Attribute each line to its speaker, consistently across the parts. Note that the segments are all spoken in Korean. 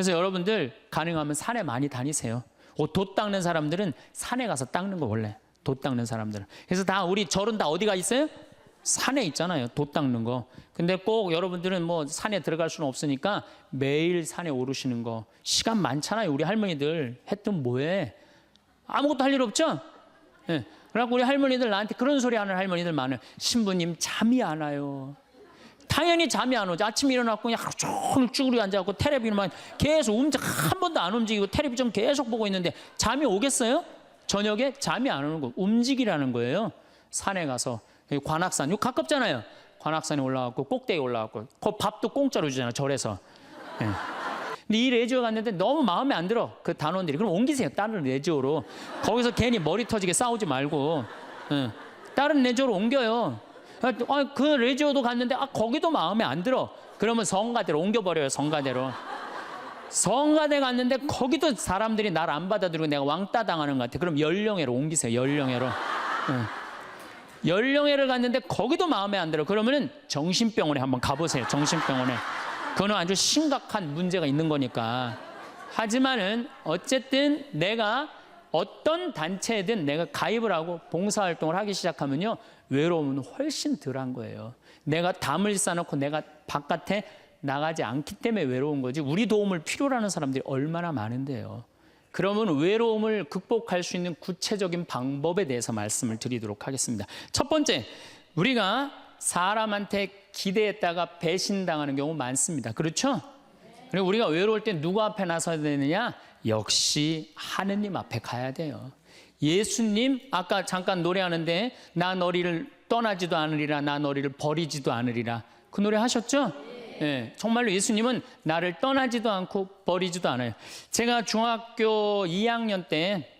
Speaker 1: 그래서 여러분들 가능하면 산에 많이 다니세요. 돛 닦는 사람들은 산에 가서 닦는 거 원래. 돛 닦는 사람들은. 그래서 다 우리 절은 다 어디가 있어요? 산에 있잖아요. 돛 닦는 거. 근데 꼭 여러분들은 뭐 산에 들어갈 수는 없으니까 매일 산에 오르시는 거. 시간 많잖아요. 우리 할머니들 했던 뭐해? 아무것도 할 일 없죠? 네. 그래갖고 우리 할머니들 나한테 그런 소리 하는 할머니들 많아요. 신부님 잠이 안 와요. 당연히 잠이 안 오죠. 아침에 일어나고 그냥 하루 종일 쭈그리고 앉아갖고 텔레비전만 계속 한 번도 안 움직이고 텔레비전 계속 보고 있는데 잠이 오겠어요? 저녁에 잠이 안 오는 거. 움직이라는 거예요. 산에 가서. 관악산, 이거 가깝잖아요. 관악산에 올라가고 꼭대기 올라가고 그 밥도 공짜로 주잖아요. 절에서. 네. 근데 이 레지오 갔는데 너무 마음에 안 들어. 그 단원들이. 그럼 옮기세요. 다른 레지오로. 거기서 괜히 머리 터지게 싸우지 말고. 네. 다른 레지오로 옮겨요. 그 레지오도 갔는데 거기도 마음에 안 들어. 그러면 성가대로 옮겨버려요. 성가대로. 성가대 갔는데 거기도 사람들이 날 안 받아들이고 내가 왕따 당하는 것 같아. 그럼 연령회로 옮기세요. 연령회로. 연령회를 갔는데 거기도 마음에 안 들어. 그러면은 정신병원에 한번 가보세요. 정신병원에. 그거는 아주 심각한 문제가 있는 거니까. 하지만은 어쨌든 내가 어떤 단체에든 내가 가입을 하고 봉사활동을 하기 시작하면요, 외로움은 훨씬 덜한 거예요. 내가 담을 쌓아놓고 내가 바깥에 나가지 않기 때문에 외로운 거지, 우리 도움을 필요로 하는 사람들이 얼마나 많은데요. 그러면 외로움을 극복할 수 있는 구체적인 방법에 대해서 말씀을 드리도록 하겠습니다. 첫 번째, 우리가 사람한테 기대했다가 배신당하는 경우 많습니다. 그렇죠? 그리고 우리가 외로울 때 누구 앞에 나서야 되느냐? 역시 하느님 앞에 가야 돼요. 예수님, 아까 잠깐 노래하는데 나 너희를 떠나지도 않으리라, 나 너희를 버리지도 않으리라, 그 노래 하셨죠? 네, 정말로 예수님은 나를 떠나지도 않고 버리지도 않아요. 제가 중학교 2학년 때,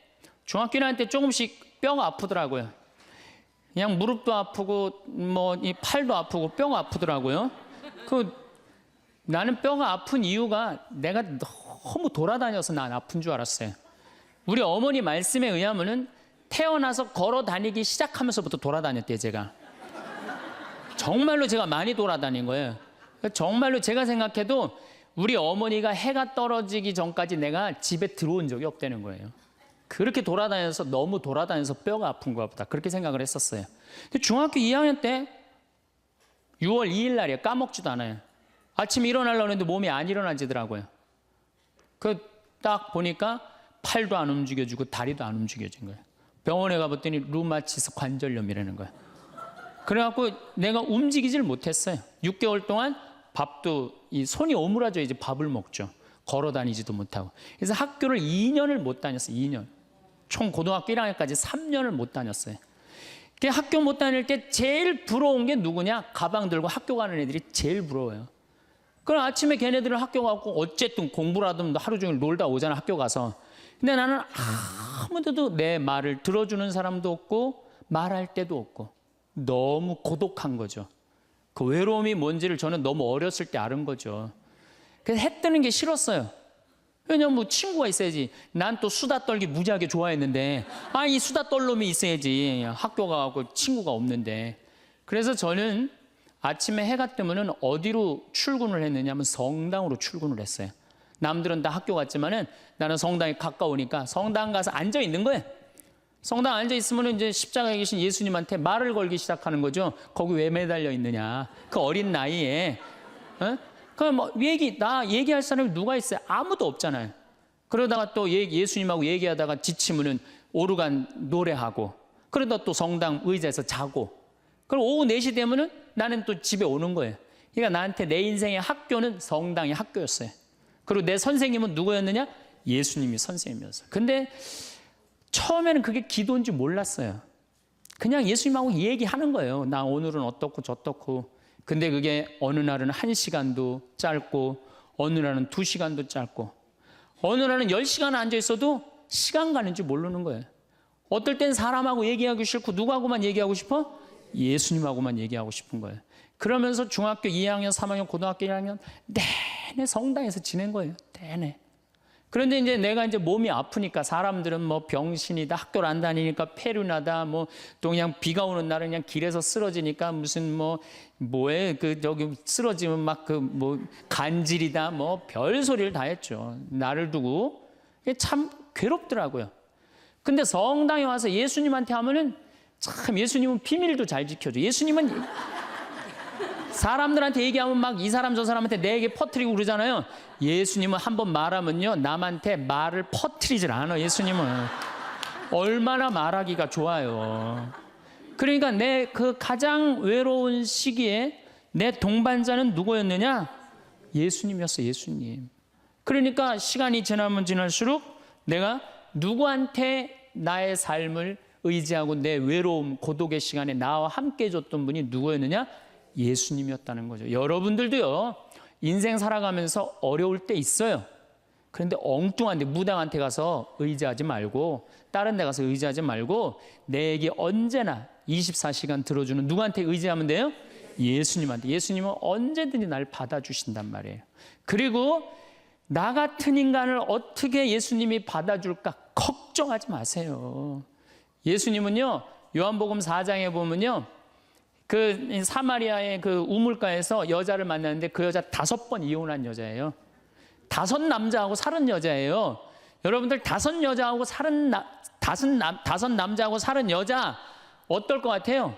Speaker 1: 중학교 1학년 때 조금씩 뼈가 아프더라고요. 그냥 무릎도 아프고 뭐 이 팔도 아프고 뼈가 아프더라고요. 나는 뼈가 아픈 이유가 내가 너무 돌아다녀서 난 아픈 줄 알았어요. 우리 어머니 말씀에 의하면은 태어나서 걸어 다니기 시작하면서부터 돌아다녔대요. 제가 정말로 제가 많이 돌아다닌 거예요. 정말로 제가 생각해도 우리 어머니가 해가 떨어지기 전까지 내가 집에 들어온 적이 없다는 거예요. 그렇게 돌아다녀서, 너무 돌아다녀서 뼈가 아픈가 보다, 그렇게 생각을 했었어요. 근데 중학교 2학년 때 6월 2일 날이에요. 까먹지도 않아요. 아침에 일어나려고 했는데 몸이 안 일어나지더라고요. 딱 보니까 팔도 안 움직여지고 다리도 안 움직여진 거예요. 병원에 가봤더니 루마티스 관절염이라는 거예요. 그래갖고 내가 움직이질 못했어요. 6개월 동안 밥도, 이 손이 오므라져 이제 밥을 먹죠. 걸어 다니지도 못하고. 그래서 학교를 2년을 못 다녔어요. 2년. 총 고등학교 1학년까지 3년을 못 다녔어요. 학교 못 다닐 때 제일 부러운 게 누구냐? 가방 들고 학교 가는 애들이 제일 부러워요. 그럼 아침에 걔네들은 학교 가고 어쨌든 공부를 하든 하루 종일 놀다 오잖아, 학교 가서. 근데 나는 아무데도 내 말을 들어주는 사람도 없고 말할 데도 없고 너무 고독한 거죠. 그 외로움이 뭔지를 저는 너무 어렸을 때 알은 거죠. 그래서 해 뜨는 게 싫었어요. 왜냐면 뭐 친구가 있어야지. 난 또 수다 떨기 무지하게 좋아했는데 이 수다 떨 놈이 있어야지. 학교 가고 친구가 없는데. 그래서 저는 아침에 해가 뜨면은 어디로 출근을 했느냐면 성당으로 출근을 했어요. 남들은 다 학교 갔지만은 나는 성당이 가까우니까 성당 가서 앉아 있는 거예요. 성당 앉아 있으면 이제 십자가에 계신 예수님한테 말을 걸기 시작하는 거죠. 거기 왜 매달려 있느냐? 그 어린 나이에. 그럼 뭐 나 얘기할 사람이 누가 있어요? 아무도 없잖아요. 그러다가 또 예수님하고 얘기하다가 지치면은 오르간 노래하고, 그러다 또 성당 의자에서 자고, 그럼 오후 4시 되면은 나는 또 집에 오는 거예요. 그러니까 나한테 내 인생의 학교는 성당이 학교였어요. 그리고 내 선생님은 누구였느냐? 예수님이 선생님이었어요. 근데 처음에는 그게 기도인지 몰랐어요. 그냥 예수님하고 얘기하는 거예요. 나 오늘은 어떻고 저떻고. 근데 그게 어느 날은 1시간도 짧고, 어느 날은 2시간도 짧고, 어느 날은 10시간 앉아 있어도 시간 가는 줄 모르는 거예요. 어떨 땐 사람하고 얘기하기 싫고 누구하고만 얘기하고 싶어? 예수님하고만 얘기하고 싶은 거예요. 그러면서 중학교 2학년, 3학년, 고등학교 1학년 내내 성당에서 지낸 거예요. 내내. 그런데 이제 내가 이제 몸이 아프니까 사람들은 뭐 병신이다, 학교를 안 다니니까 폐륜하다, 뭐 또 그냥 비가 오는 날은 그냥 길에서 쓰러지니까 무슨 뭐에 그 저기 쓰러지면 막 그 뭐 간질이다, 뭐 별 소리를 다 했죠. 나를 두고 참 괴롭더라고요. 근데 성당에 와서 예수님한테 하면은 참 예수님은 비밀도 잘 지켜줘. 예수님은 사람들한테 얘기하면 막 이 사람 저 사람한테 내 얘기 퍼뜨리고 그러잖아요. 예수님은 한번 말하면요 남한테 말을 퍼뜨리질 않아. 예수님은 얼마나 말하기가 좋아요. 그러니까 내 그 가장 외로운 시기에 내 동반자는 누구였느냐? 예수님이었어. 예수님. 그러니까 시간이 지나면 지날수록 내가 누구한테 나의 삶을 의지하고 내 외로움 고독의 시간에 나와 함께 해줬던 분이 누구였느냐? 예수님이었다는 거죠. 여러분들도요 인생 살아가면서 어려울 때 있어요. 그런데 엉뚱한데 무당한테 가서 의지하지 말고 다른 데 가서 의지하지 말고 내 얘기 언제나 24시간 들어주는 누구한테 의지하면 돼요? 예수님한테. 예수님은 언제든지 날 받아주신단 말이에요. 그리고 나 같은 인간을 어떻게 예수님이 받아줄까 걱정하지 마세요. 예수님은요 요한복음 4장에 보면요 그 사마리아의 그 우물가에서 여자를 만났는데 그 여자 5번 이혼한 여자예요. 5 남자하고 살은 여자예요. 여러분들 5 여자하고 살은 5 남자하고 살은 여자 어떨 것 같아요?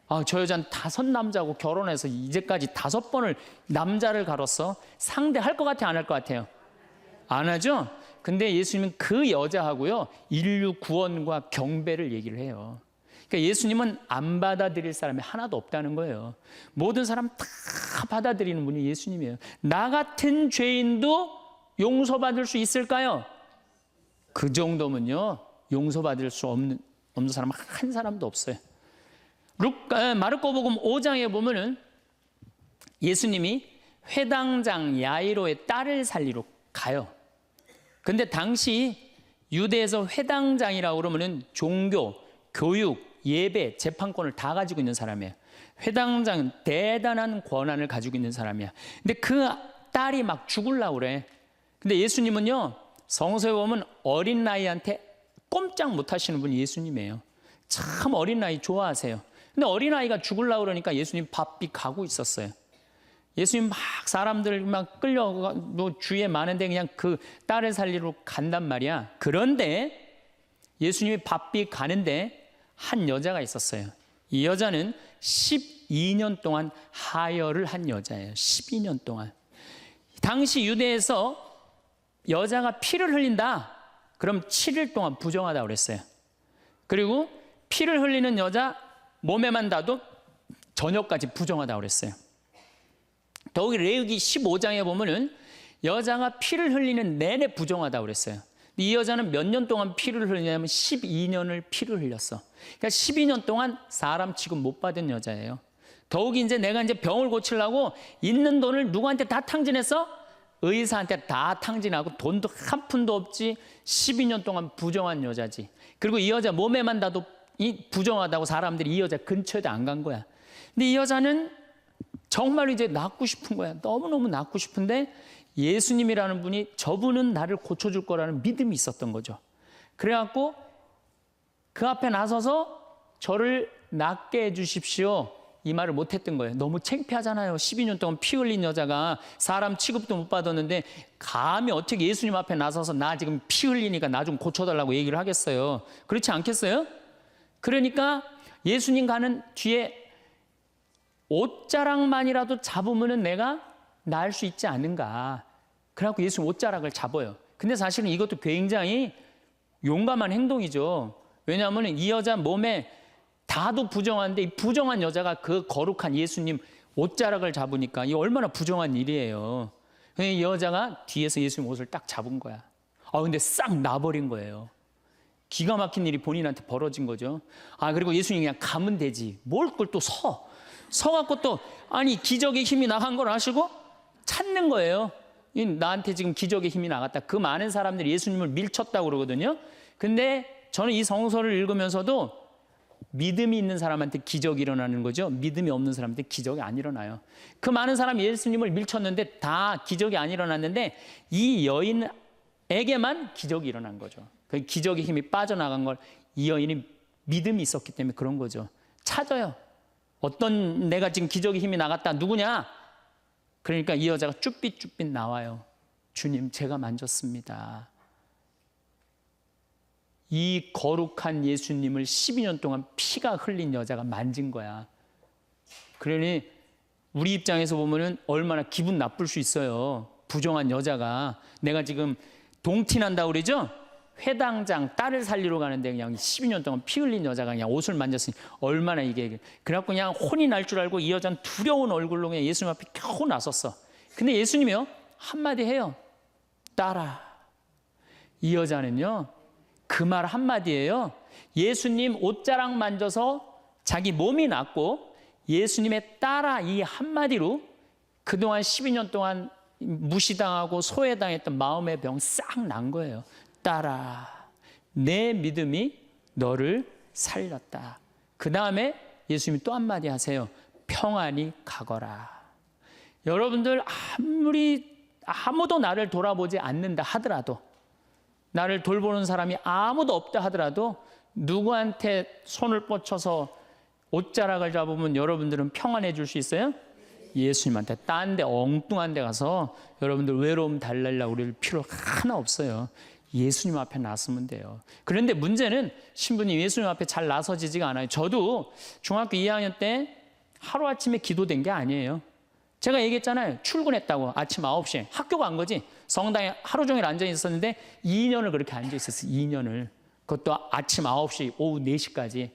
Speaker 1: 아, 저 여자는 5 남자하고 결혼해서 이제까지 5번을 남자를 갈았어. 상대할 것 같아요? 안 할 것 같아요? 안 하죠? 근데 예수님은 그 여자하고요 인류 구원과 경배를 얘기를 해요. 그러니까 예수님은 안 받아들일 사람이 하나도 없다는 거예요. 모든 사람 다 받아들이는 분이 예수님이에요. 나 같은 죄인도 용서받을 수 있을까요? 그 정도면요 용서받을 수 없는 사람 한 사람도 없어요. 마르코복음 5장에 보면은 예수님이 회당장 야이로의 딸을 살리러 가요. 근데 당시 유대에서 회당장이라고 그러면은 종교, 교육, 예배, 재판권을 다 가지고 있는 사람이에요. 회당장은 대단한 권한을 가지고 있는 사람이야. 근데 그 딸이 막 죽으려고 그래. 근데 예수님은요 성서에 보면 어린 나이한테 꼼짝 못 하시는 분이 예수님이에요. 참 어린 나이 좋아하세요. 근데 어린 아이가 죽으려고 그러니까 예수님 바삐 가고 있었어요. 예수님 막 사람들 막 끌려 뭐 주위에 많은데 그냥 그 딸을 살리러 간단 말이야. 그런데 예수님이 바삐 가는데 한 여자가 있었어요. 이 여자는 12년 동안 하혈을 한 여자예요. 12년 동안. 당시 유대에서 여자가 피를 흘린다. 그럼 7일 동안 부정하다고 그랬어요. 그리고 피를 흘리는 여자 몸에만 닿아도 저녁까지 부정하다고 그랬어요. 더욱이 레위기 15장에 보면은 여자가 피를 흘리는 내내 부정하다고 그랬어요. 이 여자는 몇 년 동안 피를 흘리냐면 12년을 피를 흘렸어. 그러니까 12년 동안 사람 취급 못 받은 여자예요. 더욱이 이제 내가 이제 병을 고치려고 있는 돈을 누구한테 다 탕진했어? 의사한테 다 탕진하고 돈도 한 푼도 없지. 12년 동안 부정한 여자지. 그리고 이 여자 몸에만 닿아도 이 부정하다고 사람들이 이 여자 근처에도 안 간 거야. 근데 이 여자는 정말 이제 낫고 싶은 거야. 너무너무 낫고 싶은데 예수님이라는 분이 저분은 나를 고쳐줄 거라는 믿음이 있었던 거죠. 그래갖고 그 앞에 나서서 저를 낫게 해주십시오. 이 말을 못했던 거예요. 너무 창피하잖아요. 12년 동안 피 흘린 여자가 사람 취급도 못 받았는데 감히 어떻게 예수님 앞에 나서서 나 지금 피 흘리니까 나 좀 고쳐달라고 얘기를 하겠어요. 그렇지 않겠어요? 그러니까 예수님 가는 뒤에 옷자락만이라도 잡으면 내가 나을 수 있지 않은가. 그래갖고 예수님 옷자락을 잡아요. 근데 사실은 이것도 굉장히 용감한 행동이죠. 왜냐하면 이 여자 몸에 다도 부정한데 이 부정한 여자가 그 거룩한 예수님 옷자락을 잡으니까 이 얼마나 부정한 일이에요. 이 여자가 뒤에서 예수님 옷을 딱 잡은 거야. 근데 싹 나버린 거예요. 기가 막힌 일이 본인한테 벌어진 거죠. 그리고 예수님이 그냥 가면 되지. 뭘 그걸 또 서갖고 또 아니 기적의 힘이 나간 걸 아시고 찾는 거예요. 나한테 지금 기적의 힘이 나갔다. 그 많은 사람들이 예수님을 밀쳤다고 그러거든요. 근데 저는 이 성서를 읽으면서도 믿음이 있는 사람한테 기적이 일어나는 거죠. 믿음이 없는 사람한테 기적이 안 일어나요. 그 많은 사람이 예수님을 밀쳤는데 다 기적이 안 일어났는데 이 여인 에게만 기적이 일어난 거죠. 그 기적의 힘이 빠져나간 걸 이 여인이 믿음이 있었기 때문에 그런 거죠. 찾아요. 어떤 내가 지금 기적의 힘이 나갔다. 누구냐? 그러니까 이 여자가 쭈삣쭈삣 나와요. 주님, 제가 만졌습니다. 이 거룩한 예수님을 12년 동안 피가 흘린 여자가 만진 거야. 그러니 우리 입장에서 보면은 얼마나 기분 나쁠 수 있어요. 부정한 여자가. 내가 지금 동티난다고 그러죠? 회당장 딸을 살리러 가는데 그냥 12년 동안 피 흘린 여자가 그냥 옷을 만졌으니 얼마나 이게. 그래갖고 그냥 혼이 날 줄 알고 이 여자는 두려운 얼굴로 그냥 예수님 앞에 겨우 나섰어. 근데 예수님이요, 한마디 해요. 따라. 이 여자는요, 그 말 한마디예요. 예수님 옷자락 만져서 자기 몸이 낫고 예수님의 따라 이 한마디로 그동안 12년 동안 무시당하고 소외당했던 마음의 병 싹 난 거예요. 따라, 내 믿음이 너를 살렸다. 그 다음에 예수님이 또 한마디 하세요. 평안히 가거라. 여러분들 아무도 나를 돌아보지 않는다 하더라도, 나를 돌보는 사람이 아무도 없다 하더라도 누구한테 손을 뻗쳐서 옷자락을 잡으면 여러분들은 평안해질 수 있어요? 예수님한테. 딴 데 엉뚱한 데 가서 여러분들 외로움 달래려고 그럴 필요 하나 없어요. 예수님 앞에 나서면 돼요. 그런데 문제는 신부님 예수님 앞에 잘 나서지지가 않아요. 저도 중학교 2학년 때 하루아침에 기도된 게 아니에요. 제가 얘기했잖아요. 출근했다고 아침 9시에 학교 간 거지. 성당에 하루 종일 앉아 있었는데 2년을 그렇게 앉아 있었어요. 2년을. 그것도 아침 9시, 오후 4시까지.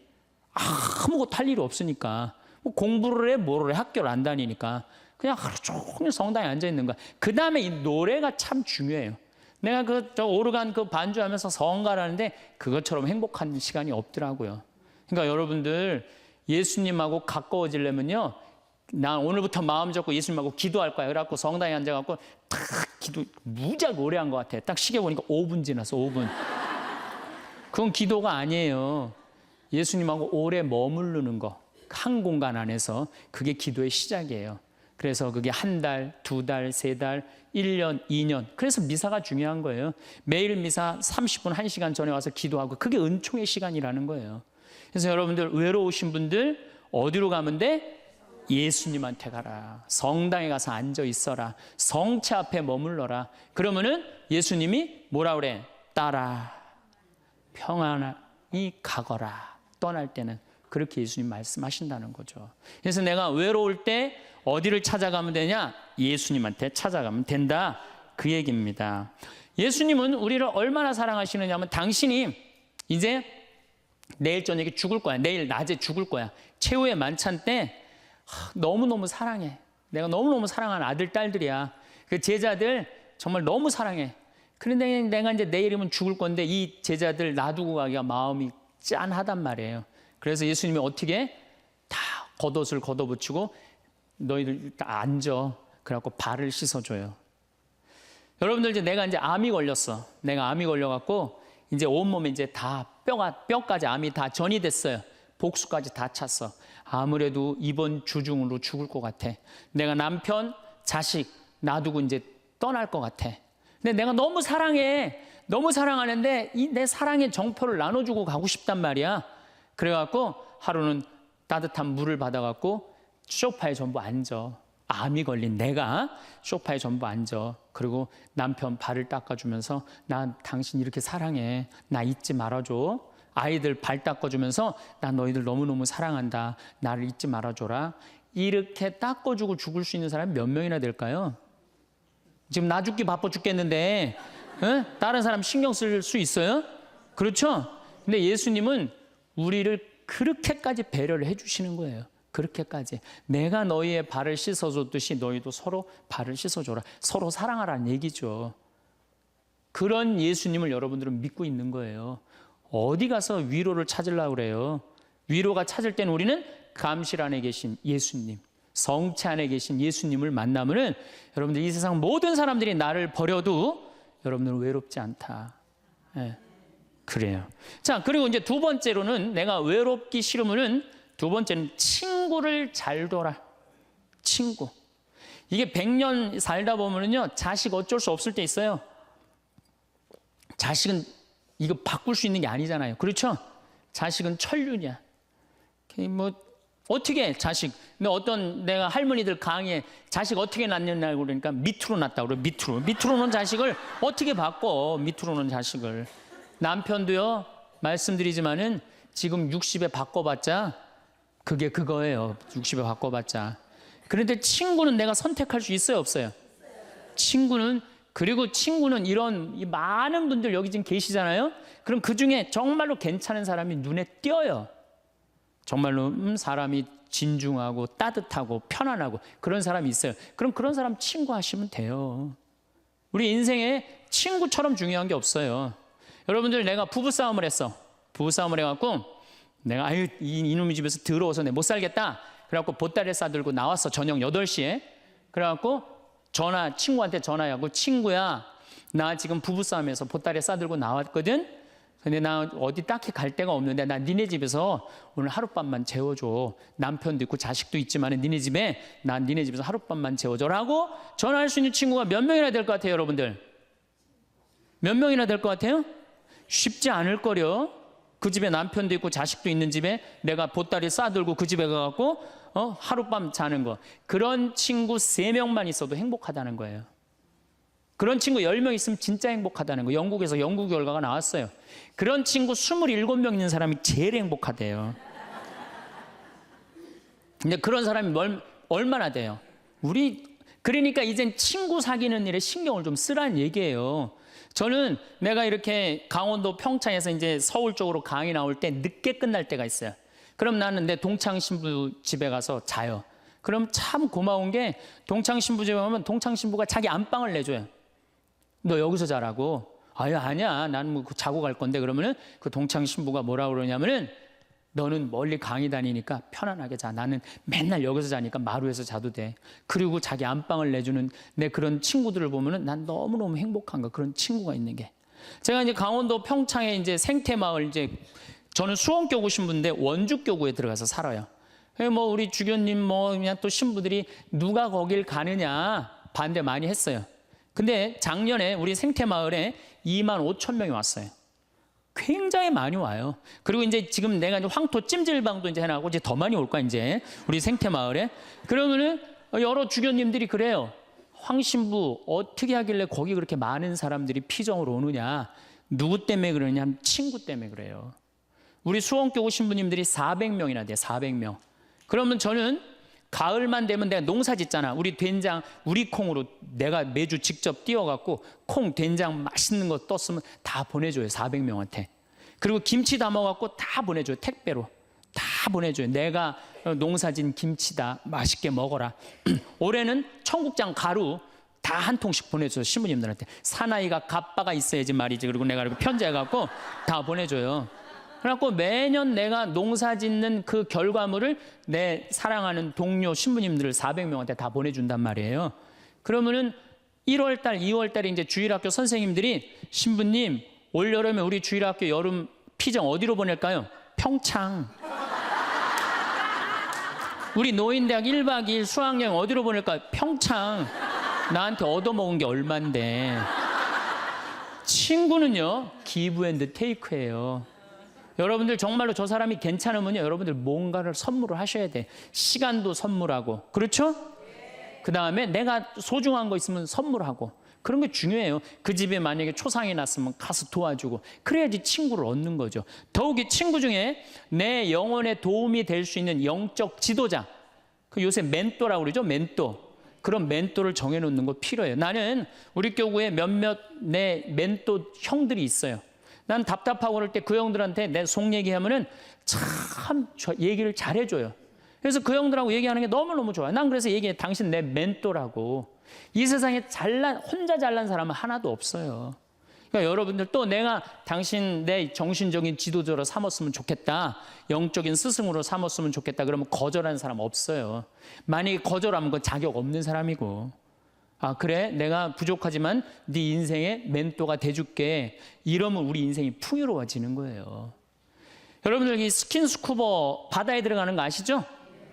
Speaker 1: 아무것도 할 일이 없으니까. 뭐 공부를 해, 뭐를 해, 학교를 안 다니니까. 그냥 하루 종일 성당에 앉아 있는 거야. 그 다음에 이 노래가 참 중요해요. 내가 저 오르간 그 반주하면서 성가라는데 그것처럼 행복한 시간이 없더라고요. 그러니까 여러분들 예수님하고 가까워지려면요, 난 오늘부터 마음 잡고 예수님하고 기도할 거야. 그래갖고 성당에 앉아갖고 탁 기도 무지하게 오래 한 것 같아. 딱 시계 보니까 5분 지났어. 5분. 그건 기도가 아니에요. 예수님하고 오래 머무르는 거, 한 공간 안에서, 그게 기도의 시작이에요. 그래서 그게 한 달, 2달, 3달, 1년, 2년. 그래서 미사가 중요한 거예요. 매일 미사 30분, 1시간 전에 와서 기도하고, 그게 은총의 시간이라는 거예요. 그래서 여러분들 외로우신 분들 어디로 가면 돼? 예수님한테 가라. 성당에 가서 앉아 있어라. 성체 앞에 머물러라. 그러면은 예수님이 뭐라 그래? 따라. 평안히 가거라. 떠날 때는. 그렇게 예수님 말씀하신다는 거죠. 그래서 내가 외로울 때 어디를 찾아가면 되냐? 예수님한테 찾아가면 된다. 그 얘기입니다. 예수님은 우리를 얼마나 사랑하시느냐 하면, 당신이 이제 내일 저녁에 죽을 거야. 내일 낮에 죽을 거야. 최후의 만찬 때 너무너무 사랑해. 내가 너무너무 사랑하는 아들, 딸들이야. 그 제자들 정말 너무 사랑해. 그런데 내가 이제 내일이면 죽을 건데 이 제자들 놔두고 가기가 마음이 짠하단 말이에요. 그래서 예수님이 어떻게 다 겉옷을 걷어붙이고 너희들 다 앉아. 그래갖고 발을 씻어줘요. 여러분들 이제 내가 이제 암이 걸렸어. 내가 암이 걸려갖고 이제 온몸에 이제 다 뼈까지 암이 다 전이 됐어요. 복수까지 다 찼어. 아무래도 이번 주중으로 죽을 것 같아. 내가 남편, 자식 놔두고 이제 떠날 것 같아. 근데 내가 너무 사랑해. 너무 사랑하는데 이 내 사랑의 정표를 나눠주고 가고 싶단 말이야. 그래갖고 하루는 따뜻한 물을 받아갖고 소파에 전부 앉아. 암이 걸린 내가 소파에 전부 앉아. 그리고 남편 발을 닦아주면서 나 당신 이렇게 사랑해. 나 잊지 말아줘. 아이들 발 닦아주면서 나 너희들 너무너무 사랑한다. 나를 잊지 말아줘라. 이렇게 닦아주고 죽을 수 있는 사람이 몇 명이나 될까요? 지금 나 죽기 바빠 죽겠는데 다른 사람 신경 쓸 수 있어요? 그렇죠? 근데 예수님은 우리를 그렇게까지 배려를 해주시는 거예요. 그렇게까지. 내가 너희의 발을 씻어줬듯이 너희도 서로 발을 씻어줘라. 서로 사랑하라는 얘기죠. 그런 예수님을 여러분들은 믿고 있는 거예요. 어디 가서 위로를 찾으려고 그래요? 위로가 찾을 때는 우리는 감실 안에 계신 예수님, 성체 안에 계신 예수님을 만나면은 여러분들 이 세상 모든 사람들이 나를 버려도 여러분들은 외롭지 않다. 네, 그래요. 자, 그리고 이제 두 번째로는 내가 외롭기 싫으면은 두 번째는 친구를 잘 둬라. 친구. 이게 100년 살다 보면은요, 자식 어쩔 수 없을 때 있어요. 자식은 이거 바꿀 수 있는 게 아니잖아요. 그렇죠? 자식은 천륜이야. 뭐 어떻게 자식, 근데 어떤 내가 할머니들 강의에 자식 어떻게 낳느냐고 그러니까 밑으로 낳다고 그래. 밑으로 놓은 자식을 어떻게 바꿔. 밑으로 놓은 자식을. 남편도요, 말씀드리지만은 지금 60에 바꿔봤자 그게 그거예요. 60에 바꿔봤자. 그런데 친구는 내가 선택할 수 있어요, 없어요? 친구는, 그리고 친구는 이런 이 많은 분들 여기 지금 계시잖아요. 그럼 그 중에 정말로 괜찮은 사람이 눈에 띄어요. 정말로 사람이 진중하고 따뜻하고 편안하고 그런 사람이 있어요. 그럼 그런 사람 친구 하시면 돼요. 우리 인생에 친구처럼 중요한 게 없어요. 여러분들, 내가 부부싸움을 했어. 부부싸움을 해갖고 내가 아유 이놈의 집에서 더러워서 내 못 살겠다. 그래갖고 보따리를 싸들고 나왔어. 저녁 8시에. 그래갖고 친구한테 전화하고, 친구야, 나 지금 부부싸움에서 보따리 싸들고 나왔거든. 근데 나 어디 딱히 갈 데가 없는데 나 니네 집에서 오늘 하룻밤만 재워줘. 남편도 있고 자식도 있지만 난 니네 집에서 하룻밤만 재워줘라고 전화할 수 있는 친구가 몇 명이나 될 것 같아요, 여러분들? 몇 명이나 될 것 같아요? 쉽지 않을 거려. 그 집에 남편도 있고 자식도 있는 집에 내가 보따리 싸들고 그 집에 가갖고 하룻밤 자는 거. 그런 친구 3명만 있어도 행복하다는 거예요. 그런 친구 10명 있으면 진짜 행복하다는 거. 영국에서 연구 결과가 나왔어요. 그런 친구 27명 있는 사람이 제일 행복하대요. 근데 그런 사람이 얼마나 돼요? 그러니까 이젠 친구 사귀는 일에 신경을 좀 쓰라는 얘기예요. 저는 내가 이렇게 강원도 평창에서 이제 서울 쪽으로 강의 나올 때 늦게 끝날 때가 있어요. 그럼 나는 내 동창 신부 집에 가서 자요. 그럼 참 고마운 게, 동창 신부 집에 가면 동창 신부가 자기 안방을 내줘요. 너 여기서 자라고. 아니야. 나는 뭐 자고 갈 건데. 그러면은 그 동창 신부가 뭐라 그러냐면은, 너는 멀리 강의 다니니까 편안하게 자. 나는 맨날 여기서 자니까 마루에서 자도 돼. 그리고 자기 안방을 내주는 내 그런 친구들을 보면은 난 너무너무 행복한 거. 그런 친구가 있는 게. 제가 이제 강원도 평창에 이제 생태마을, 저는 수원교구 신부인데 원주교구에 들어가서 살아요. 뭐 우리 주교님 그냥 또 신부들이 누가 거길 가느냐 반대 많이 했어요. 근데 작년에 우리 생태마을에 25,000명이 왔어요. 굉장히 많이 와요. 그리고 이제 지금 내가 황토 찜질방도 이제 해놔고 이제 더 많이 올 거야, 이제 우리 생태마을에. 그러면은 여러 주교님들이 그래요. 황 신부 어떻게 하길래 거기 그렇게 많은 사람들이 피정으로 오느냐. 누구 때문에 그러냐 하면 친구 때문에 그래요. 우리 수원교구 신부님들이 400명이나 돼요. 400명. 그러면 저는 가을만 되면 내가 농사 짓잖아. 우리 된장, 우리 콩으로 내가 매주 직접 띄워갖고 콩, 된장 맛있는 거 떴으면 다 보내줘요. 400명한테. 그리고 김치 담아갖고 다 보내줘요. 택배로. 다 보내줘요. 내가 농사진 김치다. 맛있게 먹어라. 올해는 청국장 가루 다 한 통씩 보내줘요. 신부님들한테. 사나이가 갑바가 있어야지 말이지. 그리고 내가 이렇게 편지해갖고 다 보내줘요. 그래갖고 매년 내가 농사 짓는 그 결과물을 내 사랑하는 동료 신부님들 400명한테 다 보내준단 말이에요. 그러면은 1월달, 2월달에 이제 주일학교 선생님들이, 신부님, 올여름에 우리 주일학교 여름 피정 어디로 보낼까요? 평창. 우리 노인대학 1박 2일 수학여행 어디로 보낼까요? 평창. 나한테 얻어먹은 게 얼만데. 친구는요, 기브 앤드 테이크예요. 여러분들 정말로 저 사람이 괜찮으면요, 여러분들 뭔가를 선물을 하셔야 돼. 시간도 선물하고, 그렇죠? 그 다음에 내가 소중한 거 있으면 선물하고, 그런 게 중요해요. 그 집에 만약에 초상이 났으면 가서 도와주고, 그래야지 친구를 얻는 거죠. 더욱이 친구 중에 내 영혼에 도움이 될 수 있는 영적 지도자, 그 요새 멘토라고 그러죠. 멘토. 그런 멘토를 정해놓는 거 필요해요. 나는 우리 교구에 몇몇 내 멘토 형들이 있어요. 난 답답하고 그럴 때 그 형들한테 내 속 얘기하면은 참 얘기를 잘해줘요. 그래서 그 형들하고 얘기하는 게 너무너무 좋아요. 난 그래서 얘기해. 당신 내 멘토라고. 이 세상에 혼자 잘난 사람은 하나도 없어요. 그러니까 여러분들, 또 내가 당신 내 정신적인 지도자로 삼았으면 좋겠다. 영적인 스승으로 삼았으면 좋겠다. 그러면 거절하는 사람 없어요. 만약에 거절하면 그건 자격 없는 사람이고. 아, 그래? 내가 부족하지만 네 인생의 멘토가 돼줄게. 이러면 우리 인생이 풍요로워지는 거예요. 여러분들, 이 스킨스쿠버 바다에 들어가는 거 아시죠?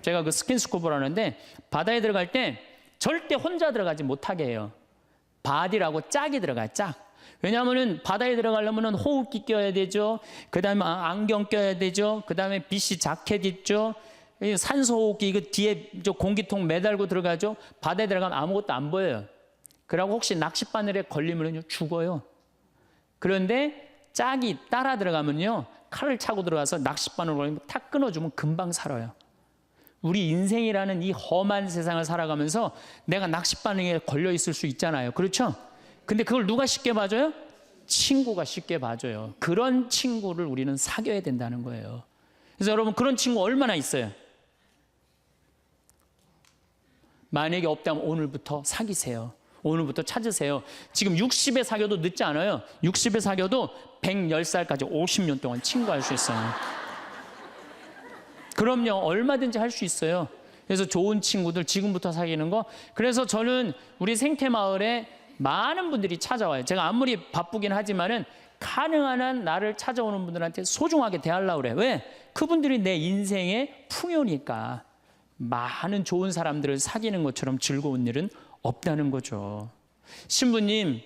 Speaker 1: 제가 그 스킨스쿠버라는데, 바다에 들어갈 때 절대 혼자 들어가지 못하게 해요. 바디라고 짝이 들어가요. 짝. 왜냐하면 바다에 들어가려면 호흡기 껴야 되죠. 그 다음에 안경 껴야 되죠. 그 다음에 BC 자켓 입죠. 산소호흡기 이거 뒤에 공기통 매달고 들어가죠. 바다에 들어가면 아무것도 안 보여요. 그러고 혹시 낚싯바늘에 걸리면 죽어요. 그런데 짝이 따라 들어가면요, 칼을 차고 들어가서 낚싯바늘을 걸리면 탁 끊어주면 금방 살아요. 우리 인생이라는 이 험한 세상을 살아가면서 내가 낚싯바늘에 걸려 있을 수 있잖아요. 그렇죠? 근데 그걸 누가 쉽게 봐줘요? 친구가 쉽게 봐줘요. 그런 친구를 우리는 사귀어야 된다는 거예요. 그래서 여러분, 그런 친구 얼마나 있어요? 만약에 없다면 오늘부터 사귀세요. 오늘부터 찾으세요. 지금 60에 사귀어도 늦지 않아요. 60에 사귀어도 110살까지 50년 동안 친구할 수 있어요. 그럼요, 얼마든지 할 수 있어요. 그래서 좋은 친구들 지금부터 사귀는 거. 그래서 저는 우리 생태마을에 많은 분들이 찾아와요. 제가 아무리 바쁘긴 하지만은 가능한 한 나를 찾아오는 분들한테 소중하게 대하려고 그래요. 왜? 그분들이 내 인생의 풍요니까. 많은 좋은 사람들을 사귀는 것처럼 즐거운 일은 없다는 거죠. 신부님,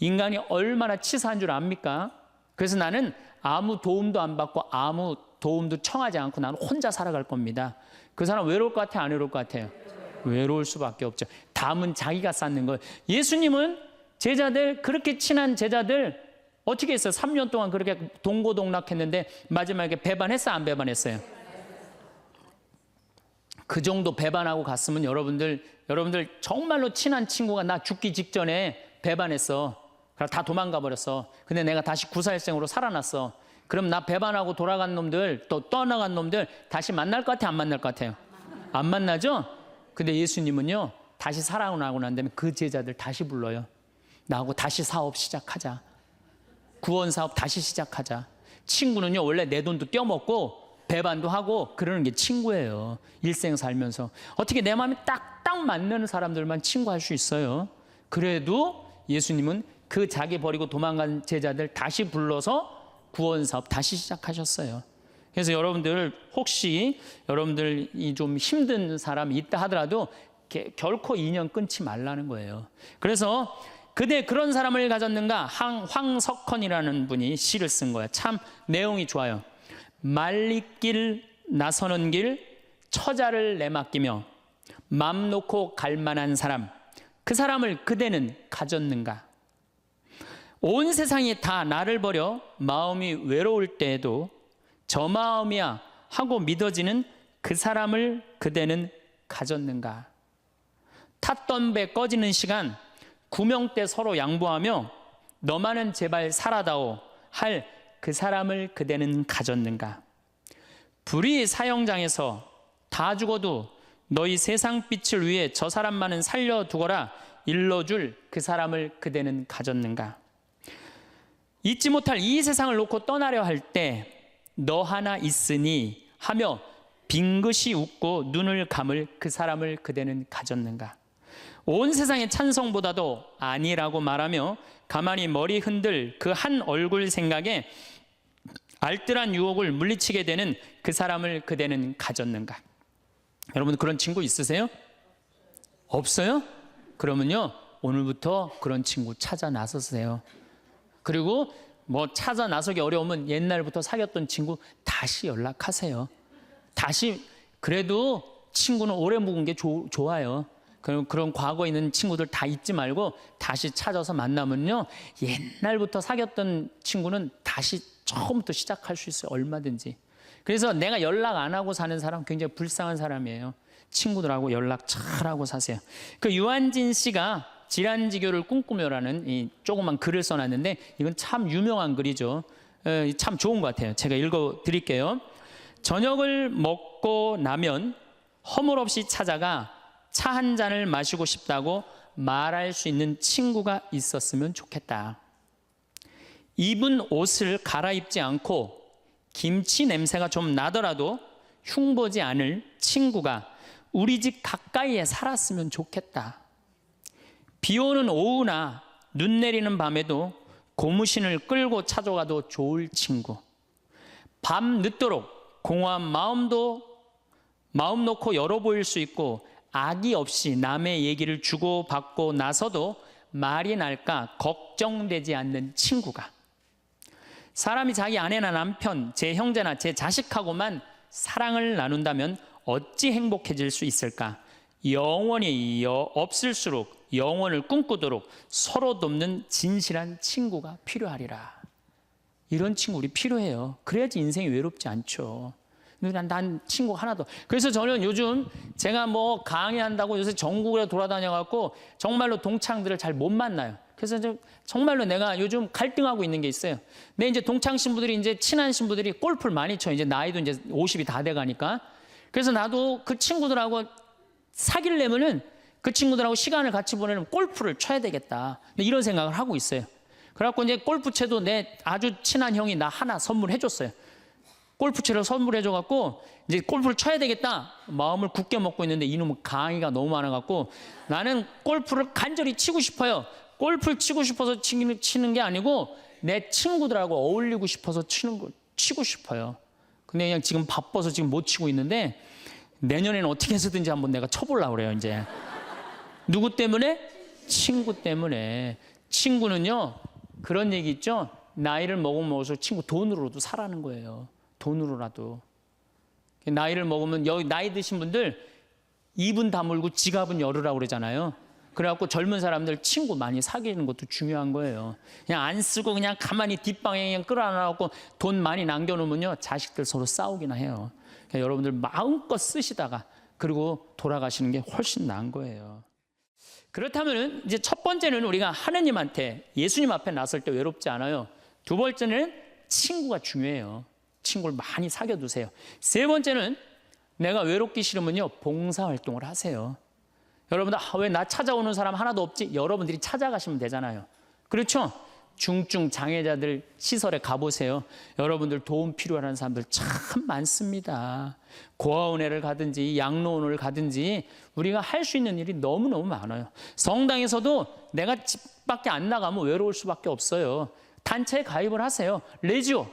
Speaker 1: 인간이 얼마나 치사한 줄 압니까? 그래서 나는 아무 도움도 안 받고 아무 도움도 청하지 않고 나는 혼자 살아갈 겁니다. 그 사람 외로울 것 같아요? 안 외로울 것 같아요? 외로울 수밖에 없죠. 담은 자기가 쌓는 거예요. 예수님은 제자들, 그렇게 친한 제자들 어떻게 했어요? 3년 동안 그렇게 동고동락했는데 마지막에 배반했어요? 안 배반했어요? 그 정도 배반하고 갔으면 여러분들 정말로 친한 친구가 나 죽기 직전에 배반했어. 그럼 다 도망가 버렸어. 근데 내가 다시 구사일생으로 살아났어. 그럼 나 배반하고 돌아간 놈들, 또 떠나간 놈들 다시 만날 것 같아요? 안 만날 것 같아요? 안 만나죠? 근데 예수님은요, 다시 살아나고 난 다음에 그 제자들 다시 불러요. 나하고 다시 사업 시작하자. 구원 사업 다시 시작하자. 친구는요, 원래 내 돈도 떼어먹고 배반도 하고 그러는 게 친구예요. 일생 살면서. 어떻게 내 마음에 딱딱 맞는 사람들만 친구할 수 있어요. 그래도 예수님은 그 자기 버리고 도망간 제자들 다시 불러서 구원 사업 다시 시작하셨어요. 그래서 여러분들, 혹시 여러분들이 좀 힘든 사람이 있다 하더라도 결코 인연 끊지 말라는 거예요. 그래서 그대 그런 사람을 가졌는가? 황석헌이라는 분이 시를 쓴 거예요. 참 내용이 좋아요. 말리길 나서는 길 처자를 내맡기며 맘 놓고 갈 만한 사람, 그 사람을 그대는 가졌는가? 온 세상이 다 나를 버려 마음이 외로울 때에도 저 마음이야 하고 믿어지는 그 사람을 그대는 가졌는가? 탔던 배 꺼지는 시간 구명대 서로 양보하며 너만은 제발 살아다오 할 그 사람을 그대는 가졌는가? 불의 사형장에서 다 죽어도 너희 세상 빛을 위해 저 사람만은 살려두거라 일러줄 그 사람을 그대는 가졌는가? 잊지 못할 이 세상을 놓고 떠나려 할 때 너 하나 있으니 하며 빙긋이 웃고 눈을 감을 그 사람을 그대는 가졌는가? 온 세상의 찬성보다도 아니라고 말하며 가만히 머리 흔들 그 한 얼굴 생각에 알뜰한 유혹을 물리치게 되는 그 사람을 그대는 가졌는가? 여러분, 그런 친구 있으세요? 없어요? 그러면요, 오늘부터 그런 친구 찾아 나서세요. 그리고 뭐 찾아 나서기 어려우면 옛날부터 사귀었던 친구 다시 연락하세요. 다시. 그래도 친구는 오래 묵은 게 좋아요. 그런 과거에 있는 친구들 다 잊지 말고 다시 찾아서 만나면요, 옛날부터 사귀었던 친구는 다시 처음부터 시작할 수 있어요. 얼마든지. 그래서 내가 연락 안 하고 사는 사람 굉장히 불쌍한 사람이에요. 친구들하고 연락 잘하고 사세요. 그 유한진 씨가 질환지교를 꿈꾸며라는 이 조그만 글을 써놨는데 이건 참 유명한 글이죠. 참 좋은 것 같아요. 제가 읽어드릴게요. 저녁을 먹고 나면 허물없이 찾아가 차 한 잔을 마시고 싶다고 말할 수 있는 친구가 있었으면 좋겠다. 입은 옷을 갈아입지 않고 김치 냄새가 좀 나더라도 흉보지 않을 친구가 우리 집 가까이에 살았으면 좋겠다. 비 오는 오후나 눈 내리는 밤에도 고무신을 끌고 찾아가도 좋을 친구. 밤 늦도록 공허한 마음 놓고 열어 보일 수 있고 악의 없이 남의 얘기를 주고받고 나서도 말이 날까 걱정되지 않는 친구가. 사람이 자기 아내나 남편, 제 형제나 제 자식하고만 사랑을 나눈다면 어찌 행복해질 수 있을까? 영원히 없을수록 영원을 꿈꾸도록 서로 돕는 진실한 친구가 필요하리라. 이런 친구 우리 필요해요. 그래야지 인생이 외롭지 않죠. 난 친구 하나도. 그래서 저는 요즘 제가 뭐 강의한다고 요새 전국에 돌아다녀갖고 정말로 동창들을 잘 못 만나요. 그래서 정말로 내가 요즘 갈등하고 있는 게 있어요. 내 이제 동창 신부들이 이제 친한 신부들이 골프를 많이 쳐. 이제 나이도 이제 50이 다 돼가니까. 그래서 나도 그 친구들하고 사귀려면은 그 친구들하고 시간을 같이 보내면 골프를 쳐야 되겠다. 이런 생각을 하고 있어요. 그래갖고 이제 골프채도 내 아주 친한 형이 나 하나 선물해줬어요. 골프채를 선물해줘갖고 이제 골프를 쳐야 되겠다 마음을 굳게 먹고 있는데 이놈은 강의가 너무 많아갖고 나는 골프를 간절히 치고 싶어요. 골프를 치고 싶어서 치는 게 아니고 내 친구들하고 어울리고 싶어서 치고 싶어요. 근데 그냥 지금 바빠서 지금 못 치고 있는데 내년에는 어떻게 해서든지 한번 내가 쳐보려고 그래요. 이제 누구 때문에? 친구 때문에. 친구는요 그런 얘기 있죠. 나이를 먹으면서 친구 돈으로도 사라는 거예요. 돈으로라도. 나이를 먹으면 여기 나이 드신 분들 입은 다물고 지갑은 열으라고 그러잖아요. 그래갖고 젊은 사람들 친구 많이 사귀는 것도 중요한 거예요. 그냥 안 쓰고 그냥 가만히 뒷방에 그냥 끌어안아갖고 돈 많이 남겨놓으면요 자식들 서로 싸우기나 해요. 그러니까 여러분들 마음껏 쓰시다가 그리고 돌아가시는 게 훨씬 나은 거예요. 그렇다면 이제 첫 번째는 우리가 하느님한테 예수님 앞에 나설 때 외롭지 않아요. 두 번째는 친구가 중요해요. 친구를 많이 사귀어 두세요. 세 번째는 내가 외롭기 싫으면요 봉사활동을 하세요. 여러분들 왜 나 찾아오는 사람 하나도 없지? 여러분들이 찾아가시면 되잖아요. 그렇죠? 중증 장애자들 시설에 가보세요. 여러분들 도움 필요한 사람들 참 많습니다. 고아원회를 가든지 양로원을 가든지 우리가 할 수 있는 일이 너무너무 많아요. 성당에서도 내가 집 밖에 안 나가면 외로울 수밖에 없어요. 단체에 가입을 하세요. 레지오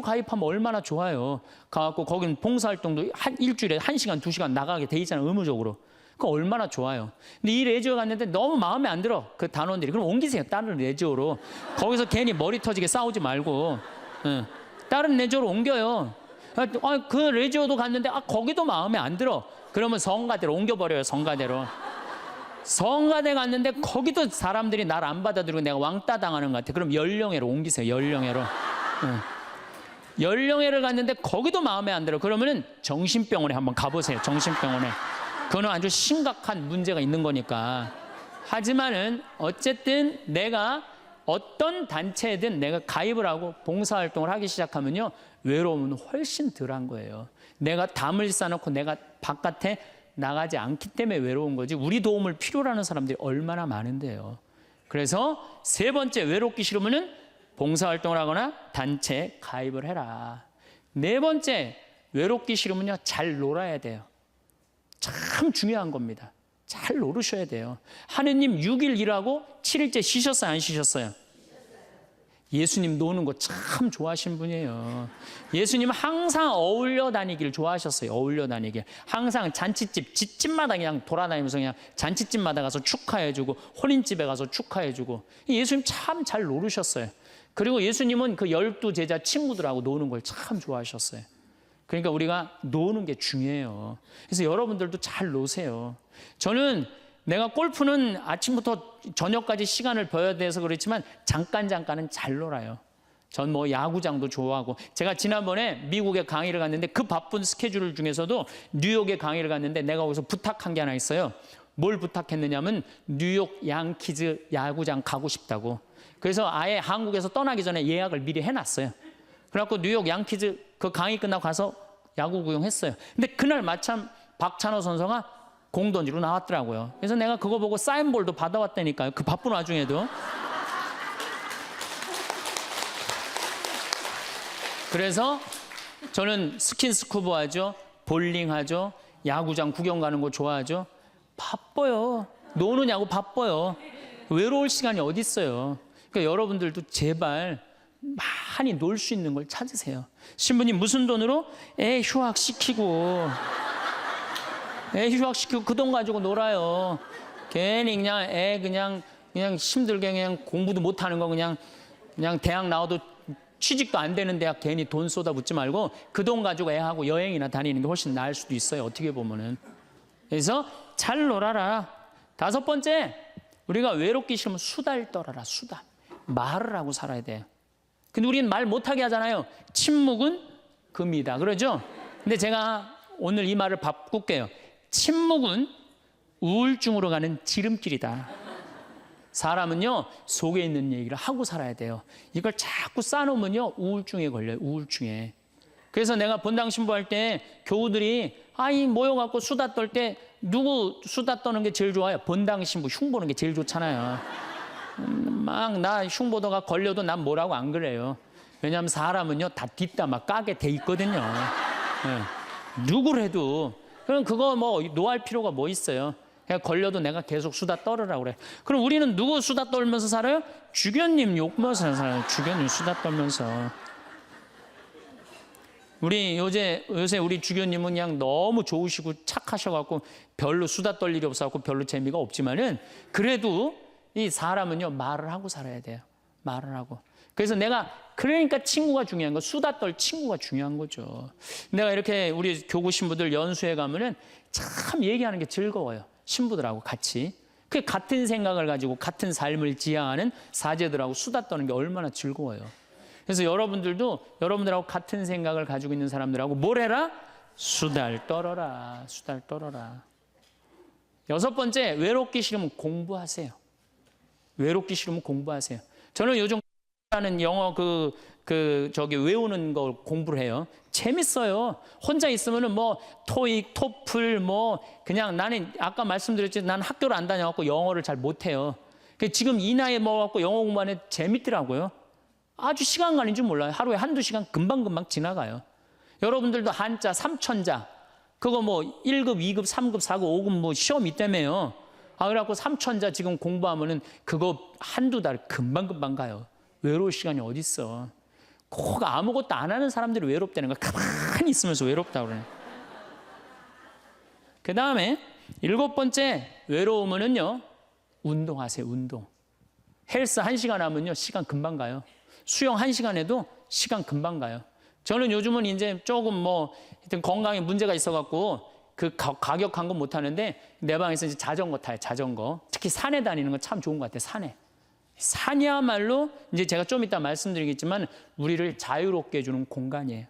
Speaker 1: 가입하면 얼마나 좋아요. 가갖고 거긴 봉사활동도 일주일에 1시간, 2시간 나가게 돼 있잖아요. 의무적으로. 그 얼마나 좋아요. 근데 이 레지오 갔는데 너무 마음에 안 들어. 그 단원들이. 그럼 옮기세요. 다른 레지오로. 거기서 괜히 머리 터지게 싸우지 말고. 다른 레지오로 옮겨요. 그 레지오도 갔는데 거기도 마음에 안 들어. 그러면 성가대로 옮겨버려요. 성가대로. 성가대 갔는데 거기도 사람들이 날 안 받아들이고 내가 왕따 당하는 것 같아. 그럼 연령회로 옮기세요. 연령회로. 연령회를 갔는데 거기도 마음에 안 들어. 그러면은 정신병원에 한번 가보세요. 정신병원에. 그거는 아주 심각한 문제가 있는 거니까. 하지만은 어쨌든 내가 어떤 단체에든 내가 가입을 하고 봉사활동을 하기 시작하면요 외로움은 훨씬 덜한 거예요. 내가 담을 쌓아놓고 내가 바깥에 나가지 않기 때문에 외로운 거지 우리 도움을 필요로 하는 사람들이 얼마나 많은데요. 그래서 세 번째 외롭기 싫으면은 봉사활동을 하거나 단체에 가입을 해라. 네 번째 외롭기 싫으면요 잘 놀아야 돼요. 참 중요한 겁니다. 잘 노르셔야 돼요. 하느님 6일 일하고 7일째 쉬셨어요? 안 쉬셨어요? 예수님 노는 거 참 좋아하시는 분이에요. 예수님 항상 어울려 다니길 좋아하셨어요. 어울려 다니길. 항상 잔치집, 집집마다 그냥 돌아다니면서 그냥 잔치집마다 가서 축하해주고 혼인집에 가서 축하해주고 예수님 참 잘 노르셨어요. 그리고 예수님은 그 12제자 친구들하고 노는 걸 참 좋아하셨어요. 그러니까 우리가 노는 게 중요해요. 그래서 여러분들도 잘 노세요. 저는 내가 골프는 아침부터 저녁까지 시간을 버야 돼서 그렇지만 잠깐은 잘 놀아요. 전 뭐 야구장도 좋아하고 제가 지난번에 미국에 강의를 갔는데 그 바쁜 스케줄 중에서도 뉴욕에 강의를 갔는데 내가 거기서 부탁한 게 하나 있어요. 뭘 부탁했느냐면 뉴욕 양키즈 야구장 가고 싶다고. 그래서 아예 한국에서 떠나기 전에 예약을 미리 해놨어요. 그래갖고 뉴욕 양키즈 그 강의 끝나고 가서 야구 구경했어요. 근데 그날 마침 박찬호 선수가 공 던지러 나왔더라고요. 그래서 내가 그거 보고 사인볼도 받아왔다니까요. 그 바쁜 와중에도. 그래서 저는 스킨스쿠버 하죠. 볼링 하죠. 야구장 구경 가는 거 좋아하죠. 바빠요. 노느냐고 바빠요. 외로울 시간이 어디 있어요. 그러니까 여러분들도 제발 많이 놀 수 있는 걸 찾으세요. 신부님 무슨 돈으로? 애 휴학시키고 그 돈 가지고 놀아요. 괜히 그냥 애 그냥 그냥 힘들게 그냥 공부도 못하는 거 그냥 대학 나와도 취직도 안 되는 대학 괜히 돈 쏟아붓지 말고 그 돈 가지고 애하고 여행이나 다니는 게 훨씬 나을 수도 있어요. 어떻게 보면은. 그래서 잘 놀아라. 5번째, 우리가 외롭기 싫으면 수다를 떨어라. 수다. 말을 하고 살아야 돼요. 근데 우리는 말 못하게 하잖아요. 침묵은 금이다. 그러죠? 근데 제가 오늘 이 말을 바꿀게요. 침묵은 우울증으로 가는 지름길이다. 사람은요, 속에 있는 얘기를 하고 살아야 돼요. 이걸 자꾸 쌓아놓으면요, 우울증에 걸려요. 우울증에. 그래서 내가 본당 신부할 때 교우들이 모여갖고 수다 떨 때 누구 수다 떠는 게 제일 좋아요? 본당 신부 흉보는 게 제일 좋잖아요. 막 나 흉보다가 걸려도 난 뭐라고 안 그래요. 왜냐하면 사람은요, 다 뒷담화 까게 돼 있거든요. 네. 누구를 해도. 그럼 그거 뭐 노할 필요가 뭐 있어요? 그냥 걸려도 내가 계속 수다 떨으라고 그래. 그럼 우리는 누구 수다 떨면서 살아요? 주교님 욕면서 살아요. 주교님 수다 떨면서. 우리 요새 우리 주교님은 그냥 너무 좋으시고 착하셔갖고 별로 수다 떨 일이 없어갖고 별로 재미가 없지만은 그래도 이 사람은요, 말을 하고 살아야 돼요. 말을 하고. 그래서 그러니까 친구가 중요한 거, 수다 떨 친구가 중요한 거죠. 내가 이렇게 우리 교구 신부들 연수회 가면은 참 얘기하는 게 즐거워요. 신부들하고 같이. 그 같은 생각을 가지고 같은 삶을 지향하는 사제들하고 수다 떠는 게 얼마나 즐거워요. 그래서 여러분들하고 같은 생각을 가지고 있는 사람들하고 뭘 해라? 수다를 떨어라. 수다를 떨어라. 6번째, 외롭기 싫으면 공부하세요. 외롭기 싫으면 공부하세요. 저는 요즘 하는 영어 외우는 걸 공부를 해요. 재밌어요. 혼자 있으면은 뭐 토익, 토플 그냥 나는 아까 말씀드렸지 난 학교를 안 다녀갖고 영어를 잘 못해요. 지금 이 나이에 먹어갖고 영어 공부하는 재밌더라고요. 아주 시간 가는 줄 몰라요. 하루에 1-2시간 금방금방 지나가요. 여러분들도 한자, 삼천자 그거 1급, 2급, 3급, 4급, 5급 시험 있다며요. 그래갖고 삼천자 지금 공부하면은 그거 1-2달 금방금방 가요. 외로울 시간이 어딨어. 꼭 아무것도 안 하는 사람들이 외롭다는 거야. 가만히 있으면서 외롭다고 그래요. 그 다음에 7번째, 외로우면은요, 운동하세요. 운동. 헬스 1시간 하면요, 시간 금방 가요. 수영 1시간 해도 시간 금방 가요. 저는 요즘은 이제 조금 하여튼 건강에 문제가 있어갖고 그 가격한 건 못 하는데 내 방에서 이제 자전거 타요. 자전거. 특히 산에 다니는 건 참 좋은 것 같아요. 산에. 산이야말로 이제 제가 좀 이따 말씀드리겠지만 우리를 자유롭게 해주는 공간이에요.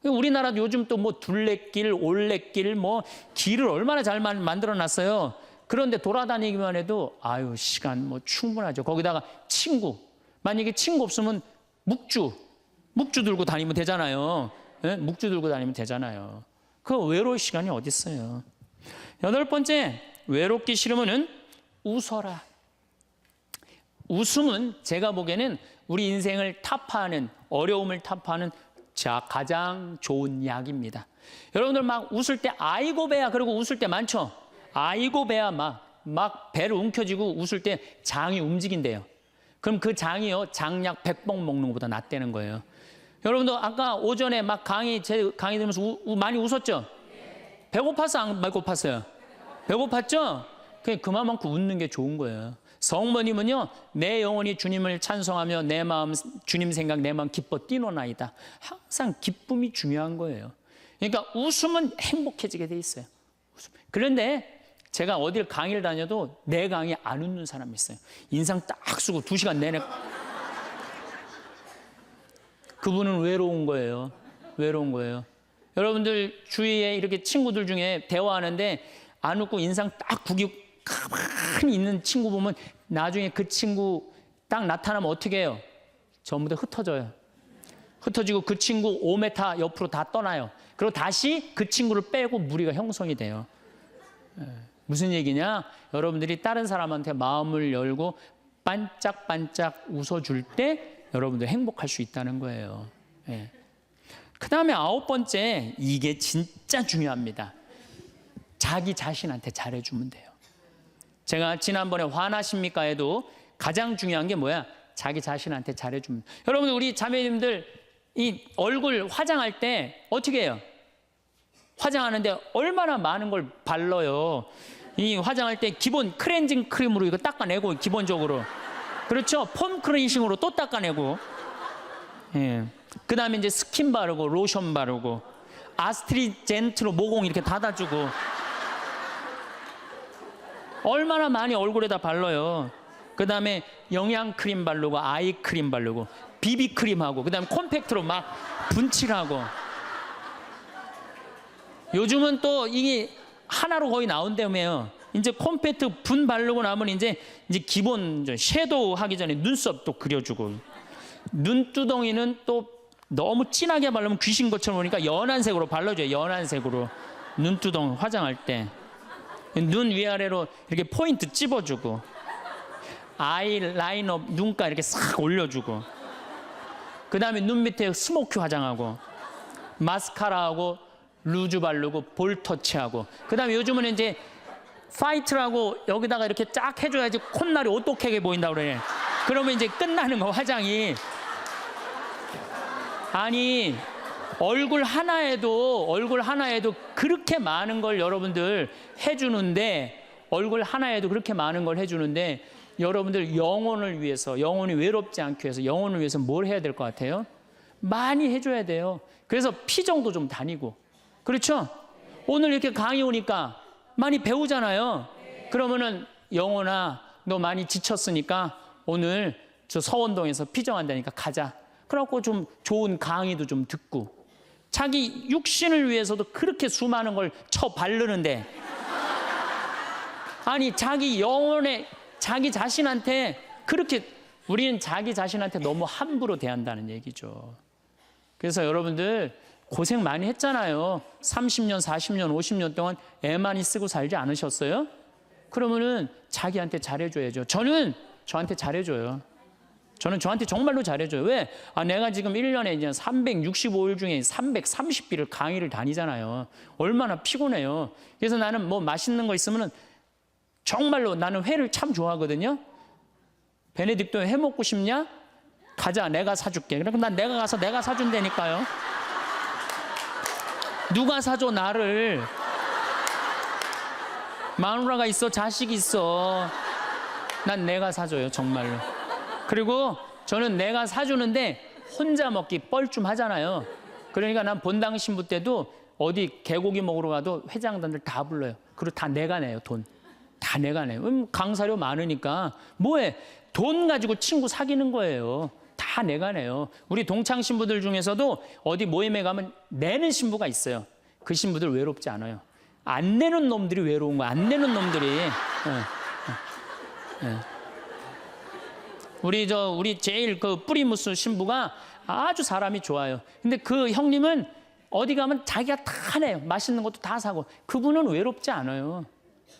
Speaker 1: 우리나라도 요즘 또 둘레길, 올레길, 길을 얼마나 잘 만들어 놨어요. 그런데 돌아다니기만 해도 시간 충분하죠. 거기다가 친구. 만약에 친구 없으면 묵주 들고 다니면 되잖아요. 네? 묵주 들고 다니면 되잖아요. 그 외로울 시간이 어디 있어요. 8번째, 외롭기 싫으면은 웃어라. 웃음은 제가 보기에는 우리 인생을 타파하는, 어려움을 타파하는 가장 좋은 약입니다. 여러분들 막 웃을 때 아이고 배야 그러고 웃을 때 많죠. 아이고 배야 막 배를 움켜쥐고 웃을 때 장이 움직인대요. 그럼 그 장이요, 장약 100봉 먹는 것보다 낫다는 거예요. 여러분들 아까 오전에 제 강의 들으면서 많이 웃었죠? 배고파서 안 배고팠어요? 배고팠죠? 그만큼 웃는 게 좋은 거예요. 성모님은요, 내 영혼이 주님을 찬송하며 내 마음 주님 생각 내 마음 기뻐 뛰노나이다. 항상 기쁨이 중요한 거예요. 그러니까 웃으면 행복해지게 돼 있어요. 그런데 제가 어딜 강의를 다녀도 내 강의 안 웃는 사람이 있어요. 인상 딱 쓰고 2시간 내내. 그분은 외로운 거예요. 외로운 거예요. 여러분들 주위에 이렇게 친구들 중에 대화하는데 안 웃고 인상 딱 구기고 가만히 있는 친구 보면 나중에 그 친구 딱 나타나면 어떻게 해요? 전부 다 흩어져요. 흩어지고 그 친구 5m 옆으로 다 떠나요. 그리고 다시 그 친구를 빼고 무리가 형성이 돼요. 무슨 얘기냐? 여러분들이 다른 사람한테 마음을 열고 반짝반짝 웃어줄 때 여러분들 행복할 수 있다는 거예요. 그 다음에 9번째, 이게 진짜 중요합니다. 자기 자신한테 잘해주면 돼요. 제가 지난번에 화나십니까 에도 가장 중요한 게 뭐야? 자기 자신한테 잘해주면. 여러분들 우리 자매님들 이 얼굴 화장할 때 어떻게 해요? 화장하는데 얼마나 많은 걸 발라요. 이 화장할 때 기본 클렌징 크림으로 이거 닦아내고 기본적으로. 그렇죠? 폼 클렌징으로 또 닦아내고. 예. 그 다음에 이제 스킨 바르고 로션 바르고 아스트리젠트로 모공 이렇게 닫아주고. 얼마나 많이 얼굴에다 발라요. 그 다음에 영양크림 바르고 아이크림 바르고 비비크림하고 그 다음에 콤팩트로 막 분칠하고. 요즘은 또 이게 하나로 거의 나온다며요. 이제 콤팩트 분 바르고 나면 이제 기본 섀도우 하기 전에 눈썹 또 그려주고, 눈두덩이는 또 너무 진하게 바르면 귀신 것처럼 보니까 연한 색으로 발라줘요. 연한 색으로 눈두덩이 화장할 때 눈 위아래로 이렇게 포인트 찝어주고, 아이라이너 눈가 이렇게 싹 올려주고, 그 다음에 눈 밑에 스모키 화장하고 마스카라하고 루즈 바르고 볼 터치하고, 그 다음에 요즘은 이제 파이트라고 여기다가 이렇게 쫙 해줘야지 콧날이 오똑하게 보인다고 그래. 그러면 이제 끝나는 거 화장이. 아니 얼굴 하나에도 그렇게 많은 걸 여러분들 해주는데, 얼굴 하나에도 그렇게 많은 걸 해주는데 여러분들 영혼을 위해서, 영혼이 외롭지 않기 위해서, 영혼을 위해서 뭘 해야 될 것 같아요? 많이 해줘야 돼요. 그래서 피정도 좀 다니고. 그렇죠? 오늘 이렇게 강의 오니까 많이 배우잖아요. 그러면은 영혼아 너 많이 지쳤으니까 오늘 저 서원동에서 피정한다니까 가자. 그래갖고 좀 좋은 강의도 좀 듣고. 자기 육신을 위해서도 그렇게 수많은 걸 쳐 바르는데, 아니 자기 영혼에, 자기 자신한테 그렇게, 우리는 자기 자신한테 너무 함부로 대한다는 얘기죠. 그래서 여러분들 고생 많이 했잖아요. 30년, 40년, 50년 동안 애 많이 쓰고 살지 않으셨어요? 그러면은 자기한테 잘해줘야죠. 저는 저한테 잘해줘요. 저는 저한테 정말로 잘해줘요. 왜? 내가 지금 1년에 이제 365일 중에 330일을 강의를 다니잖아요. 얼마나 피곤해요. 그래서 나는 뭐 맛있는 거 있으면은 정말로, 나는 회를 참 좋아하거든요. 베네딕토 회 먹고 싶냐? 가자, 내가 사줄게. 그럼 난 내가 가서 내가 사준다니까요. 누가 사줘 나를? 마누라가 있어, 자식이 있어. 난 내가 사줘요, 정말로. 그리고 저는 내가 사주는데 혼자 먹기 뻘쭘하잖아요. 그러니까 난 본당 신부 때도 어디 개고기 먹으러 가도 회장단들 다 불러요. 그리고 다 내가 내요, 돈. 다 내가 내요. 강사료 많으니까 뭐해? 돈 가지고 친구 사귀는 거예요. 다 내가 내요. 우리 동창 신부들 중에서도 어디 모임에 가면 내는 신부가 있어요. 그 신부들 외롭지 않아요. 안 내는 놈들이 외로운 거야. 안 내는 놈들이. 우리 제일 그 뿌리무스 신부가 아주 사람이 좋아요. 근데 그 형님은 어디 가면 자기가 다 내요. 맛있는 것도 다 사고. 그분은 외롭지 않아요.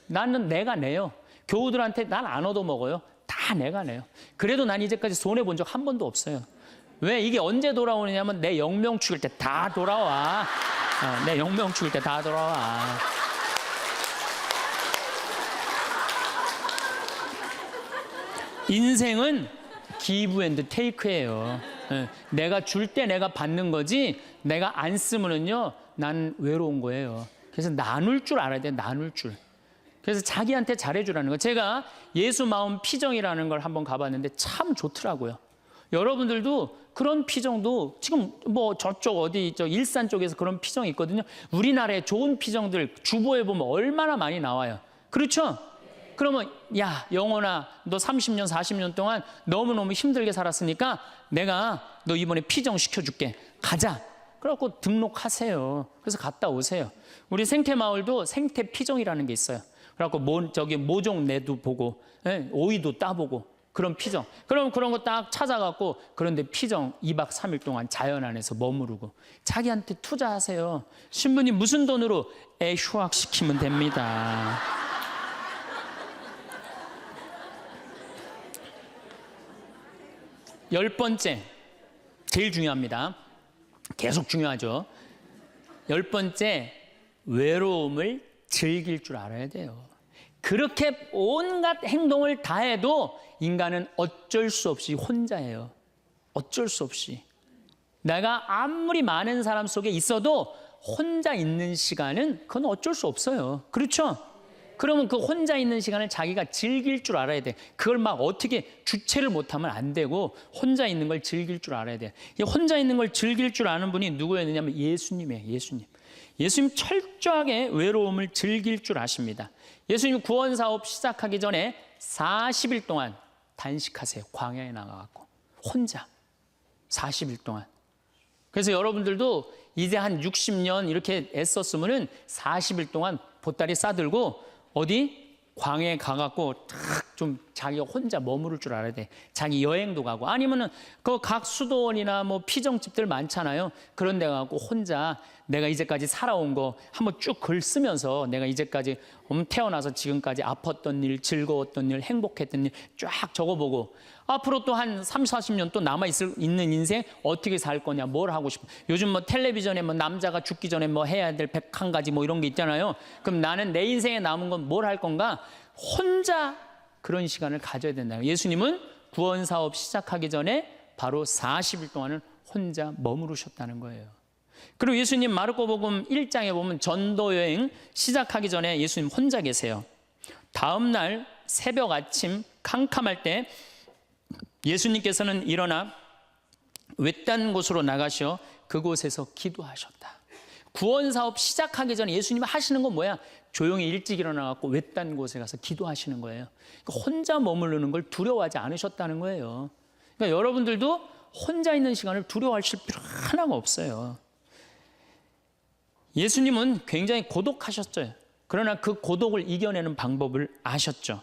Speaker 1: 나는 내가 내요. 교우들한테 난 안 얻어먹어요. 다 내가 내요. 그래도 난 이제까지 손해본 적 한 번도 없어요. 왜? 이게 언제 돌아오느냐면 내 영명 죽일 때 다 돌아와. 내 영명 죽일 때 다 돌아와. 인생은 기브 앤드 테이크예요. 내가 줄 때 내가 받는 거지, 내가 안 쓰면은요 난 외로운 거예요. 그래서 나눌 줄 알아야 돼요. 나눌 줄. 그래서 자기한테 잘해주라는 거. 제가 예수 마음 피정이라는 걸 한번 가봤는데 참 좋더라고요. 여러분들도 그런 피정도 지금 뭐 저쪽 어디 저 일산 쪽에서 그런 피정이 있거든요. 우리나라의 좋은 피정들 주보에 보면 얼마나 많이 나와요. 그렇죠? 그러면 야 영혼아 너 30년 40년 동안 너무너무 힘들게 살았으니까 내가 너 이번에 피정 시켜줄게. 가자. 그래갖고 등록하세요. 그래서 갔다 오세요. 우리 생태마을도 생태피정이라는 게 있어요. 그래갖고 모종내도 보고, 오이도 따보고 그런 피정. 그럼 그런 거 딱 찾아갖고 그런데 피정 2박 3일 동안 자연 안에서 머무르고 자기한테 투자하세요. 신부님 무슨 돈으로? 애 휴학시키면 됩니다. 열 번째, 제일 중요합니다. 계속 중요하죠. 열 번째, 외로움을 즐길 줄 알아야 돼요. 그렇게 온갖 행동을 다 해도 인간은 어쩔 수 없이 혼자예요. 어쩔 수 없이. 내가 아무리 많은 사람 속에 있어도 혼자 있는 시간은 그건 어쩔 수 없어요. 그렇죠? 그러면 그 혼자 있는 시간을 자기가 즐길 줄 알아야 돼. 그걸 막 어떻게 주체를 못하면 안 되고 혼자 있는 걸 즐길 줄 알아야 돼. 이 혼자 있는 걸 즐길 줄 아는 분이 누구였느냐면 예수님이에요. 예수님. 예수님 철저하게 외로움을 즐길 줄 아십니다. 예수님 구원 사업 시작하기 전에 40일 동안 단식하세요. 광야에 나가갖고 혼자 40일 동안. 그래서 여러분들도 이제 한 60년 이렇게 애썼으면은 40일 동안 보따리 싸들고 어디 광야에 가갖고 탁 좀 자기가 혼자 머무를 줄 알아야 돼. 자기 여행도 가고 아니면은 그 각 수도원이나 뭐 피정집들 많잖아요. 그런 데 가고 혼자 내가 이제까지 살아온 거 한번 쭉 글 쓰면서 내가 이제까지 태어나서 지금까지 아팠던 일, 즐거웠던 일, 행복했던 일 쫙 적어보고 앞으로 또 한 30, 40년 또 있는 인생 어떻게 살 거냐, 뭘 하고 싶어. 요즘 뭐 텔레비전에 뭐 남자가 죽기 전에 뭐 해야 될 101가지 뭐 이런 게 있잖아요. 그럼 나는 내 인생에 남은 건 뭘 할 건가? 혼자 그런 시간을 가져야 된다. 예수님은 구원 사업 시작하기 전에 바로 40일 동안은 혼자 머무르셨다는 거예요. 그리고 예수님 마르코복음 1장에 보면 전도 여행 시작하기 전에 예수님 혼자 계세요. 다음 날 새벽 아침 캄캄할 때 예수님께서는 일어나 외딴 곳으로 나가셔 그곳에서 기도하셨다. 구원 사업 시작하기 전에 예수님이 하시는 건 뭐야? 조용히 일찍 일어나갖고 외딴 곳에 가서 기도하시는 거예요. 그러니까 혼자 머무르는 걸 두려워하지 않으셨다는 거예요. 그러니까 여러분들도 혼자 있는 시간을 두려워하실 필요 하나가 없어요. 예수님은 굉장히 고독하셨죠. 그러나 그 고독을 이겨내는 방법을 아셨죠.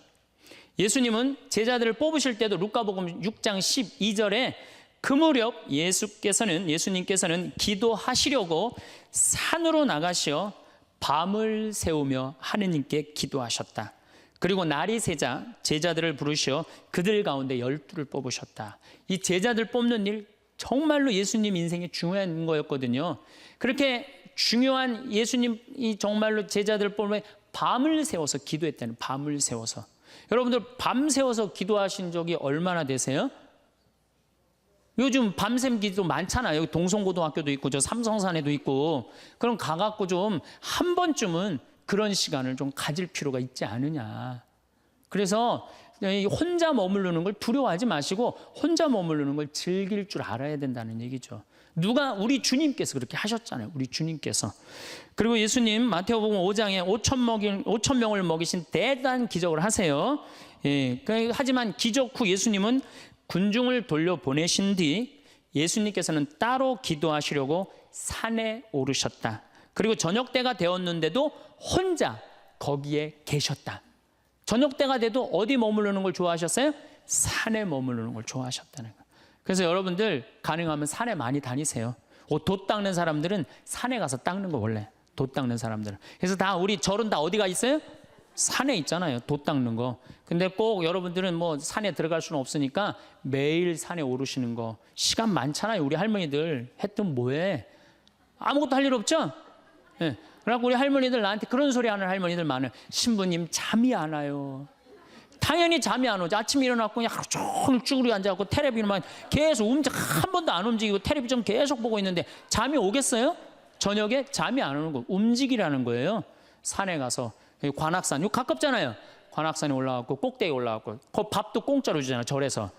Speaker 1: 예수님은 제자들을 뽑으실 때도 루카복음 6장 12절에 그 무렵 예수님께서는 기도하시려고 산으로 나가시어 밤을 새우며 하느님께 기도하셨다. 그리고 날이 새자 제자들을 부르시어 그들 가운데 12를 뽑으셨다. 이 제자들 뽑는 일 정말로 예수님 인생에 중요한 거였거든요. 그렇게 중요한 예수님이 정말로 제자들을 뽑으면 밤을 새워서 기도했다는, 밤을 새워서. 여러분들 밤 새워서 기도하신 적이 얼마나 되세요? 요즘 밤샘 기도 많잖아요. 여기 동성고등학교도 있고 저 삼성산에도 있고. 그럼 가갖고 좀 한 번쯤은 그런 시간을 좀 가질 필요가 있지 않느냐. 그래서 혼자 머무르는 걸 두려워하지 마시고 혼자 머무르는 걸 즐길 줄 알아야 된다는 얘기죠. 우리 주님께서 그렇게 하셨잖아요. 우리 주님께서. 그리고 예수님 마태복음 5장에 5천 명을 먹이신 대단한 기적을 하세요. 예, 하지만 기적 후 예수님은 군중을 돌려보내신 뒤 예수님께서는 따로 기도하시려고 산에 오르셨다. 그리고 저녁 때가 되었는데도 혼자 거기에 계셨다. 저녁 때가 돼도 어디 머무르는 걸 좋아하셨어요? 산에 머무르는 걸 좋아하셨다는 거예요. 그래서 여러분들 가능하면 산에 많이 다니세요. 돛 닦는 사람들은 산에 가서 닦는 거 원래. 돛 닦는 사람들은. 그래서 다 우리 절은 다 어디가 있어요? 산에 있잖아요. 돛 닦는 거. 근데 꼭 여러분들은 뭐 산에 들어갈 수는 없으니까 매일 산에 오르시는 거. 시간 많잖아요. 우리 할머니들 했던 뭐해? 아무것도 할 일 없죠? 예. 그래갖고 우리 할머니들 나한테 그런 소리 하는 할머니들 많아요. 신부님 잠이 안 와요. 당연히 잠이 안 오죠. 아침에 일어나고 그냥 하루 종일 쭈그리 앉아갖고 텔레비전만 계속 한 번도 안 움직이고 텔레비전 계속 보고 있는데 잠이 오겠어요? 저녁에 잠이 안 오는 거. 움직이라는 거예요. 산에 가서. 관악산, 이거 가깝잖아요. 관악산에 올라가고 꼭대기 올라가고 그 밥도 공짜로 주잖아요. 절에서.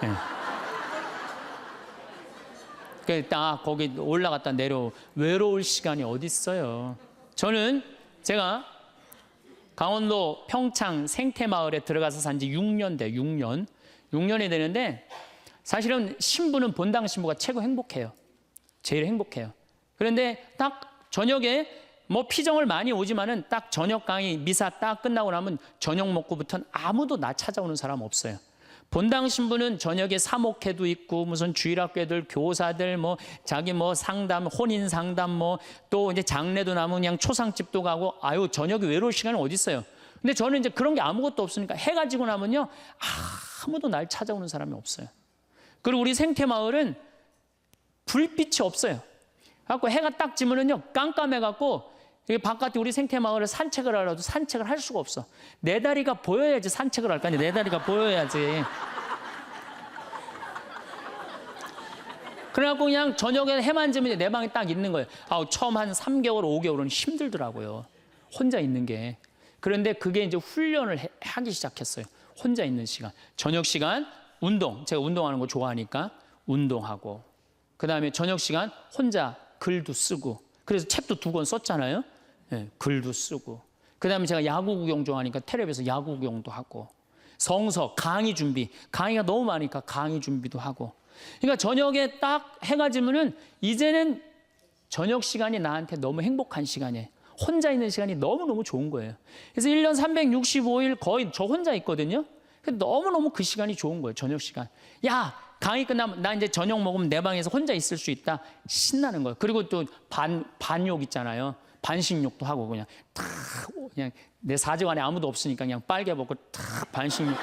Speaker 1: 네. 딱 거기 올라갔다 외로울 시간이 어디 있어요. 저는 제가 강원도 평창 생태마을에 들어가서 산 지 6년 돼. 6년이 되는데 사실은 신부는 본당 신부가 최고 행복해요. 제일 행복해요. 그런데 딱 저녁에 뭐 피정을 많이 오지만은 딱 저녁 강의 미사 딱 끝나고 나면 저녁 먹고부터는 아무도 나 찾아오는 사람 없어요. 본당 신부는 저녁에 사목회도 있고 무슨 주일학교들 교사들 뭐 자기 뭐 상담 혼인 상담 뭐 또 이제 장례도 나면 그냥 초상집도 가고 아유 저녁에 외로울 시간은 어디 있어요. 근데 저는 이제 그런 게 아무것도 없으니까 해가 지고 나면요 아무도 날 찾아오는 사람이 없어요. 그리고 우리 생태마을은 불빛이 없어요. 갖고 해가 딱 지면은요 깜깜해갖고 바깥에 우리 생태마을을 산책을 하려도 산책을 할 수가 없어. 내 다리가 보여야지 산책을 할 거 아니야. 내 다리가 보여야지. 그래갖고 그냥 저녁에 해만 지면 내 방에 딱 있는 거예요. 처음 한 3개월, 5개월은 힘들더라고요. 혼자 있는 게. 그런데 그게 이제 훈련을 하기 시작했어요. 혼자 있는 시간. 저녁 시간 운동. 제가 운동하는 거 좋아하니까 운동하고, 그 다음에 저녁 시간 혼자 글도 쓰고, 그래서 책도 2권 썼잖아요. 네, 글도 쓰고. 그 다음에 제가 야구 구경 좋아하니까 텔레비에서 야구 구경도 하고, 성서, 강의 준비. 강의가 너무 많으니까 강의 준비도 하고. 그러니까 저녁에 딱 해가 지면은 이제는 저녁 시간이 나한테 너무 행복한 시간이에요. 혼자 있는 시간이 너무너무 좋은 거예요. 그래서 1년 365일 거의 저 혼자 있거든요. 너무너무 그 시간이 좋은 거예요. 저녁 시간. 야, 강의 끝나면 나 이제 저녁 먹으면 내 방에서 혼자 있을 수 있다. 신나는 거예요. 그리고 또 반욕 있잖아요. 반식욕도 하고 그냥 내 사정 안에 아무도 없으니까 그냥 빨개 벗고 탁 반식욕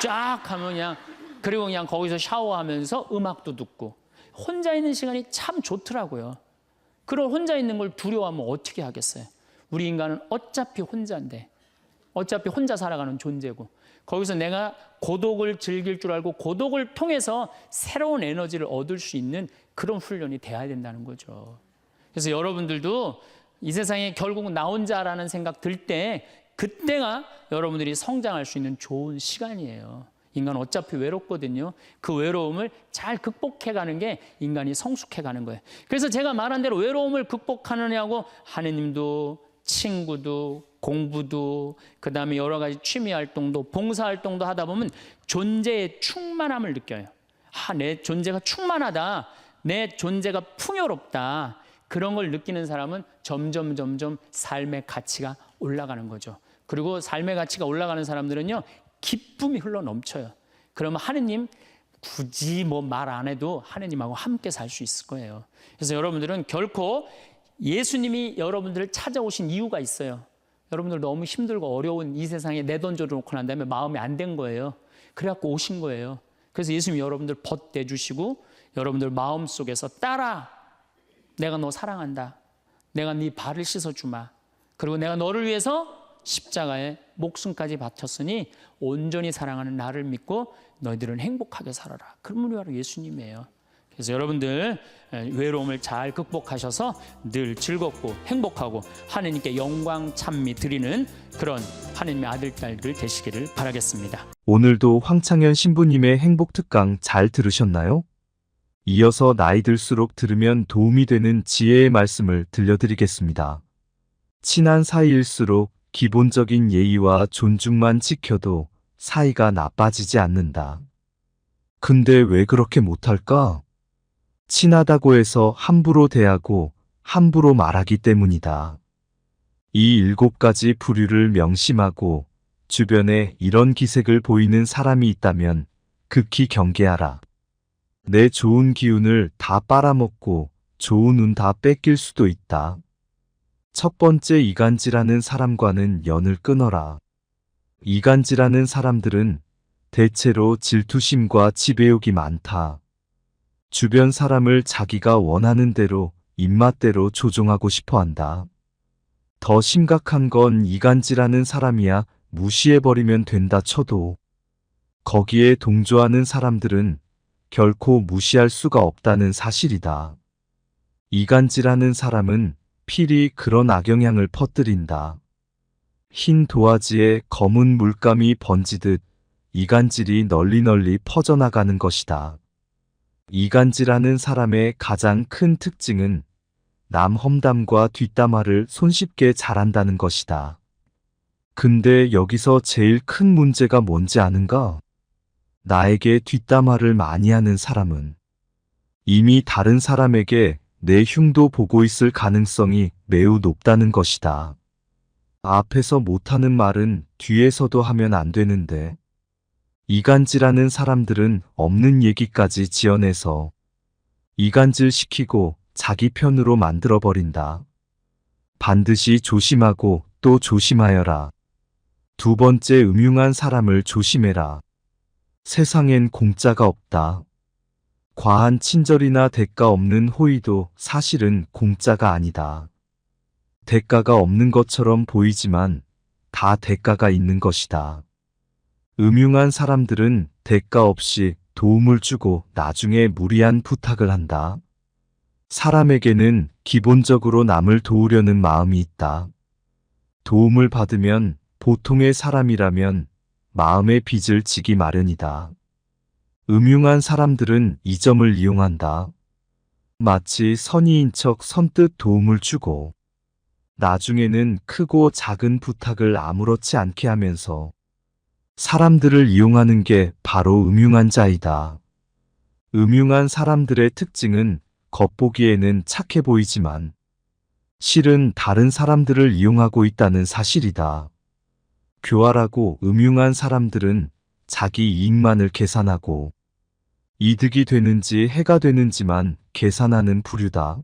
Speaker 1: 쫙 하면 그냥, 그리고 그냥 거기서 샤워하면서 음악도 듣고. 혼자 있는 시간이 참 좋더라고요. 그걸 혼자 있는 걸 두려워하면 어떻게 하겠어요? 우리 인간은 어차피 혼자인데, 어차피 혼자 살아가는 존재고, 거기서 내가 고독을 즐길 줄 알고 고독을 통해서 새로운 에너지를 얻을 수 있는 그런 훈련이 돼야 된다는 거죠. 그래서 여러분들도 이 세상에 결국 나 혼자라는 생각 들 때, 그때가 여러분들이 성장할 수 있는 좋은 시간이에요. 인간은 어차피 외롭거든요. 그 외로움을 잘 극복해가는 게 인간이 성숙해가는 거예요. 그래서 제가 말한 대로 외로움을 극복하느냐고 하느님도, 친구도, 공부도, 그 다음에 여러 가지 취미 활동도, 봉사 활동도 하다 보면 존재의 충만함을 느껴요. 아, 내 존재가 충만하다. 내 존재가 풍요롭다. 그런 걸 느끼는 사람은 점점 삶의 가치가 올라가는 거죠. 그리고 삶의 가치가 올라가는 사람들은요, 기쁨이 흘러 넘쳐요. 그러면 하느님 굳이 뭐 말 안 해도 하느님하고 함께 살 수 있을 거예요. 그래서 여러분들은 결코 예수님이 여러분들을 찾아오신 이유가 있어요. 여러분들 너무 힘들고 어려운 이 세상에 내던져 놓고 난 다음에 마음이 안 된 거예요. 그래갖고 오신 거예요. 그래서 예수님이 여러분들 벗대주시고 여러분들 마음속에서 따라, 내가 너 사랑한다. 내가 네 발을 씻어주마. 그리고 내가 너를 위해서 십자가에 목숨까지 바쳤으니 온전히 사랑하는 나를 믿고 너희들은 행복하게 살아라. 그런 분이 바로 예수님이에요. 그래서 여러분들 외로움을 잘 극복하셔서 늘 즐겁고 행복하고 하느님께 영광 찬미 드리는 그런 하느님의 아들 딸들 되시기를 바라겠습니다.
Speaker 2: 오늘도 황창현 신부님의 행복 특강 잘 들으셨나요? 이어서 나이 들수록 들으면 도움이 되는 지혜의 말씀을 들려드리겠습니다. 친한 사이일수록 기본적인 예의와 존중만 지켜도 사이가 나빠지지 않는다. 근데 왜 그렇게 못할까? 친하다고 해서 함부로 대하고 함부로 말하기 때문이다. 이 7가지 부류를 명심하고 주변에 이런 기색을 보이는 사람이 있다면 극히 경계하라. 내 좋은 기운을 다 빨아먹고 좋은 운 다 뺏길 수도 있다. 첫 번째, 이간질하는 사람과는 연을 끊어라. 이간질하는 사람들은 대체로 질투심과 지배욕이 많다. 주변 사람을 자기가 원하는 대로 입맛대로 조종하고 싶어 한다. 더 심각한 건 이간질하는 사람이야 무시해버리면 된다 쳐도 거기에 동조하는 사람들은 결코 무시할 수가 없다는 사실이다. 이간질하는 사람은 필히 그런 악영향을 퍼뜨린다. 흰 도화지에 검은 물감이 번지듯 이간질이 널리 퍼져나가는 것이다. 이간질하는 사람의 가장 큰 특징은 남 험담과 뒷담화를 손쉽게 잘한다는 것이다. 근데 여기서 제일 큰 문제가 뭔지 아는가? 나에게 뒷담화를 많이 하는 사람은 이미 다른 사람에게 내 흉도 보고 있을 가능성이 매우 높다는 것이다. 앞에서 못하는 말은 뒤에서도 하면 안 되는데, 이간질하는 사람들은 없는 얘기까지 지어내서 이간질시키고 자기 편으로 만들어버린다. 반드시 조심하고 또 조심하여라. 두 번째, 음흉한 사람을 조심해라. 세상엔 공짜가 없다. 과한 친절이나 대가 없는 호의도 사실은 공짜가 아니다. 대가가 없는 것처럼 보이지만 다 대가가 있는 것이다. 음흉한 사람들은 대가 없이 도움을 주고 나중에 무리한 부탁을 한다. 사람에게는 기본적으로 남을 도우려는 마음이 있다. 도움을 받으면 보통의 사람이라면 마음의 빚을 지기 마련이다. 음흉한 사람들은 이 점을 이용한다. 마치 선의인 척 선뜻 도움을 주고 나중에는 크고 작은 부탁을 아무렇지 않게 하면서 사람들을 이용하는 게 바로 음흉한 자이다. 음흉한 사람들의 특징은 겉보기에는 착해 보이지만 실은 다른 사람들을 이용하고 있다는 사실이다. 교활하고 음흉한 사람들은 자기 이익만을 계산하고 이득이 되는지 해가 되는지만 계산하는 부류다.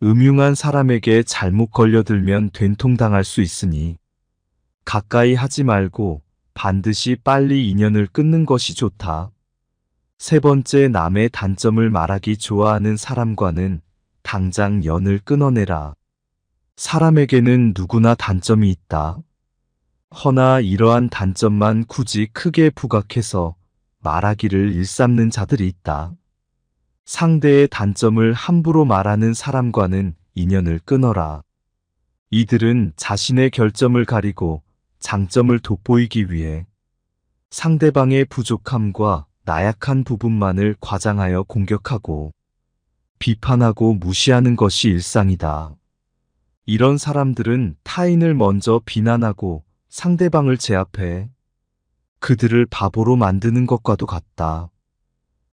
Speaker 2: 음흉한 사람에게 잘못 걸려들면 된통당할 수 있으니 가까이 하지 말고 반드시 빨리 인연을 끊는 것이 좋다. 세 번째, 남의 단점을 말하기 좋아하는 사람과는 당장 연을 끊어내라. 사람에게는 누구나 단점이 있다. 허나 이러한 단점만 굳이 크게 부각해서 말하기를 일삼는 자들이 있다. 상대의 단점을 함부로 말하는 사람과는 인연을 끊어라. 이들은 자신의 결점을 가리고 장점을 돋보이기 위해 상대방의 부족함과 나약한 부분만을 과장하여 공격하고 비판하고 무시하는 것이 일상이다. 이런 사람들은 타인을 먼저 비난하고 상대방을 제압해 그들을 바보로 만드는 것과도 같다.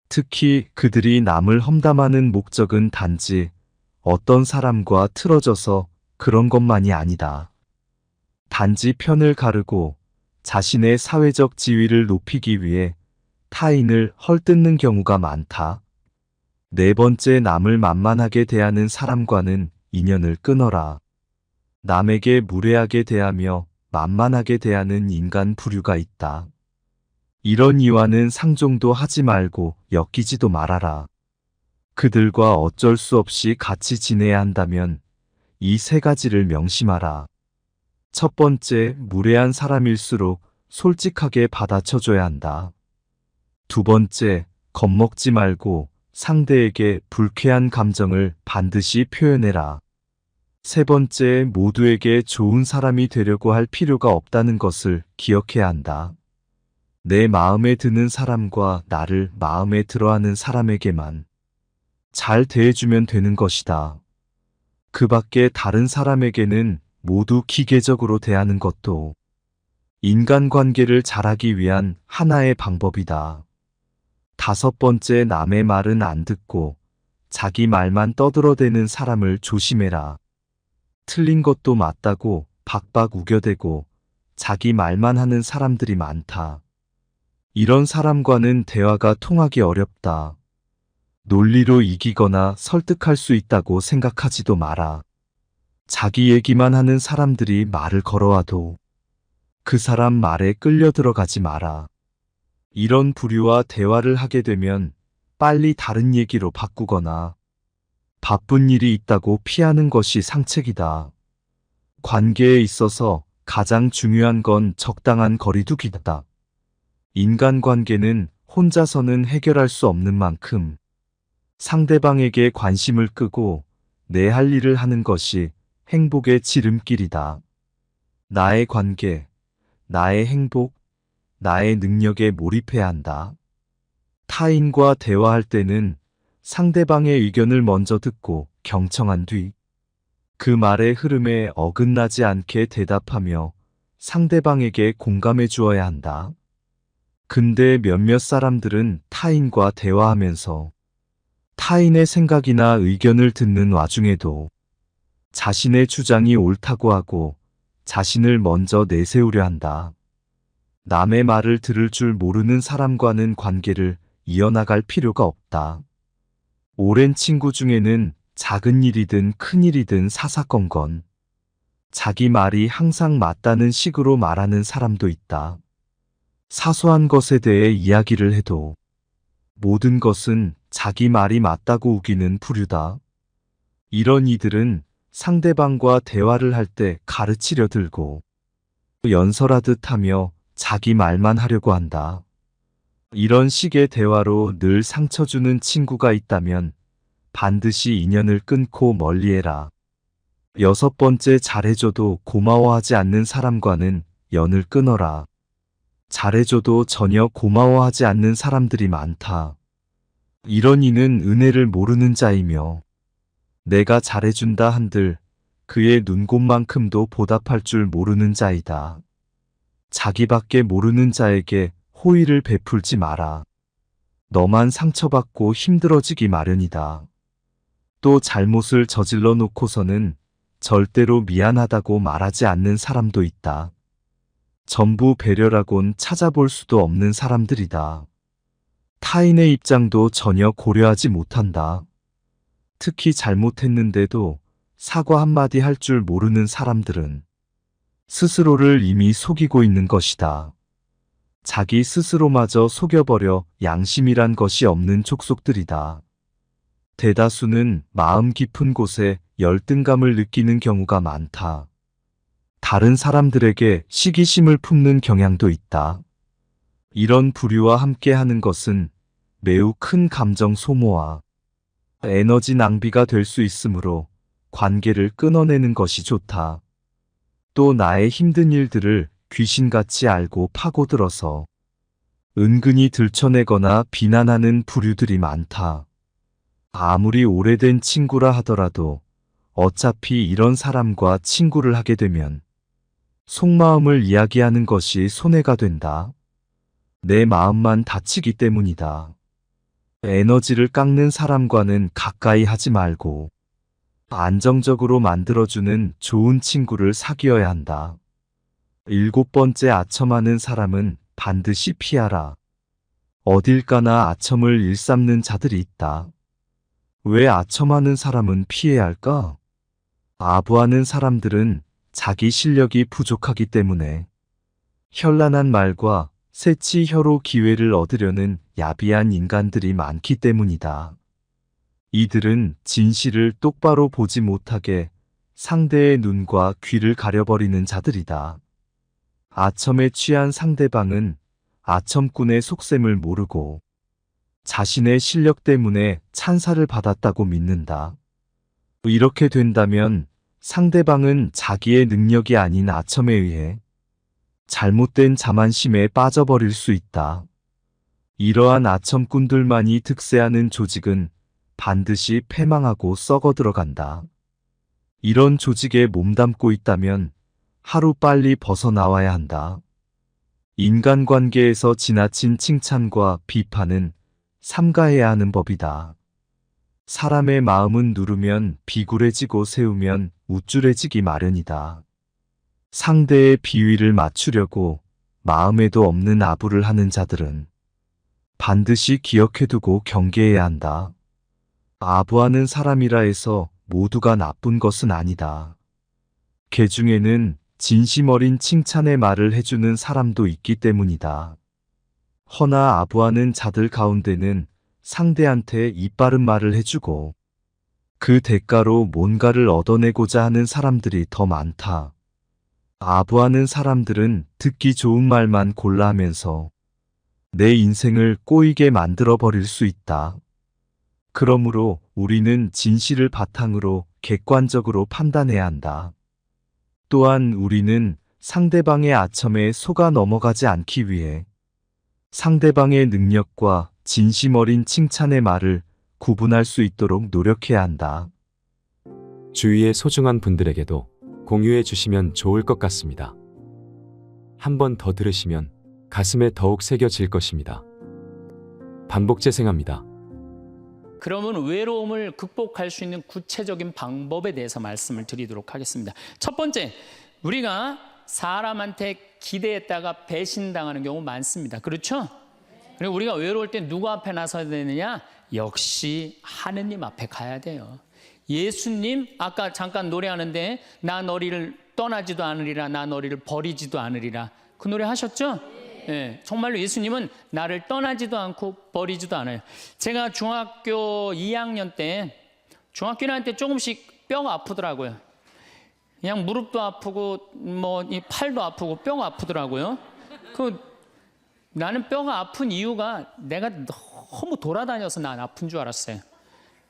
Speaker 2: 특히 그들이 남을 험담하는 목적은 단지 어떤 사람과 틀어져서 그런 것만이 아니다. 단지 편을 가르고 자신의 사회적 지위를 높이기 위해 타인을 헐뜯는 경우가 많다. 네 번째, 남을 만만하게 대하는 사람과는 인연을 끊어라. 남에게 무례하게 대하며 만만하게 대하는 인간 부류가 있다. 이런 이와는 상종도 하지 말고 엮이지도 말아라. 그들과 어쩔 수 없이 같이 지내야 한다면 이 세 가지를 명심하라. 첫 번째, 무례한 사람일수록 솔직하게 받아쳐줘야 한다. 두 번째, 겁먹지 말고 상대에게 불쾌한 감정을 반드시 표현해라. 세 번째, 모두에게 좋은 사람이 되려고 할 필요가 없다는 것을 기억해야 한다. 내 마음에 드는 사람과 나를 마음에 들어하는 사람에게만 잘 대해주면 되는 것이다. 그 밖에 다른 사람에게는 모두 기계적으로 대하는 것도 인간관계를 잘하기 위한 하나의 방법이다. 다섯 번째, 남의 말은 안 듣고 자기 말만 떠들어대는 사람을 조심해라. 틀린 것도 맞다고 박박 우겨대고 자기 말만 하는 사람들이 많다. 이런 사람과는 대화가 통하기 어렵다. 논리로 이기거나 설득할 수 있다고 생각하지도 마라. 자기 얘기만 하는 사람들이 말을 걸어와도 그 사람 말에 끌려 들어가지 마라. 이런 부류와 대화를 하게 되면 빨리 다른 얘기로 바꾸거나 바쁜 일이 있다고 피하는 것이 상책이다. 관계에 있어서 가장 중요한 건 적당한 거리두기다. 인간관계는 혼자서는 해결할 수 없는 만큼 상대방에게 관심을 끄고 내 할 일을 하는 것이 행복의 지름길이다. 나의 관계, 나의 행복, 나의 능력에 몰입해야 한다. 타인과 대화할 때는 상대방의 의견을 먼저 듣고 경청한 뒤 그 말의 흐름에 어긋나지 않게 대답하며 상대방에게 공감해 주어야 한다. 근데 몇몇 사람들은 타인과 대화하면서 타인의 생각이나 의견을 듣는 와중에도 자신의 주장이 옳다고 하고 자신을 먼저 내세우려 한다. 남의 말을 들을 줄 모르는 사람과는 관계를 이어나갈 필요가 없다. 오랜 친구 중에는 작은 일이든 큰 일이든 사사건건 자기 말이 항상 맞다는 식으로 말하는 사람도 있다. 사소한 것에 대해 이야기를 해도 모든 것은 자기 말이 맞다고 우기는 부류다. 이런 이들은 상대방과 대화를 할 때 가르치려 들고 연설하듯 하며 자기 말만 하려고 한다. 이런 식의 대화로 늘 상처 주는 친구가 있다면 반드시 인연을 끊고 멀리해라. 여섯 번째, 잘해줘도 고마워하지 않는 사람과는 연을 끊어라. 잘해줘도 전혀 고마워하지 않는 사람들이 많다. 이런 이는 은혜를 모르는 자이며 내가 잘해준다 한들 그의 눈곱만큼도 보답할 줄 모르는 자이다. 자기밖에 모르는 자에게 호의를 베풀지 마라. 너만 상처받고 힘들어지기 마련이다. 또 잘못을 저질러 놓고서는 절대로 미안하다고 말하지 않는 사람도 있다. 전부 배려라곤 찾아볼 수도 없는 사람들이다. 타인의 입장도 전혀 고려하지 못한다. 특히 잘못했는데도 사과 한마디 할 줄 모르는 사람들은 스스로를 이미 속이고 있는 것이다. 자기 스스로마저 속여버려 양심이란 것이 없는 족속들이다. 대다수는 마음 깊은 곳에 열등감을 느끼는 경우가 많다. 다른 사람들에게 시기심을 품는 경향도 있다. 이런 부류와 함께 하는 것은 매우 큰 감정 소모와 에너지 낭비가 될 수 있으므로 관계를 끊어내는 것이 좋다. 또 나의 힘든 일들을 귀신같이 알고 파고들어서 은근히 들춰내거나 비난하는 부류들이 많다. 아무리 오래된 친구라 하더라도 어차피 이런 사람과 친구를 하게 되면 속마음을 이야기하는 것이 손해가 된다. 내 마음만 다치기 때문이다. 에너지를 깎는 사람과는 가까이 하지 말고 안정적으로 만들어주는 좋은 친구를 사귀어야 한다. 7번째, 아첨하는 사람은 반드시 피하라. 어딜 가나 아첨을 일삼는 자들이 있다. 왜 아첨하는 사람은 피해야 할까? 아부하는 사람들은 자기 실력이 부족하기 때문에 현란한 말과 새치 혀로 기회를 얻으려는 야비한 인간들이 많기 때문이다. 이들은 진실을 똑바로 보지 못하게 상대의 눈과 귀를 가려버리는 자들이다. 아첨에 취한 상대방은 아첨꾼의 속셈을 모르고 자신의 실력 때문에 찬사를 받았다고 믿는다. 이렇게 된다면 상대방은 자기의 능력이 아닌 아첨에 의해 잘못된 자만심에 빠져버릴 수 있다. 이러한 아첨꾼들만이 득세하는 조직은 반드시 패망하고 썩어 들어간다. 이런 조직에 몸담고 있다면 하루빨리 벗어나와야 한다. 인간관계에서 지나친 칭찬과 비판은 삼가해야 하는 법이다. 사람의 마음은 누르면 비굴해지고 세우면 우쭐해지기 마련이다. 상대의 비위를 맞추려고 마음에도 없는 아부를 하는 자들은 반드시 기억해두고 경계해야 한다. 아부하는 사람이라 해서 모두가 나쁜 것은 아니다. 개 중에는 진심 어린 칭찬의 말을 해주는 사람도 있기 때문이다. 허나 아부하는 자들 가운데는 상대한테 이빠른 말을 해주고 그 대가로 뭔가를 얻어내고자 하는 사람들이 더 많다. 아부하는 사람들은 듣기 좋은 말만 골라 하면서 내 인생을 꼬이게 만들어 버릴 수 있다. 그러므로 우리는 진실을 바탕으로 객관적으로 판단해야 한다. 또한 우리는 상대방의 아첨에 속아 넘어가지 않기 위해 상대방의 능력과 진심 어린 칭찬의 말을 구분할 수 있도록 노력해야 한다.
Speaker 3: 주위의 소중한 분들에게도 공유해 주시면 좋을 것 같습니다. 한 번 더 들으시면 가슴에 더욱 새겨질 것입니다. 반복 재생합니다.
Speaker 1: 그러면 외로움을 극복할 수 있는 구체적인 방법에 대해서 말씀을 드리도록 하겠습니다. 첫 번째, 우리가 사람한테 기대했다가 배신당하는 경우 많습니다. 그렇죠? 그리고 우리가 외로울 때 누구 앞에 나서야 되느냐? 역시 하느님 앞에 가야 돼요. 예수님, 아까 잠깐 노래하는데 나 너희를 떠나지도 않으리라, 나 너희를 버리지도 않으리라. 그 노래 하셨죠? 네, 정말로 예수님은 나를 떠나지도 않고 버리지도 않아요. 제가 중학교 2학년 때, 중학교 1학년 때 조금씩 뼈가 아프더라고요. 그냥 무릎도 아프고 뭐 이 팔도 아프고 뼈가 아프더라고요. 나는 뼈가 아픈 이유가 내가 너무 돌아다녀서 난 아픈 줄 알았어요.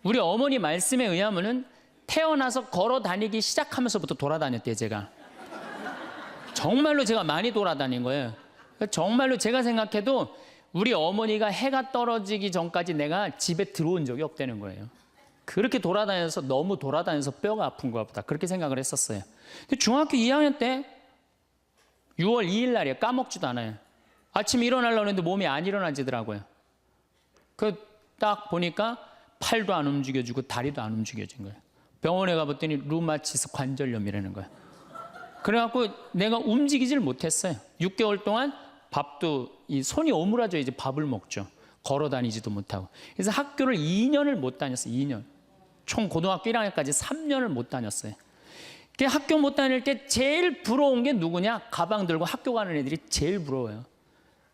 Speaker 1: 우리 어머니 말씀에 의하면은 태어나서 걸어 다니기 시작하면서부터 돌아다녔대요, 제가. 정말로 제가 많이 돌아다닌 거예요. 정말로 제가 생각해도 우리 어머니가 해가 떨어지기 전까지 내가 집에 들어온 적이 없다는 거예요. 그렇게 돌아다녀서 너무 돌아다녀서 뼈가 아픈 것 보다 그렇게 생각을 했었어요. 근데 중학교 2학년 때 6월 2일 날이에요. 까먹지도 않아요. 아침에 일어나려고 했는데 몸이 안 일어나지더라고요. 딱 보니까 팔도 안 움직여지고 다리도 안 움직여진 거예요. 병원에 가봤더니 루마티스 관절염이라는 거예요. 그래갖고 내가 움직이질 못했어요. 6개월 동안 밥도 이 손이 오므라져 이제 밥을 먹죠. 걸어 다니지도 못하고. 그래서 학교를 2년을 못 다녔어요. 2년. 총 고등학교 1학년까지 3년을 못 다녔어요. 학교 못 다닐 때 제일 부러운 게 누구냐? 가방 들고 학교 가는 애들이 제일 부러워요.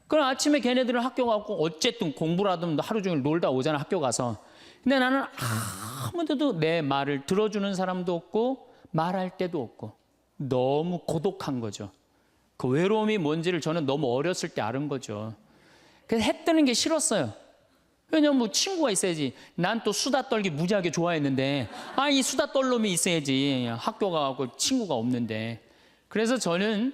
Speaker 1: 그럼 아침에 걔네들은 학교 가고 어쨌든 공부를 하든 하루 종일 놀다 오잖아, 학교 가서. 근데 나는 아무데도 내 말을 들어주는 사람도 없고 말할 때도 없고 너무 고독한 거죠. 그 외로움이 뭔지를 저는 너무 어렸을 때 알은 거죠. 그래서 해 뜨는 게 싫었어요. 왜냐면 뭐 친구가 있어야지. 난 또 수다 떨기 무지하게 좋아했는데 이 수다 떨 놈이 있어야지. 학교 가고 친구가 없는데. 그래서 저는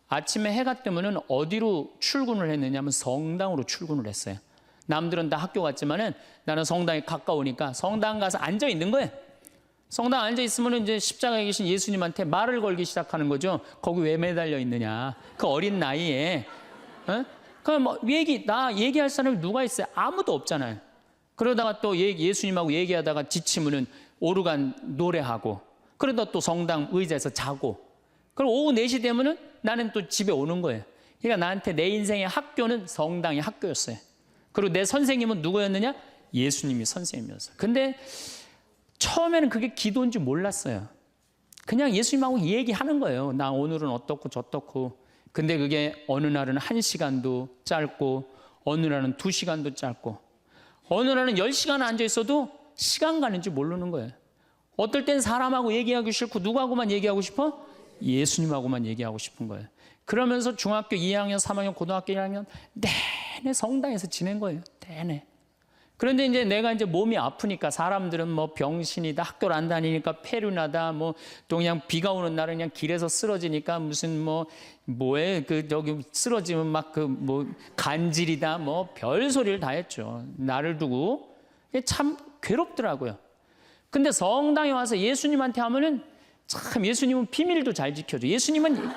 Speaker 1: 아침에 해가 뜨면은 어디로 출근을 했느냐면 성당으로 출근을 했어요. 남들은 다 학교 갔지만은 나는 성당이 가까우니까 성당 가서 앉아 있는 거예요. 성당 앉아 있으면 이제 십자가에 계신 예수님한테 말을 걸기 시작하는 거죠. 거기 왜 매달려 있느냐. 그 어린 나이에. 그럼 뭐 나 얘기할 사람이 누가 있어요? 아무도 없잖아요. 그러다가 또 예수님하고 얘기하다가 지치면은 오르간 노래하고 그러다 또 성당 의자에서 자고 그럼 오후 4시 되면은 나는 또 집에 오는 거예요. 그러니까 나한테 내 인생의 학교는 성당이 학교였어요. 그리고 내 선생님은 누구였느냐? 예수님이 선생님이었어요. 근데 처음에는 그게 기도인지 몰랐어요. 그냥 예수님하고 얘기하는 거예요. 나 오늘은 어떻고 저떻고. 근데 그게 어느 날은 1시간도 짧고 어느 날은 2시간도 짧고 어느 날은 10시간 앉아 있어도 시간 가는지 모르는 거예요. 어떨 땐 사람하고 얘기하기 싫고 누구하고만 얘기하고 싶어? 예수님하고만 얘기하고 싶은 거예요. 그러면서 중학교 2학년, 3학년, 고등학교 1학년 내내 성당에서 지낸 거예요. 내내. 그런데 이제 내가 이제 몸이 아프니까 사람들은 뭐 병신이다, 학교를 안 다니니까 폐륜하다, 뭐 또 그냥 비가 오는 날은 그냥 길에서 쓰러지니까 무슨 뭐에 저기 쓰러지면 막 간질이다, 뭐 별 소리를 다 했죠. 나를 두고 참 괴롭더라고요. 근데 성당에 와서 예수님한테 하면은 참 예수님은 비밀도 잘 지켜줘. 예수님은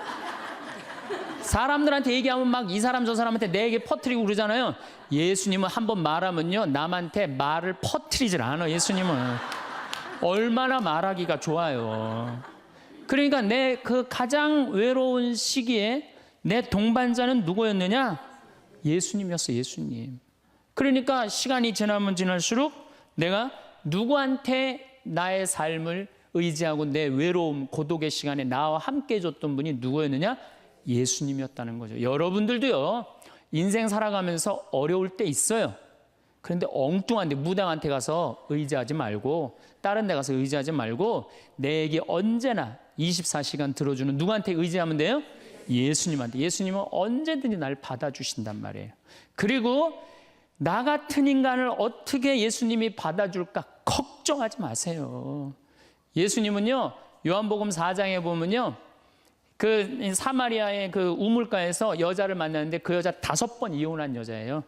Speaker 1: 사람들한테 얘기하면 막 이 사람 저 사람한테 내 얘기 퍼뜨리고 그러잖아요. 예수님은 한번 말하면요 남한테 말을 퍼뜨리질 않아. 예수님은 얼마나 말하기가 좋아요. 그러니까 내 그 가장 외로운 시기에 내 동반자는 누구였느냐? 예수님이었어. 예수님. 그러니까 시간이 지나면 지날수록 내가 누구한테 나의 삶을 의지하고 내 외로움 고독의 시간에 나와 함께 해줬던 분이 누구였느냐? 예수님이었다는 거죠. 여러분들도요 인생 살아가면서 어려울 때 있어요. 그런데 엉뚱한데 무당한테 가서 의지하지 말고 다른 데 가서 의지하지 말고 내 얘기 언제나 24시간 들어주는 누구한테 의지하면 돼요? 예수님한테. 예수님은 언제든지 날 받아주신단 말이에요. 그리고 나 같은 인간을 어떻게 예수님이 받아줄까 걱정하지 마세요. 예수님은요 요한복음 4장에 보면요 그 사마리아의 그 우물가에서 여자를 만났는데 그 여자 5번 이혼한 여자예요.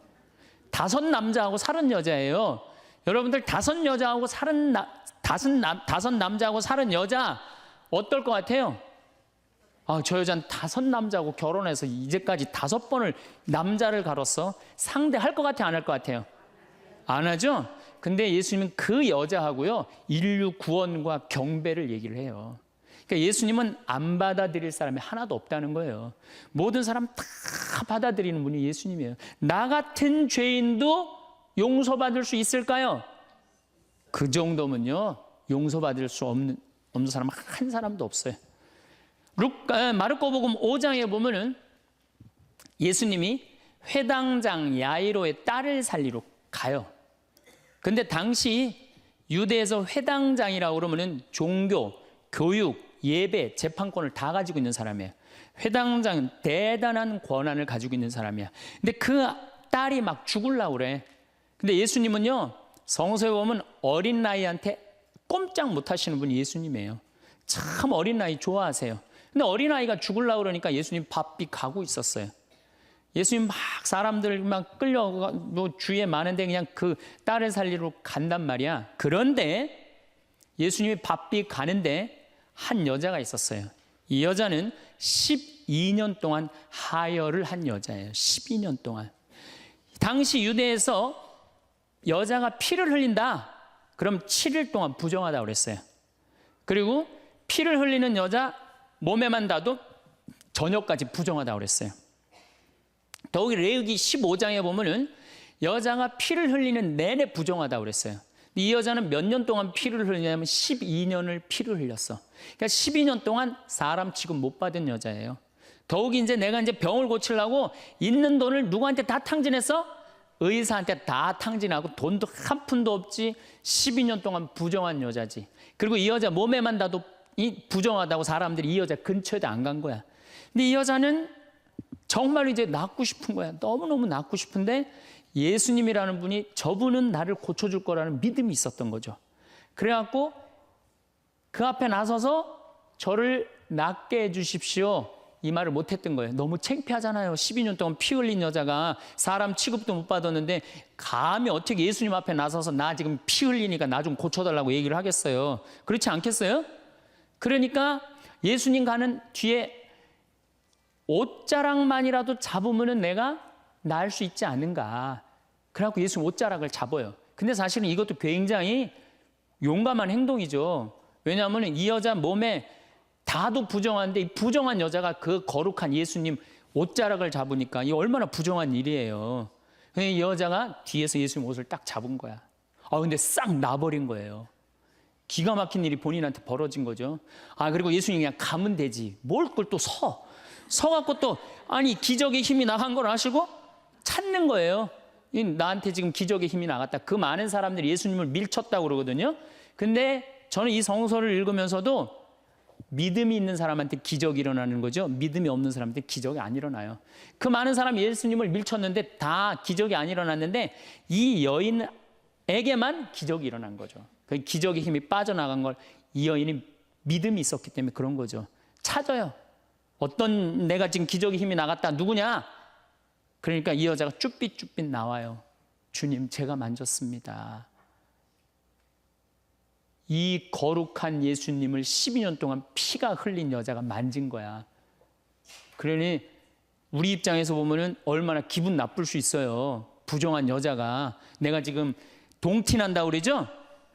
Speaker 1: 5 남자하고 살은 여자예요. 여러분들 5 여자하고 살은 5 남자하고 살은 여자 어떨 것 같아요? 저 여자는 5 남자하고 결혼해서 이제까지 5번을 남자를 갈았어. 상대할 것 같아요? 안 할 것 같아요? 안 하죠? 근데 예수님은 그 여자하고요 인류 구원과 경배를 얘기를 해요. 그러니까 예수님은 안 받아들일 사람이 하나도 없다는 거예요. 모든 사람 다 받아들이는 분이 예수님이에요. 나 같은 죄인도 용서받을 수 있을까요? 그 정도면요 용서받을 수 없는 사람 한 사람도 없어요. 마르코복음 5장에 보면은 예수님이 회당장 야이로의 딸을 살리러 가요. 근데 당시 유대에서 회당장이라고 그러면은 종교, 교육, 예배, 재판권을 다 가지고 있는 사람이에요. 회당장은 대단한 권한을 가지고 있는 사람이야. 근데 그 딸이 막 죽으려고 그래. 근데 예수님은요 성서에 보면 어린 나이한테 꼼짝 못 하시는 분이 예수님이에요. 참 어린 나이 좋아하세요. 근데 어린아이가 죽으려고 그러니까 예수님 바삐 가고 있었어요. 예수님 막 사람들 막 끌려 뭐 주위에 많은데 그냥 그 딸을 살리러 간단 말이야. 그런데 예수님이 바삐 가는데 한 여자가 있었어요. 이 여자는 12년 동안 하혈을 한 여자예요. 12년 동안. 당시 유대에서 여자가 피를 흘린다. 그럼 7일 동안 부정하다고 그랬어요. 그리고 피를 흘리는 여자 몸에만 닿아도 저녁까지 부정하다고 그랬어요. 더욱이 레위기 15장에 보면은 여자가 피를 흘리는 내내 부정하다고 그랬어요. 이 여자는 몇 년 동안 피를 흘리냐면 12년을 피를 흘렸어. 그러니까 12년 동안 사람 취급 못 받은 여자예요. 더욱이 이제 내가 이제 병을 고치려고 있는 돈을 누구한테 다 탕진했어? 의사한테 다 탕진하고 돈도 한 푼도 없지. 12년 동안 부정한 여자지. 그리고 이 여자 몸에만 닿아도 부정하다고 사람들이 이 여자 근처에도 안 간 거야. 근데 이 여자는 정말 이제 낫고 싶은 거야. 너무너무 낫고 싶은데 예수님이라는 분이 저분은 나를 고쳐줄 거라는 믿음이 있었던 거죠. 그래갖고 그 앞에 나서서 저를 낫게 해주십시오. 이 말을 못했던 거예요. 너무 창피하잖아요. 12년 동안 피 흘린 여자가 사람 취급도 못 받았는데 감히 어떻게 예수님 앞에 나서서 나 지금 피 흘리니까 나 좀 고쳐달라고 얘기를 하겠어요. 그렇지 않겠어요? 그러니까 예수님 가는 뒤에 옷자락만이라도 잡으면 내가 나을 수 있지 않은가. 그래갖고 예수님 옷자락을 잡아요. 근데 사실은 이것도 굉장히 용감한 행동이죠. 왜냐하면 이 여자 몸에 다도 부정한데 이 부정한 여자가 그 거룩한 예수님 옷자락을 잡으니까 이 얼마나 부정한 일이에요. 이 여자가 뒤에서 예수님 옷을 딱 잡은 거야. 근데 싹 나버린 거예요. 기가 막힌 일이 본인한테 벌어진 거죠. 그리고 예수님이 그냥 가면 되지. 뭘 그걸 또 서갖고 또 기적의 힘이 나간 걸 아시고 찾는 거예요. 나한테 지금 기적의 힘이 나갔다. 그 많은 사람들이 예수님을 밀쳤다고 그러거든요. 근데 저는 이 성서를 읽으면서도 믿음이 있는 사람한테 기적이 일어나는 거죠. 믿음이 없는 사람한테 기적이 안 일어나요. 그 많은 사람이 예수님을 밀쳤는데 다 기적이 안 일어났는데 이 여인에게만 기적이 일어난 거죠. 그 기적의 힘이 빠져나간 걸 이 여인이 믿음이 있었기 때문에 그런 거죠. 찾아요. 어떤 내가 지금 기적의 힘이 나갔다. 누구냐? 그러니까 이 여자가 쭈삣쭈삣 나와요. 주님, 제가 만졌습니다. 이 거룩한 예수님을 12년 동안 피가 흘린 여자가 만진 거야. 그러니 우리 입장에서 보면은 얼마나 기분 나쁠 수 있어요. 부정한 여자가. 내가 지금 동티난다고 그러죠?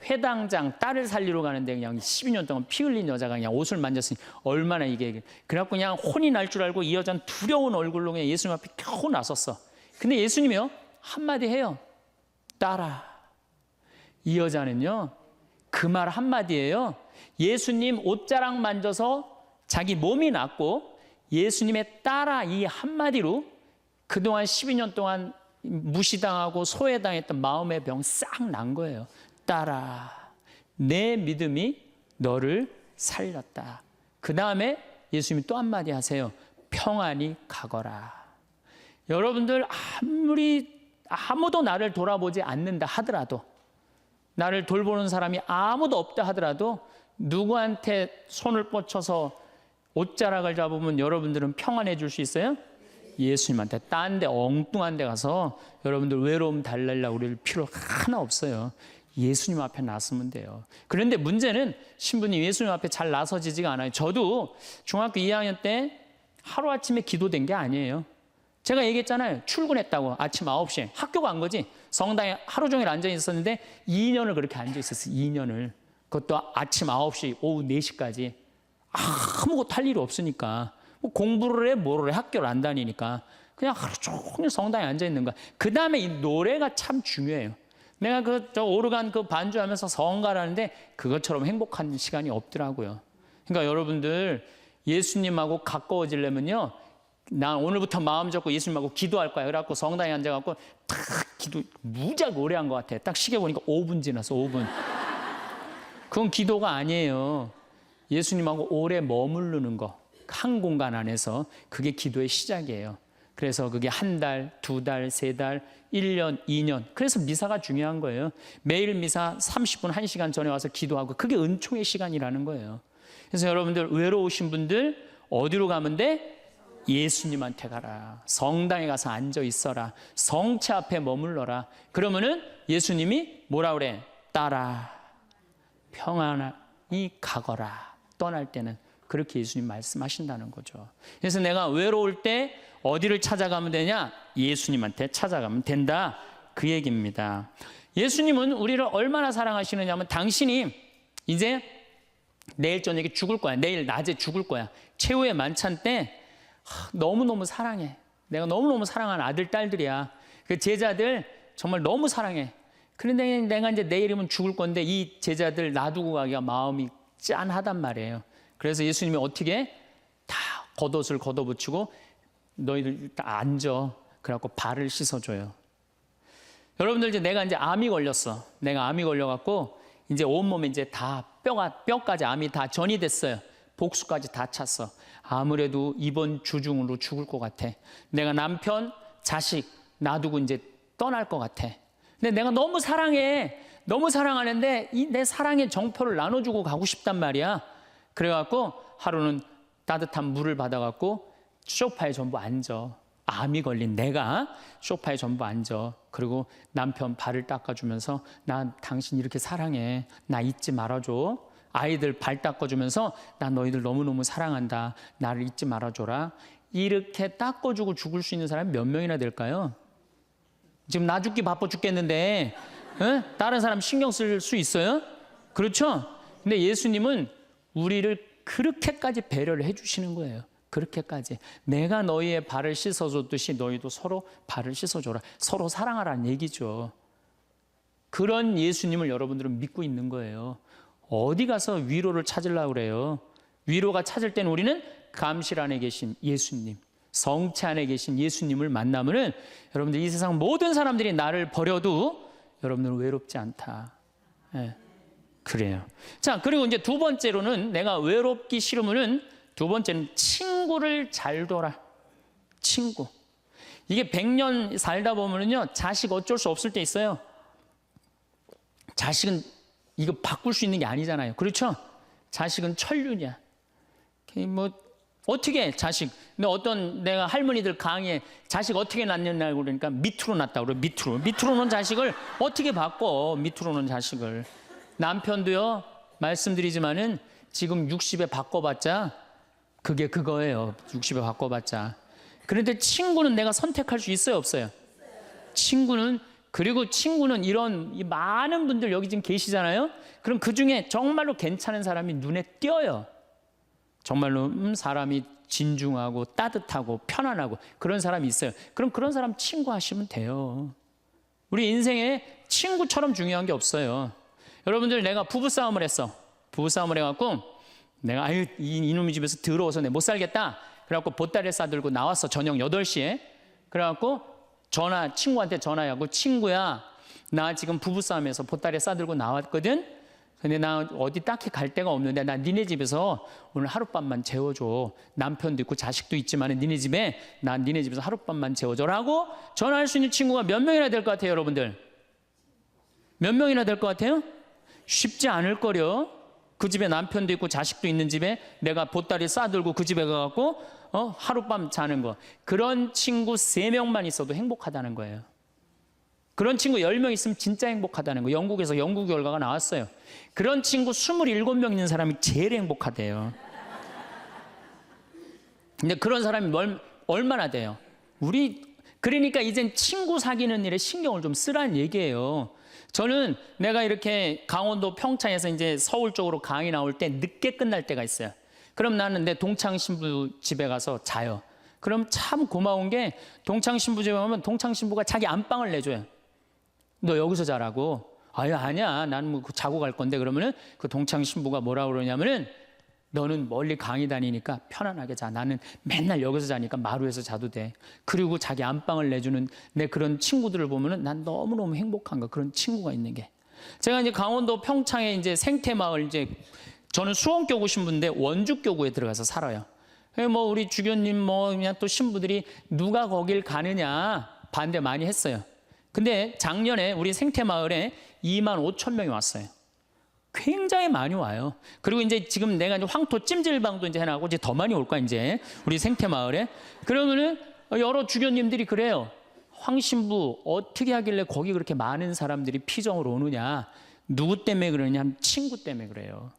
Speaker 1: 회당장 딸을 살리러 가는데 그냥 12년 동안 피 흘린 여자가 그냥 옷을 만졌으니 얼마나 이게. 그래갖고 그냥 혼이 날 줄 알고 이 여자는 두려운 얼굴로 그냥 예수님 앞에 겨우 나섰어. 근데 예수님이요, 한마디 해요. 딸아. 이 여자는요, 그 말 한마디예요. 예수님 옷자락 만져서 자기 몸이 낫고 예수님의 딸아 이 한마디로 그동안 12년 동안 무시당하고 소외당했던 마음의 병 싹 난 거예요. 딸아, 내 믿음이 너를 살렸다. 그 다음에 예수님이 또 한마디 하세요. 평안히 가거라. 여러분들 아무도 나를 돌아보지 않는다 하더라도, 나를 돌보는 사람이 아무도 없다 하더라도 누구한테 손을 뻗쳐서 옷자락을 잡으면 여러분들은 평안해질 수 있어요? 예수님한테. 딴 데 엉뚱한 데 가서 여러분들 외로움 달래려고 그럴 필요 하나 없어요. 예수님 앞에 나서면 돼요. 그런데 문제는 신부님 예수님 앞에 잘 나서지지가 않아요. 저도 중학교 2학년 때 하루아침에 기도된 게 아니에요. 제가 얘기했잖아요. 출근했다고 아침 9시에 학교 간 거지. 성당에 하루 종일 앉아 있었는데 2년을 그렇게 앉아 있었어요. 2년을. 그것도 아침 9시 오후 4시까지. 아무것도 할 일이 없으니까. 뭐 공부를 해 뭐를 해 학교를 안 다니니까. 그냥 하루 종일 성당에 앉아 있는 거야. 그 다음에 이 노래가 참 중요해요. 내가 저 오르간 그 반주하면서 성가라는데 그것처럼 행복한 시간이 없더라고요. 그러니까 여러분들 예수님하고 가까워지려면요, 나 오늘부터 마음 잡고 예수님하고 기도할 거야. 그래갖고 성당에 앉아갖고 탁 기도 무지하게 오래 한 것 같아. 딱 시계 보니까 5분 지났어. 5분. 그건 기도가 아니에요. 예수님하고 오래 머무르는 거, 한 공간 안에서, 그게 기도의 시작이에요. 그래서 그게 한 달, 2달, 3달, 1년, 2년. 그래서 미사가 중요한 거예요. 매일 미사 30분, 1시간 전에 와서 기도하고, 그게 은총의 시간이라는 거예요. 그래서 여러분들 외로우신 분들 어디로 가면 돼? 예수님한테 가라. 성당에 가서 앉아 있어라. 성체 앞에 머물러라. 그러면은 예수님이 뭐라 그래? 따라 평안히 가거라. 떠날 때는 그렇게 예수님 말씀하신다는 거죠. 그래서 내가 외로울 때 어디를 찾아가면 되냐? 예수님한테 찾아가면 된다. 그 얘기입니다. 예수님은 우리를 얼마나 사랑하시느냐면 당신이 이제 내일 저녁에 죽을 거야. 내일 낮에 죽을 거야. 최후의 만찬 때 너무너무 사랑해. 내가 너무너무 사랑하는 아들, 딸들이야. 그 제자들 정말 너무 사랑해. 그런데 내가 이제 내일이면 죽을 건데 이 제자들 놔두고 가기가 마음이 짠하단 말이에요. 그래서 예수님이 어떻게 다 겉옷을 걷어붙이고 너희들 다 앉아. 그래갖고 발을 씻어줘요. 여러분들 이제 내가 이제 암이 걸렸어. 내가 암이 걸려갖고 이제 온몸에 이제 다 뼈까지 암이 다 전이 됐어요. 복수까지 다 찼어. 아무래도 이번 주 중으로 죽을 것 같아. 내가 남편, 자식 놔두고 이제 떠날 것 같아. 근데 내가 너무 사랑해. 너무 사랑하는데 이 내 사랑의 정표를 나눠주고 가고 싶단 말이야. 그래갖고 하루는 따뜻한 물을 받아갖고 소파에 전부 앉아. 암이 걸린 내가 소파에 전부 앉아. 그리고 남편 발을 닦아주면서 나 당신 이렇게 사랑해. 나 잊지 말아줘. 아이들 발 닦아주면서 나 너희들 너무너무 사랑한다. 나를 잊지 말아줘라. 이렇게 닦아주고 죽을 수 있는 사람이 몇 명이나 될까요? 지금 나 죽기 바빠 죽겠는데 다른 사람 신경 쓸 수 있어요? 그렇죠? 근데 예수님은 우리를 그렇게까지 배려를 해주시는 거예요. 그렇게까지. 내가 너희의 발을 씻어줬듯이 너희도 서로 발을 씻어줘라. 서로 사랑하라는 얘기죠. 그런 예수님을 여러분들은 믿고 있는 거예요. 어디 가서 위로를 찾으려고 그래요? 위로가 찾을 때는 우리는 감실 안에 계신 예수님, 성체 안에 계신 예수님을 만나면은 여러분들 이 세상 모든 사람들이 나를 버려도 여러분들은 외롭지 않다. 네, 그래요. 자, 그리고 이제 두 번째로는 내가 외롭기 싫으면은 두 번째는 친구를 잘 둬라. 친구. 이게 100년 살다 보면은요, 자식 어쩔 수 없을 때 있어요. 자식은 이거 바꿀 수 있는 게 아니잖아요. 그렇죠? 자식은 천륜이야. 뭐 어떻게 해, 자식. 근데 어떤 내가 할머니들 강의에 자식 어떻게 낳느냐고 그러니까 밑으로 낳다고 그래. 밑으로 놓은 자식을 어떻게 바꿔. 밑으로 놓은 자식을. 남편도요, 말씀드리지만은 지금 60에 바꿔봤자 그게 그거예요. 60에 바꿔봤자. 그런데 친구는 내가 선택할 수 있어요, 없어요? 친구는, 그리고 친구는 이런 이 많은 분들 여기 지금 계시잖아요. 그럼 그 중에 정말로 괜찮은 사람이 눈에 띄어요. 정말로 사람이 진중하고 따뜻하고 편안하고 그런 사람이 있어요. 그럼 그런 사람 친구 하시면 돼요. 우리 인생에 친구처럼 중요한 게 없어요. 여러분들, 내가 부부싸움을 했어. 부부싸움을 해갖고 내가 이놈의 집에서 더러워서 내가 못 살겠다. 그래갖고 보따리를 싸들고 나왔어. 저녁 8시에. 그래갖고 친구한테 전화하고, 친구야, 나 지금 부부싸움에서 보따리 싸들고 나왔거든. 근데 나 어디 딱히 갈 데가 없는데 나 니네 집에서 오늘 하룻밤만 재워줘. 남편도 있고 자식도 있지만 니네 집에서 하룻밤만 재워줘라고 전화할 수 있는 친구가 몇 명이나 될 것 같아요, 여러분들? 몇 명이나 될 것 같아요? 쉽지 않을 거려. 그 집에 남편도 있고 자식도 있는 집에 내가 보따리 싸들고 그 집에 가갖고 하룻밤 자는 거. 그런 친구 3명만 있어도 행복하다는 거예요. 그런 친구 10명 있으면 진짜 행복하다는 거예요. 영국에서 연구 결과가 나왔어요. 그런 친구 27명 있는 사람이 제일 행복하대요. 근데 그런 사람이 얼마나 돼요? 그러니까 이젠 친구 사귀는 일에 신경을 좀 쓰라는 얘기예요. 저는 내가 이렇게 강원도 평창에서 이제 서울 쪽으로 강의 나올 때 늦게 끝날 때가 있어요. 그럼 나는 내 동창 신부 집에 가서 자요. 그럼 참 고마운 게 동창 신부 집에 가면 동창 신부가 자기 안방을 내줘요. 너 여기서 자라고. 아니야. 나는 뭐 자고 갈 건데. 그러면은 그 동창 신부가 뭐라고 그러냐면은 너는 멀리 강의 다니니까 편안하게 자. 나는 맨날 여기서 자니까 마루에서 자도 돼. 그리고 자기 안방을 내주는 내 그런 친구들을 보면은 난 너무너무 행복한 거. 그런 친구가 있는 게. 제가 이제 강원도 평창에 이제 생태마을 저는 수원교구 신부인데 원주교구에 들어가서 살아요. 뭐 우리 주교님 그냥 또 신부들이 누가 거길 가느냐 반대 많이 했어요. 근데 작년에 우리 생태마을에 25,000명이 왔어요. 굉장히 많이 와요. 그리고 이제 지금 내가 이제 황토 찜질방도 이제 해나가고 이제 더 많이 올 거야, 이제. 우리 생태마을에. 그러면은 여러 주교님들이 그래요. 황신부 어떻게 하길래 거기 그렇게 많은 사람들이 피정을 오느냐. 누구 때문에 그러냐 하면 친구 때문에 그래요.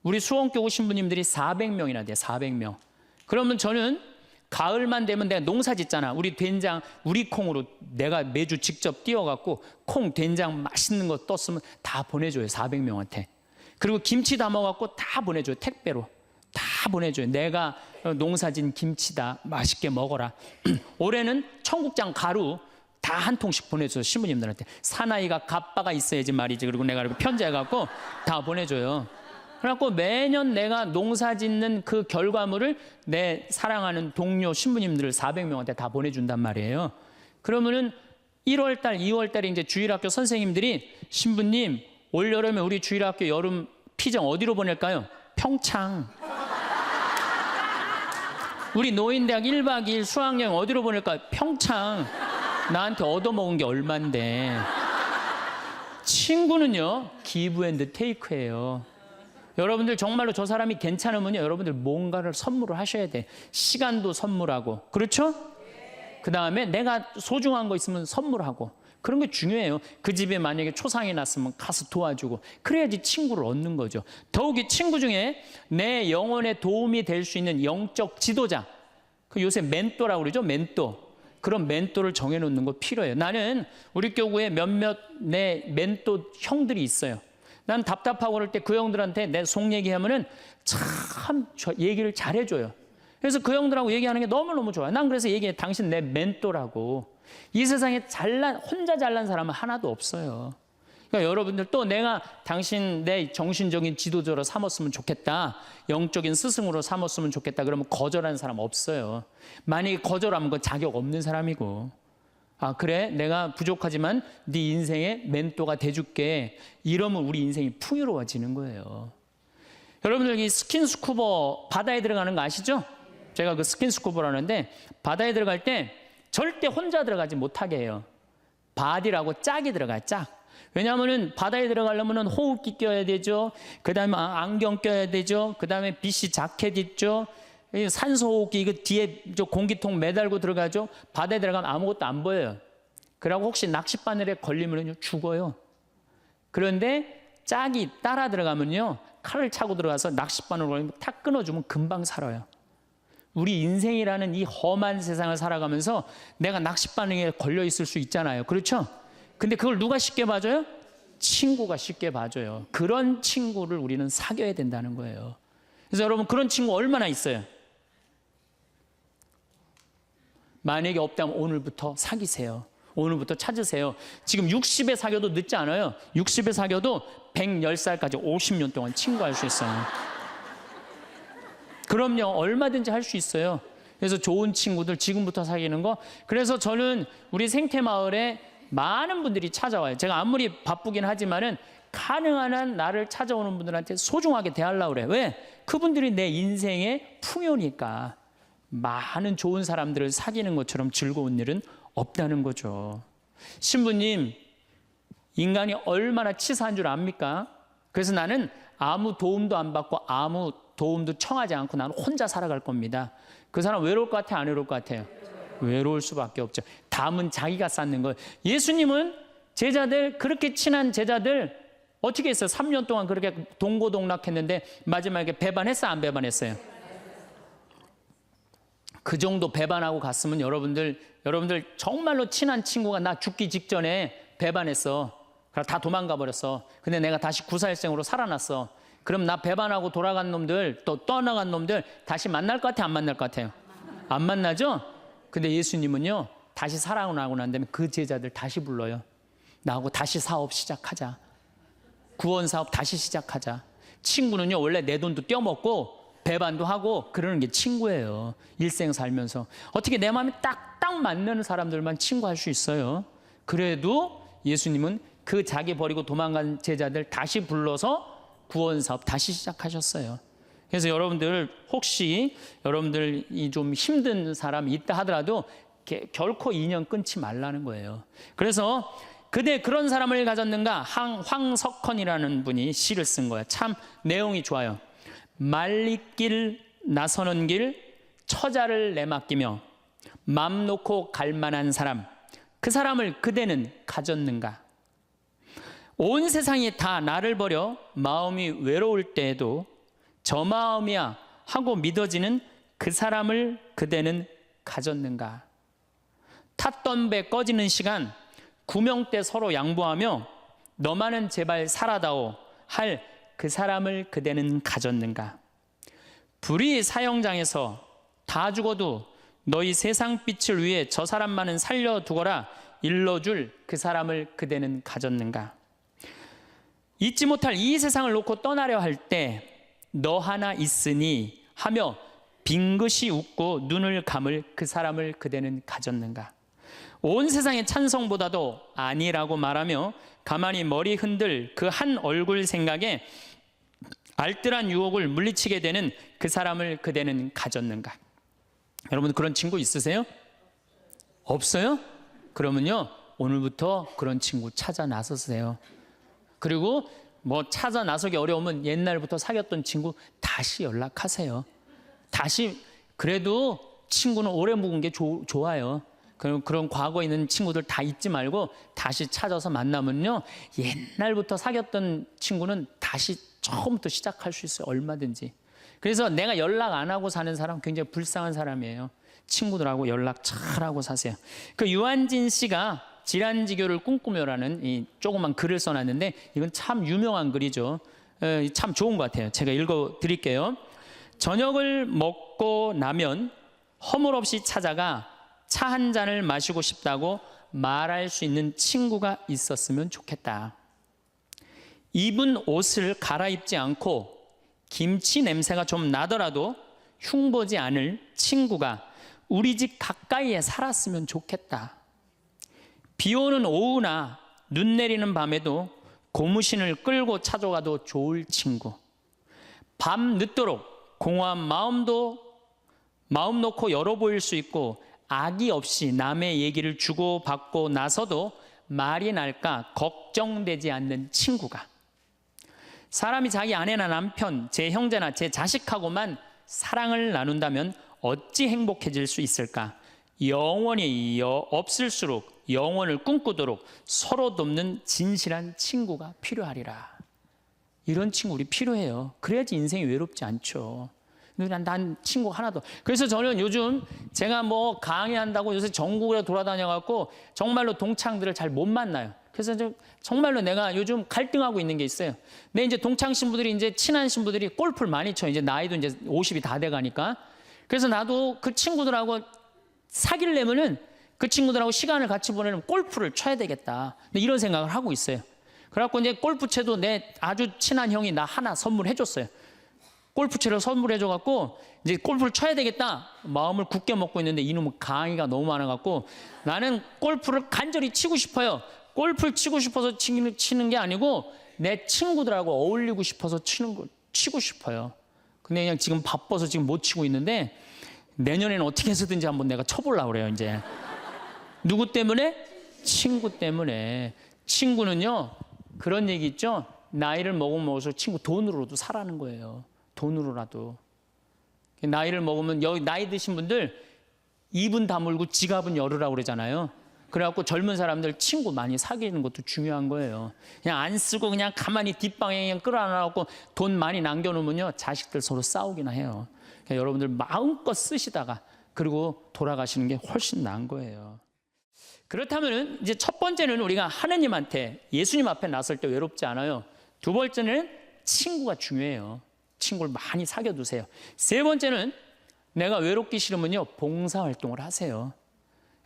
Speaker 1: 우리 수원교구 신부님들이 400명이나 돼요. 400명. 그러면 저는 가을만 되면 내가 농사 짓잖아. 우리 된장, 우리 콩으로 내가 매주 직접 띄워갖고 콩, 된장 맛있는 거 떴으면 다 보내줘요. 400명한테. 그리고 김치 담아갖고 다 보내줘요. 택배로. 다 보내줘요. 내가 농사진 김치다. 맛있게 먹어라. 올해는 청국장 가루 다 한 통씩 보내줘요. 신부님들한테. 사나이가 갑바가 있어야지 말이지. 그리고 내가 이렇게 편지해갖고 다 보내줘요. 그래갖고 매년 내가 농사 짓는 그 결과물을 내 사랑하는 동료 신부님들 400명한테 다 보내준단 말이에요. 그러면은 1월달, 2월달에 이제 주일학교 선생님들이 신부님, 올여름에 우리 주일학교 여름 피정 어디로 보낼까요? 평창. 우리 노인대학 1박 2일 수학여행 어디로 보낼까요? 평창. 나한테 얻어먹은 게 얼만데. 친구는요, 기브 앤드 테이크예요. 여러분들 정말로 저 사람이 괜찮으면요, 여러분들 뭔가를 선물을 하셔야 돼. 시간도 선물하고, 그렇죠? 그 다음에 내가 소중한 거 있으면 선물하고, 그런 게 중요해요. 그 집에 만약에 초상이 났으면 가서 도와주고, 그래야지 친구를 얻는 거죠. 더욱이 친구 중에 내 영혼에 도움이 될 수 있는 영적 지도자, 그 요새 멘토라고 그러죠. 멘토. 그런 멘토를 정해놓는 거 필요해요. 나는 우리 교구에 몇몇 내 멘토 형들이 있어요. 난 답답하고 그럴 때 그 형들한테 내 속 얘기하면은 참 얘기를 잘해줘요. 그래서 그 형들하고 얘기하는 게 너무너무 좋아요. 난 그래서 얘기해. 당신 내 멘토라고. 이 세상에 혼자 잘난 사람은 하나도 없어요. 그러니까 여러분들 또 내가 당신 내 정신적인 지도자로 삼았으면 좋겠다. 영적인 스승으로 삼았으면 좋겠다. 그러면 거절하는 사람 없어요. 만약에 거절하면 그건 자격 없는 사람이고. 아, 그래? 내가 부족하지만 네 인생의 멘토가 돼줄게. 이러면 우리 인생이 풍요로워지는 거예요. 여러분들 이 스킨스쿠버 바다에 들어가는 거 아시죠? 제가 그 스킨스쿠버라는데 바다에 들어갈 때 절대 혼자 들어가지 못하게 해요. 바디라고 짝이 들어가요. 짝. 왜냐하면 바다에 들어가려면 호흡기 껴야 되죠. 그 다음에 안경 껴야 되죠. 그 다음에 BC 자켓 있죠. 산소호흡기 이거 뒤에 공기통 매달고 들어가죠. 바다에 들어가면 아무것도 안 보여요. 그러고 혹시 낚싯바늘에 걸리면 죽어요. 그런데 짝이 따라 들어가면요, 칼을 차고 들어가서 낚싯바늘 걸리면 탁 끊어주면 금방 살아요. 우리 인생이라는 이 험한 세상을 살아가면서 내가 낚싯바늘에 걸려 있을 수 있잖아요. 그렇죠? 근데 그걸 누가 쉽게 봐줘요? 친구가 쉽게 봐줘요. 그런 친구를 우리는 사귀어야 된다는 거예요. 그래서 여러분 그런 친구 얼마나 있어요? 만약에 없다면 오늘부터 사귀세요. 오늘부터 찾으세요. 지금 60에 사귀어도 늦지 않아요. 60에 사귀어도 110살까지 50년 동안 친구할 수 있어요. 그럼요. 얼마든지 할 수 있어요. 그래서 좋은 친구들 지금부터 사귀는 거. 그래서 저는 우리 생태마을에 많은 분들이 찾아와요. 제가 아무리 바쁘긴 하지만은 가능한 한 나를 찾아오는 분들한테 소중하게 대하려고 그래요. 왜? 그분들이 내 인생의 풍요니까. 많은 좋은 사람들을 사귀는 것처럼 즐거운 일은 없다는 거죠. 신부님, 인간이 얼마나 치사한 줄 압니까? 그래서 나는 아무 도움도 안 받고 아무 도움도 청하지 않고 나는 혼자 살아갈 겁니다. 그 사람 외로울 것 같아요? 안 외로울 것 같아요? 외로울 수밖에 없죠. 담은 자기가 쌓는 거예요. 예수님은 제자들, 그렇게 친한 제자들 어떻게 했어요? 3년 동안 그렇게 동고동락했는데 마지막에 배반했어요? 안 배반했어요? 그 정도 배반하고 갔으면 여러분들 정말로 친한 친구가 나 죽기 직전에 배반했어. 그럼 다 도망가 버렸어. 근데 내가 다시 구사일생으로 살아났어. 그럼 나 배반하고 돌아간 놈들, 또 떠나간 놈들 다시 만날 것 같아요? 안 만날 것 같아요? 안 만나죠? 근데 예수님은요, 다시 살아나고 난 다음에 그 제자들 다시 불러요. 나하고 다시 사업 시작하자. 구원 사업 다시 시작하자. 친구는요, 원래 내 돈도 떼어먹고 배반도 하고 그러는 게 친구예요. 일생 살면서. 어떻게 내 마음에 딱 맞는 사람들만 친구할 수 있어요. 그래도 예수님은 그 자기 버리고 도망간 제자들 다시 불러서 구원 사업 다시 시작하셨어요. 그래서 여러분들 혹시 여러분들이 좀 힘든 사람이 있다 하더라도 결코 인연 끊지 말라는 거예요. 그래서 그대 그런 사람을 가졌는가? 황석헌이라는 분이 시를 쓴 거야. 참 내용이 좋아요. 말리길 나서는 길 처자를 내맡기며 맘 놓고 갈 만한 사람, 그 사람을 그대는 가졌는가? 온 세상이 다 나를 버려 마음이 외로울 때에도 저 마음이야 하고 믿어지는 그 사람을 그대는 가졌는가? 탔던 배 꺼지는 시간 구명 때 서로 양보하며 너만은 제발 살아다오 할 그 사람을 그대는 가졌는가? 불이 사형장에서 다 죽어도 너희 세상 빛을 위해 저 사람만은 살려두거라 일러줄 그 사람을 그대는 가졌는가? 잊지 못할 이 세상을 놓고 떠나려 할 때 너 하나 있으니 하며 빙긋이 웃고 눈을 감을 그 사람을 그대는 가졌는가? 온 세상의 찬성보다도 아니라고 말하며 가만히 머리 흔들 그 한 얼굴 생각에 알뜰한 유혹을 물리치게 되는 그 사람을 그대는 가졌는가? 여러분 그런 친구 있으세요? 없어요? 그러면요 오늘부터 그런 친구 찾아 나서세요. 그리고 뭐 찾아 나서기 어려우면 옛날부터 사귀었던 친구 다시 연락하세요. 다시 그래도 친구는 오래 묵은 게 좋아요. 그런 과거에 있는 친구들 다 잊지 말고 다시 찾아서 만나면요 옛날부터 사귀었던 친구는 다시 처음부터 시작할 수 있어요. 얼마든지. 그래서 내가 연락 안 하고 사는 사람 굉장히 불쌍한 사람이에요. 친구들하고 연락 잘하고 사세요. 그 유한진 씨가 질환지교를 꿈꾸며라는 이 조그만 글을 써놨는데 이건 참 유명한 글이죠. 참 좋은 것 같아요. 제가 읽어드릴게요. 저녁을 먹고 나면 허물없이 찾아가 차 한 잔을 마시고 싶다고 말할 수 있는 친구가 있었으면 좋겠다. 입은 옷을 갈아입지 않고 김치 냄새가 좀 나더라도 흉보지 않을 친구가 우리 집 가까이에 살았으면 좋겠다. 비 오는 오후나 눈 내리는 밤에도 고무신을 끌고 찾아가도 좋을 친구. 밤 늦도록 공허한 마음 놓고 열어 보일 수 있고 악의 없이 남의 얘기를 주고받고 나서도 말이 날까 걱정되지 않는 친구가. 사람이 자기 아내나 남편, 제 형제나 제 자식하고만 사랑을 나눈다면 어찌 행복해질 수 있을까? 영원히 없을수록 영원을 꿈꾸도록 서로 돕는 진실한 친구가 필요하리라. 이런 친구 우리 필요해요. 그래야지 인생이 외롭지 않죠. 난 친구 하나도. 그래서 저는 요즘 제가 뭐 강의한다고 요새 전국에 돌아다녀갖고 정말로 동창들을 잘 못 만나요. 그래서 정말로 내가 요즘 갈등하고 있는 게 있어요. 내 이제 동창 신부들이 이제 친한 신부들이 골프를 많이 쳐. 이제 나이도 이제 50이 다 돼가니까. 그래서 나도 그 친구들하고 사귀려면은 그 친구들하고 시간을 같이 보내려면 골프를 쳐야 되겠다. 이런 생각을 하고 있어요. 그래갖고 이제 골프채도 내 아주 친한 형이 나 하나 선물해 줬어요. 골프채를 선물해 줘갖고 이제 골프를 쳐야 되겠다 마음을 굳게 먹고 있는데 이놈은 강의가 너무 많아갖고 나는 골프를 간절히 치고 싶어요. 골프를 치고 싶어서 치는 게 아니고 내 친구들하고 어울리고 싶어서 치고 싶어요. 근데 그냥 지금 바빠서 지금 못 치고 있는데 내년에는 어떻게 해서든지 한번 내가 쳐보려고 그래요. 이제 누구 때문에? 친구 때문에. 친구는요 그런 얘기 있죠. 나이를 먹으면 먹을수록 친구 돈으로도 사라는 거예요. 돈으로라도. 나이를 먹으면 여기 나이 드신 분들 입은 다물고 지갑은 열으라고 그러잖아요. 그래갖고 젊은 사람들 친구 많이 사귀는 것도 중요한 거예요. 그냥 안 쓰고 그냥 가만히 뒷방에 그냥 끌어안아갖고 돈 많이 남겨놓으면요 자식들 서로 싸우기나 해요. 그러니까 여러분들 마음껏 쓰시다가 그리고 돌아가시는 게 훨씬 나은 거예요. 그렇다면 이제 첫 번째는 우리가 하느님한테 예수님 앞에 나설 때 외롭지 않아요. 두 번째는 친구가 중요해요. 친구를 많이 사귀어두세요. 세 번째는 내가 외롭기 싫으면요 봉사활동을 하세요.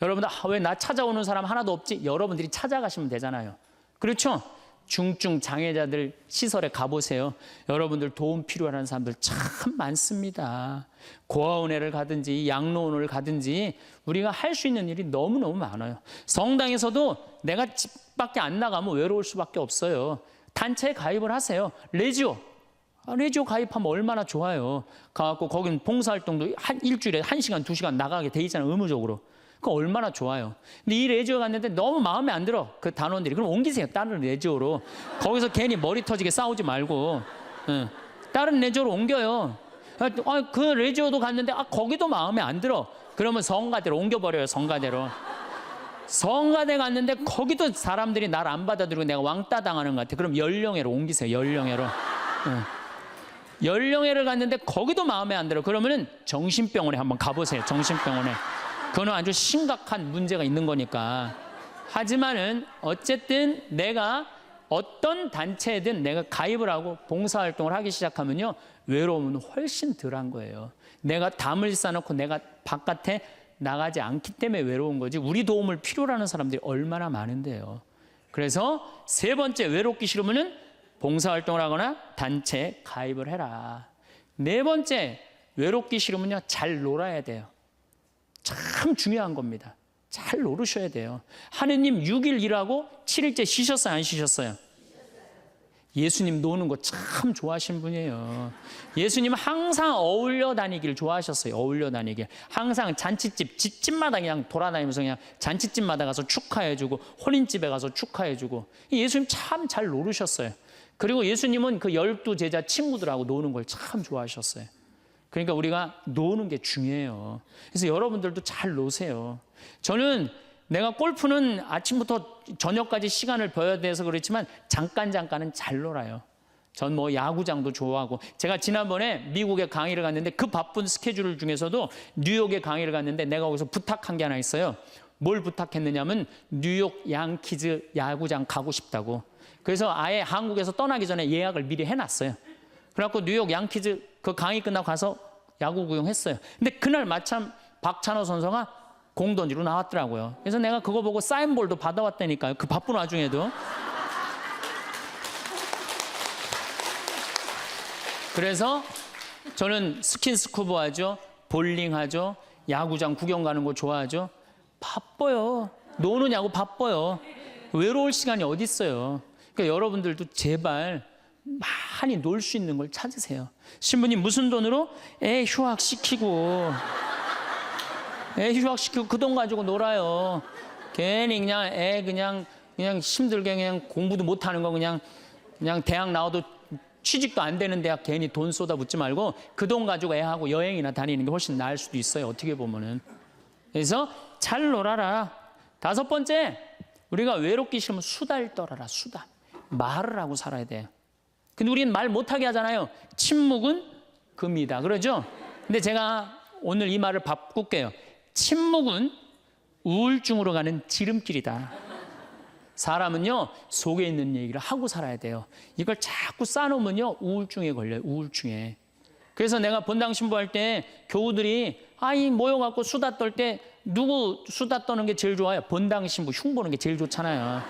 Speaker 1: 여러분들 왜 나 찾아오는 사람 하나도 없지? 여러분들이 찾아가시면 되잖아요. 그렇죠? 중증 장애자들 시설에 가보세요. 여러분들 도움 필요한 사람들 참 많습니다. 고아원회를 가든지 양로원을 가든지 우리가 할 수 있는 일이 너무너무 많아요. 성당에서도 내가 집 밖에 안 나가면 외로울 수밖에 없어요. 단체에 가입을 하세요. 레지오 가입하면 얼마나 좋아요. 가갖고 거긴 봉사활동도 일주일에 1시간, 2시간 나가게 돼 있잖아요. 의무적으로. 그 얼마나 좋아요. 근데 이 레지오 갔는데 너무 마음에 안 들어. 그 단원들이. 그럼 옮기세요. 다른 레지오로. 거기서 괜히 머리 터지게 싸우지 말고. 예. 다른 레지오로 옮겨요. 그 레지오도 갔는데 거기도 마음에 안 들어. 그러면 성가대로 옮겨버려요. 성가대로. 성가대 갔는데 거기도 사람들이 날 안 받아들이고 내가 왕따 당하는 것 같아. 그럼 연령회로 옮기세요. 연령회로. 연령회를 갔는데 거기도 마음에 안 들어. 그러면은 정신병원에 한번 가보세요. 정신병원에. 그거는 아주 심각한 문제가 있는 거니까. 하지만은 어쨌든 내가 어떤 단체에든 내가 가입을 하고 봉사활동을 하기 시작하면요, 외로움은 훨씬 덜한 거예요. 내가 담을 쌓아놓고 내가 바깥에 나가지 않기 때문에 외로운 거지, 우리 도움을 필요로 하는 사람들이 얼마나 많은데요. 그래서 세 번째, 외롭기 싫으면은 봉사활동을 하거나 단체에 가입을 해라. 네 번째, 외롭기 싫으면요, 잘 놀아야 돼요. 참 중요한 겁니다. 잘 놀으셔야 돼요. 하느님 6일 일하고 7일째 쉬셨어요? 안 쉬셨어요? 예수님 노는 거 참 좋아하신 분이에요. 예수님 항상 어울려 다니길 좋아하셨어요. 어울려 다니길. 항상 잔치집, 집집마다 그냥 돌아다니면서 그냥 잔치집마다 가서 축하해주고, 혼인집에 가서 축하해주고. 예수님 참 잘 노르셨어요. 그리고 예수님은 그 12제자 친구들하고 노는 걸 참 좋아하셨어요. 그러니까 우리가 노는 게 중요해요. 그래서 여러분들도 잘 노세요. 저는 내가 골프는 아침부터 저녁까지 시간을 버야 돼서 그렇지만 잠깐은 잘 놀아요. 전 뭐 야구장도 좋아하고, 제가 지난번에 미국에 강의를 갔는데 그 바쁜 스케줄 중에서도 뉴욕에 강의를 갔는데 내가 거기서 부탁한 게 하나 있어요. 뭘 부탁했느냐면 뉴욕 양키즈 야구장 가고 싶다고. 그래서 아예 한국에서 떠나기 전에 예약을 미리 해놨어요. 그래갖고 뉴욕 양키즈 그 강의 끝나고 가서 야구 구경했어요. 근데 그날 마침 박찬호 선수가 공 던지러 나왔더라고요. 그래서 내가 그거 보고 사인볼도 받아왔다니까요. 그 바쁜 와중에도. 그래서 저는 스킨스쿠버 하죠. 볼링 하죠. 야구장 구경 가는 거 좋아하죠. 바빠요. 노느냐고 바빠요. 외로울 시간이 어디 있어요. 그러니까 여러분들도 제발 많이 놀 수 있는 걸 찾으세요. 신부님 무슨 돈으로? 애 휴학시키고 그 돈 가지고 놀아요. 괜히 그냥 애 그냥 힘들게 그냥 공부도 못 하는 거 그냥 대학 나와도 취직도 안 되는 대학 괜히 돈 쏟아붓지 말고 그 돈 가지고 애하고 여행이나 다니는 게 훨씬 나을 수도 있어요. 어떻게 보면은. 그래서 잘 놀아라. 다섯 번째, 우리가 외롭기 싫으면 수다를 떨어라. 수다. 말을 하고 살아야 돼요. 근데 우리는 말 못하게 하잖아요. 침묵은 금이다. 그러죠? 근데 제가 오늘 이 말을 바꿀게요. 침묵은 우울증으로 가는 지름길이다. 사람은요, 속에 있는 얘기를 하고 살아야 돼요. 이걸 자꾸 쌓아놓으면요, 우울증에 걸려요. 우울증에. 그래서 내가 본당 신부할 때 교우들이 모여갖고 수다 떨 때 누구 수다 떠는 게 제일 좋아요? 본당 신부 흉 보는 게 제일 좋잖아요.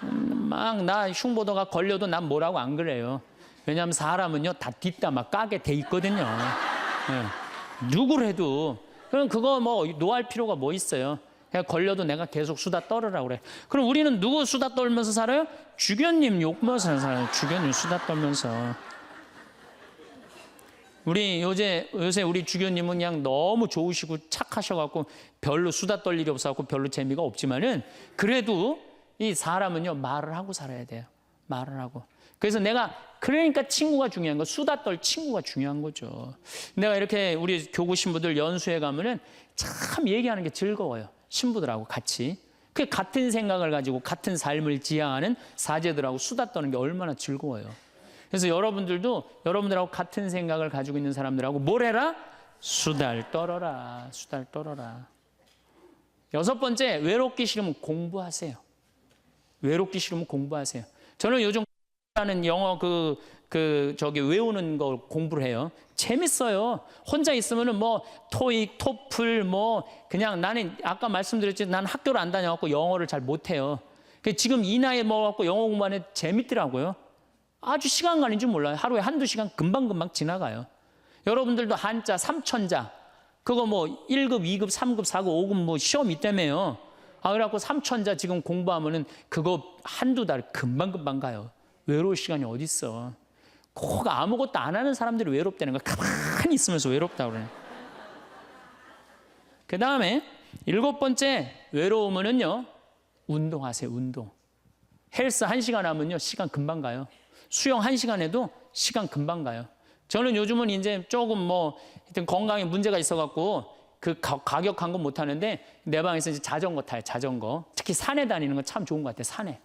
Speaker 1: 막 나 흉 보다가 걸려도 난 뭐라고 안 그래요. 왜냐하면 사람은요, 다 뒷담화 까게 돼 있거든요. 네. 누구를 해도. 그럼 그거 뭐 노할 필요가 뭐 있어요? 그냥 걸려도 내가 계속 수다 떨으라고 그래. 그럼 우리는 누구 수다 떨면서 살아요? 주교님 욕면서 살아요. 주교님 수다 떨면서. 우리 요새 우리 주교님은 그냥 너무 좋으시고 착하셔갖고 별로 수다 떨 일이 없어갖고 별로 재미가 없지만은, 그래도 이 사람은요, 말을 하고 살아야 돼요. 말을 하고. 그래서 그러니까 친구가 중요한 거, 수다 떨 친구가 중요한 거죠. 내가 이렇게 우리 교구 신부들 연수회 가면은 참 얘기하는 게 즐거워요. 신부들하고 같이. 그 같은 생각을 가지고 같은 삶을 지향하는 사제들하고 수다 떠는 게 얼마나 즐거워요. 그래서 여러분들하고 같은 생각을 가지고 있는 사람들하고 뭘 해라? 수다를 떨어라. 수다를 떨어라. 여섯 번째, 외롭기 싫으면 공부하세요. 외롭기 싫으면 공부하세요. 저는 요즘 하는 영어 외우는 거 공부를 해요. 재밌어요. 혼자 있으면은 뭐 토익, 토플 그냥 나는 아까 말씀드렸지, 난 학교를 안 다녀갖고 영어를 잘 못해요. 지금 이 나이에 먹어갖고 영어 공부하는 재밌더라고요. 아주 시간 가는 줄 몰라요. 하루에 한두 시간 금방 지나가요. 여러분들도 한자, 삼천자 그거 1급, 2급, 3급, 4급, 5급 시험 있다며요. 그래갖고 삼천자 지금 공부하면은 그거 한두 달 금방 가요. 외로울 시간이 어디 있어. 꼭 아무것도 안 하는 사람들이 외롭다는 거야. 가만히 있으면서 외롭다고 그래. 그 다음에 7번째, 외로우면은요, 운동하세요, 운동. 헬스 1시간 하면요, 시간 금방 가요. 수영 1시간 해도 시간 금방 가요. 저는 요즘은 이제 조금 뭐, 하여튼 건강에 문제가 있어갖고, 그 가격한 건 못하는데, 내 방에서 이제 자전거 타요, 자전거. 특히 산에 다니는 건 참 좋은 것 같아요, 산에.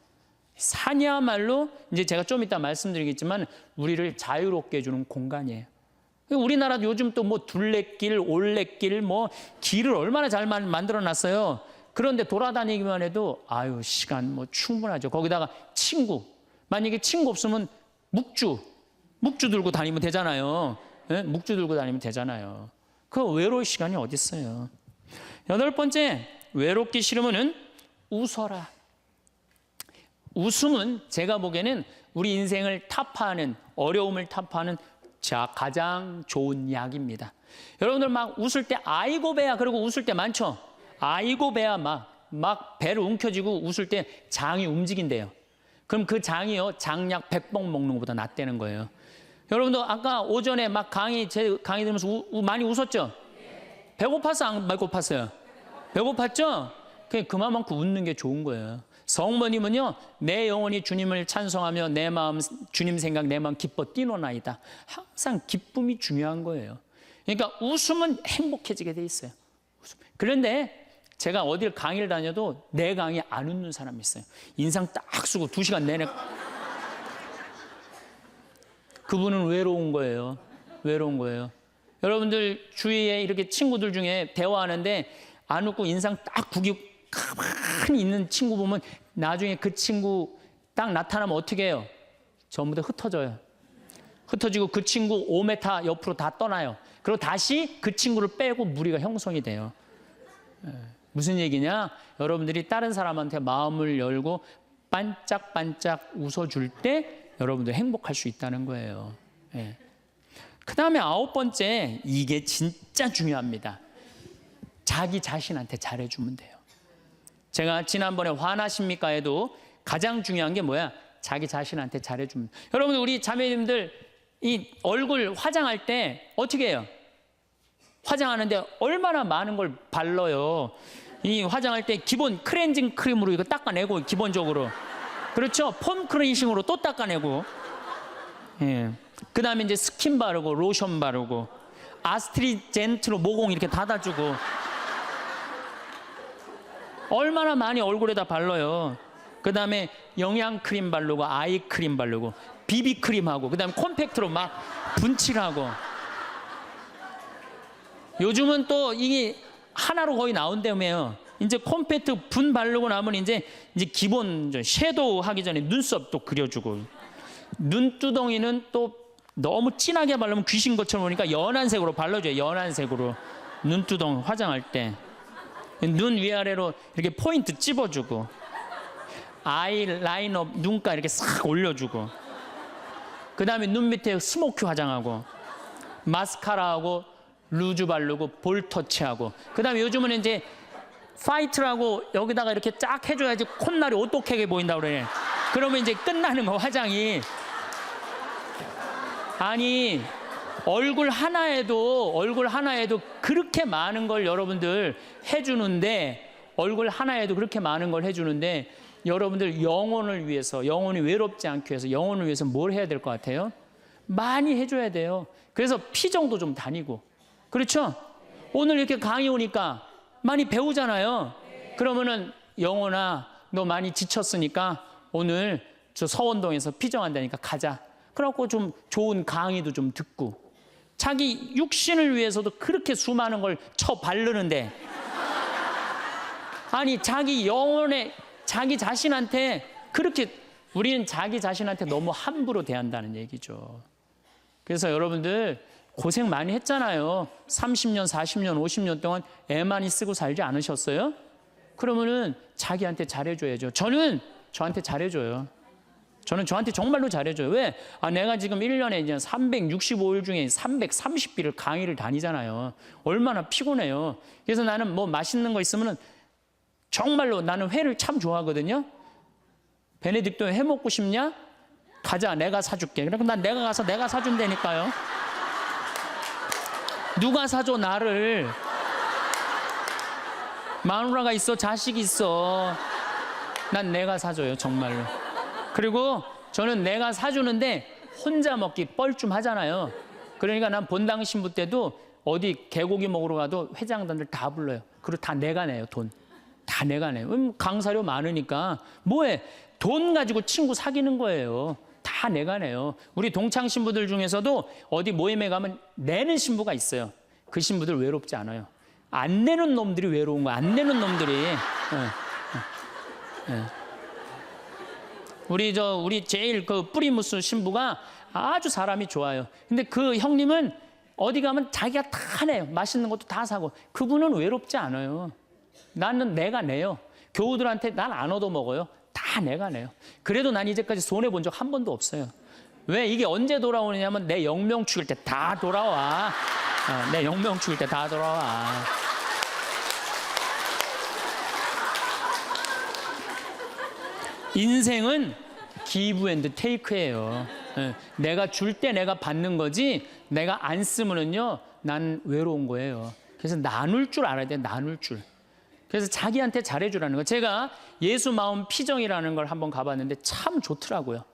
Speaker 1: 산이야말로, 이제 제가 좀 이따 말씀드리겠지만, 우리를 자유롭게 해주는 공간이에요. 우리나라도 요즘 또 뭐 둘레길, 올레길, 뭐 길을 얼마나 잘 만들어 놨어요. 그런데 돌아다니기만 해도 아유 시간 뭐 충분하죠. 거기다가 친구, 만약에 친구 없으면 묵주 들고 다니면 되잖아요. 네? 묵주 들고 다니면 되잖아요. 그 외로울 시간이 어디 있어요. 8번째, 외롭기 싫으면은 웃어라. 웃음은 제가 보기에는 우리 인생을 타파하는, 어려움을 타파하는 가장 좋은 약입니다. 여러분들 막 웃을 때 아이고 배야 그러고 웃을 때 많죠. 아이고 배야 막 배를 움켜쥐고 웃을 때 장이 움직인대요. 그럼 그 장이요, 장약 100번 먹는 것보다 낫다는 거예요. 여러분들 아까 오전에 막 제 강의 들으면서 많이 웃었죠? 배고파서 안 배고팠어요? 배고팠죠? 그만큼 웃는 게 좋은 거예요. 성모님은요, 내 영혼이 주님을 찬송하며 내 마음 주님 생각 내 마음 기뻐 뛰노나이다. 항상 기쁨이 중요한 거예요. 그러니까 웃으면 행복해지게 돼 있어요. 그런데 제가 어딜 강의를 다녀도 내 강의 안 웃는 사람이 있어요. 인상 딱 쓰고 2시간 내내. 그분은 외로운 거예요. 외로운 거예요. 여러분들 주위에 이렇게 친구들 중에 대화하는데 안 웃고 인상 딱 구기고 가만히 있는 친구 보면 나중에 그 친구 딱 나타나면 어떻게 해요? 전부 다 흩어져요. 흩어지고 그 친구 5m 옆으로 다 떠나요. 그리고 다시 그 친구를 빼고 무리가 형성이 돼요. 무슨 얘기냐? 여러분들이 다른 사람한테 마음을 열고 반짝반짝 웃어줄 때 여러분들 행복할 수 있다는 거예요. 그 다음에 9번째, 이게 진짜 중요합니다. 자기 자신한테 잘해주면 돼요. 제가 지난번에 화나십니까에도 가장 중요한 게 뭐야? 자기 자신한테 잘해주면. 여러분 우리 자매님들 이 얼굴 화장할 때 어떻게 해요? 화장하는데 얼마나 많은 걸 발라요. 이 화장할 때 기본 클렌징 크림으로 이거 닦아내고 기본적으로. 그렇죠? 폼 클렌징으로 또 닦아내고. 그 다음에 이제 스킨 바르고 로션 바르고 아스트리젠트로 모공 이렇게 닫아주고. 얼마나 많이 얼굴에다 발라요. 그 다음에 영양크림 바르고 아이크림 바르고 비비크림하고 그 다음에 콤팩트로 막 분칠하고. 요즘은 또 이게 하나로 거의 나온다며요. 이제 콤팩트 분 바르고 나면 이제 기본 섀도우 하기 전에 눈썹 또 그려주고. 눈두덩이는 또 너무 진하게 바르면 귀신 것처럼 보니까 연한 색으로 발라줘요. 연한 색으로. 눈두덩이 화장할 때. 눈 위아래로 이렇게 포인트 찝어주고 아이라이너 눈가 이렇게 싹 올려주고 그 다음에 눈 밑에 스모키 화장하고 마스카라하고 루즈 바르고 볼 터치하고 그 다음에 요즘은 이제 파이트라고 여기다가 이렇게 쫙 해줘야지 콧날이 오똑하게 보인다고 그래. 그러면 이제 끝나는 거 화장이. 아니 얼굴 하나에도 그렇게 많은 걸 여러분들 해주는데 얼굴 하나에도 그렇게 많은 걸 해주는데 여러분들 영혼을 위해서 영혼이 외롭지 않기 위해서 영혼을 위해서 뭘 해야 될 것 같아요? 많이 해줘야 돼요. 그래서 피정도 좀 다니고 그렇죠? 오늘 이렇게 강의 오니까 많이 배우잖아요. 그러면은 영혼아 너 많이 지쳤으니까 오늘 저 서원동에서 피정한다니까 가자. 그래갖고 좀 좋은 강의도 좀 듣고 자기 육신을 위해서도 그렇게 수많은 걸 쳐 바르는데 아니 자기 영혼에 자기 자신한테 그렇게 우리는 자기 자신한테 너무 함부로 대한다는 얘기죠. 그래서 여러분들 고생 많이 했잖아요. 30년, 40년, 50년 동안 애 많이 쓰고 살지 않으셨어요? 그러면은 자기한테 잘해줘야죠. 저는 저한테 잘해줘요. 저는 저한테 정말로 잘해줘요. 왜? 내가 지금 1년에 이제 365일 중에 330일을 강의를 다니잖아요. 얼마나 피곤해요. 그래서 나는 뭐 맛있는 거 있으면은 정말로 나는 회를 참 좋아하거든요. 베네딕토 회 먹고 싶냐? 가자, 내가 사줄게. 그럼 난 내가 가서 내가 사준다니까요. 누가 사줘 나를? 마누라가 있어, 자식이 있어. 난 내가 사줘요, 정말로. 그리고 저는 내가 사주는데 혼자 먹기 뻘쭘하잖아요. 그러니까 난 본당 신부 때도 어디 개고기 먹으러 가도 회장단들 다 불러요. 그리고 다 내가 내요, 돈. 다 내가 내요. 강사료 많으니까 뭐해? 돈 가지고 친구 사귀는 거예요. 다 내가 내요. 우리 동창 신부들 중에서도 어디 모임에 가면 내는 신부가 있어요. 그 신부들 외롭지 않아요. 안 내는 놈들이 외로운 거야. 안 내는 놈들이. 우리 제일 그 뿌리무스 신부가 아주 사람이 좋아요. 근데 그 형님은 어디 가면 자기가 다 내요. 맛있는 것도 다 사고. 그분은 외롭지 않아요. 나는 내가 내요. 교우들한테 난 안 얻어먹어요. 다 내가 내요. 그래도 난 이제까지 손해본 적 한 번도 없어요. 왜? 이게 언제 돌아오느냐면 내 영명 죽일 때 다 돌아와. 내 영명 죽일 때 다 돌아와. 인생은 기브 앤드 테이크예요. 내가 줄 때 내가 받는 거지 내가 안 쓰면은요 난 외로운 거예요. 그래서 나눌 줄 알아야 돼. 나눌 줄. 그래서 자기한테 잘해주라는 거. 제가 예수 마음 피정이라는 걸 한번 가봤는데 참 좋더라고요.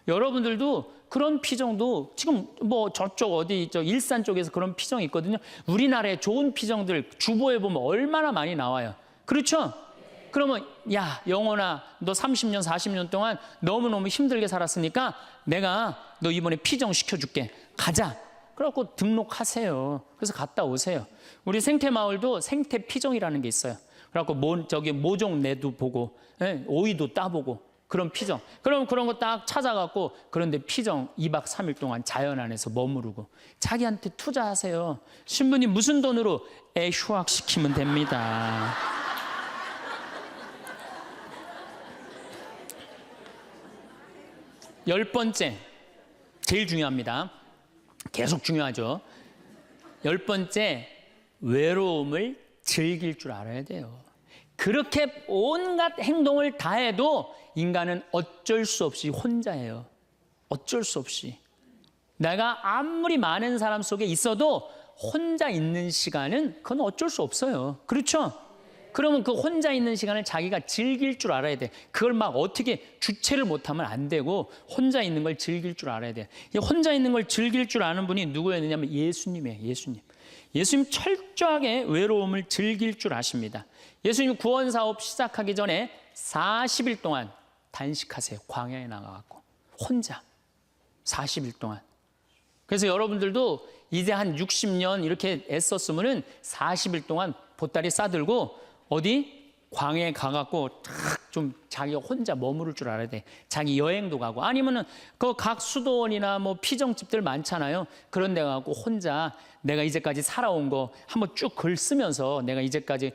Speaker 1: 여러분들도 그런 피정도 지금 뭐 저쪽 어디 일산 쪽에서 그런 피정이 있거든요. 우리나라에 좋은 피정들 주보에 보면 얼마나 많이 나와요. 그렇죠? 그러면 야 영혼아 너 30년 40년 동안 너무너무 힘들게 살았으니까 내가 너 이번에 피정 시켜줄게. 가자. 그래갖고 등록하세요. 그래서 갔다 오세요. 우리 생태마을도 생태피정이라는 게 있어요. 그래갖고 모종내도 보고 오이도 따보고 그런 피정. 그럼 그런 거 딱 찾아갖고 그런데 피정 2박 3일 동안 자연 안에서 머무르고 자기한테 투자하세요. 신부님 무슨 돈으로 휴학시키면 됩니다. 열 번째, 제일 중요합니다. 계속 중요하죠. 열 번째, 외로움을 즐길 줄 알아야 돼요. 그렇게 온갖 행동을 다 해도 인간은 어쩔 수 없이 혼자예요. 어쩔 수 없이. 내가 아무리 많은 사람 속에 있어도 혼자 있는 시간은 그건 어쩔 수 없어요. 그렇죠? 그러면 그 혼자 있는 시간을 자기가 즐길 줄 알아야 돼. 그걸 막 어떻게 주체를 못하면 안 되고 혼자 있는 걸 즐길 줄 알아야 돼. 이 혼자 있는 걸 즐길 줄 아는 분이 누구였느냐면 예수님이에요. 예수님. 예수님 철저하게 외로움을 즐길 줄 아십니다. 예수님 구원사업 시작하기 전에 40일 동안 단식하세요. 광야에 나가갖고 혼자 40일 동안. 그래서 여러분들도 이제 한 60년 이렇게 애썼으면은 40일 동안 보따리 싸들고 어디 광야에 가갖고 탁 좀 자기가 혼자 머무를 줄 알아야 돼. 자기 여행도 가고 아니면은 그 각 수도원이나 뭐 피정집들 많잖아요. 그런 데 가갖고 혼자 내가 이제까지 살아온 거 한번 쭉 글 쓰면서 내가 이제까지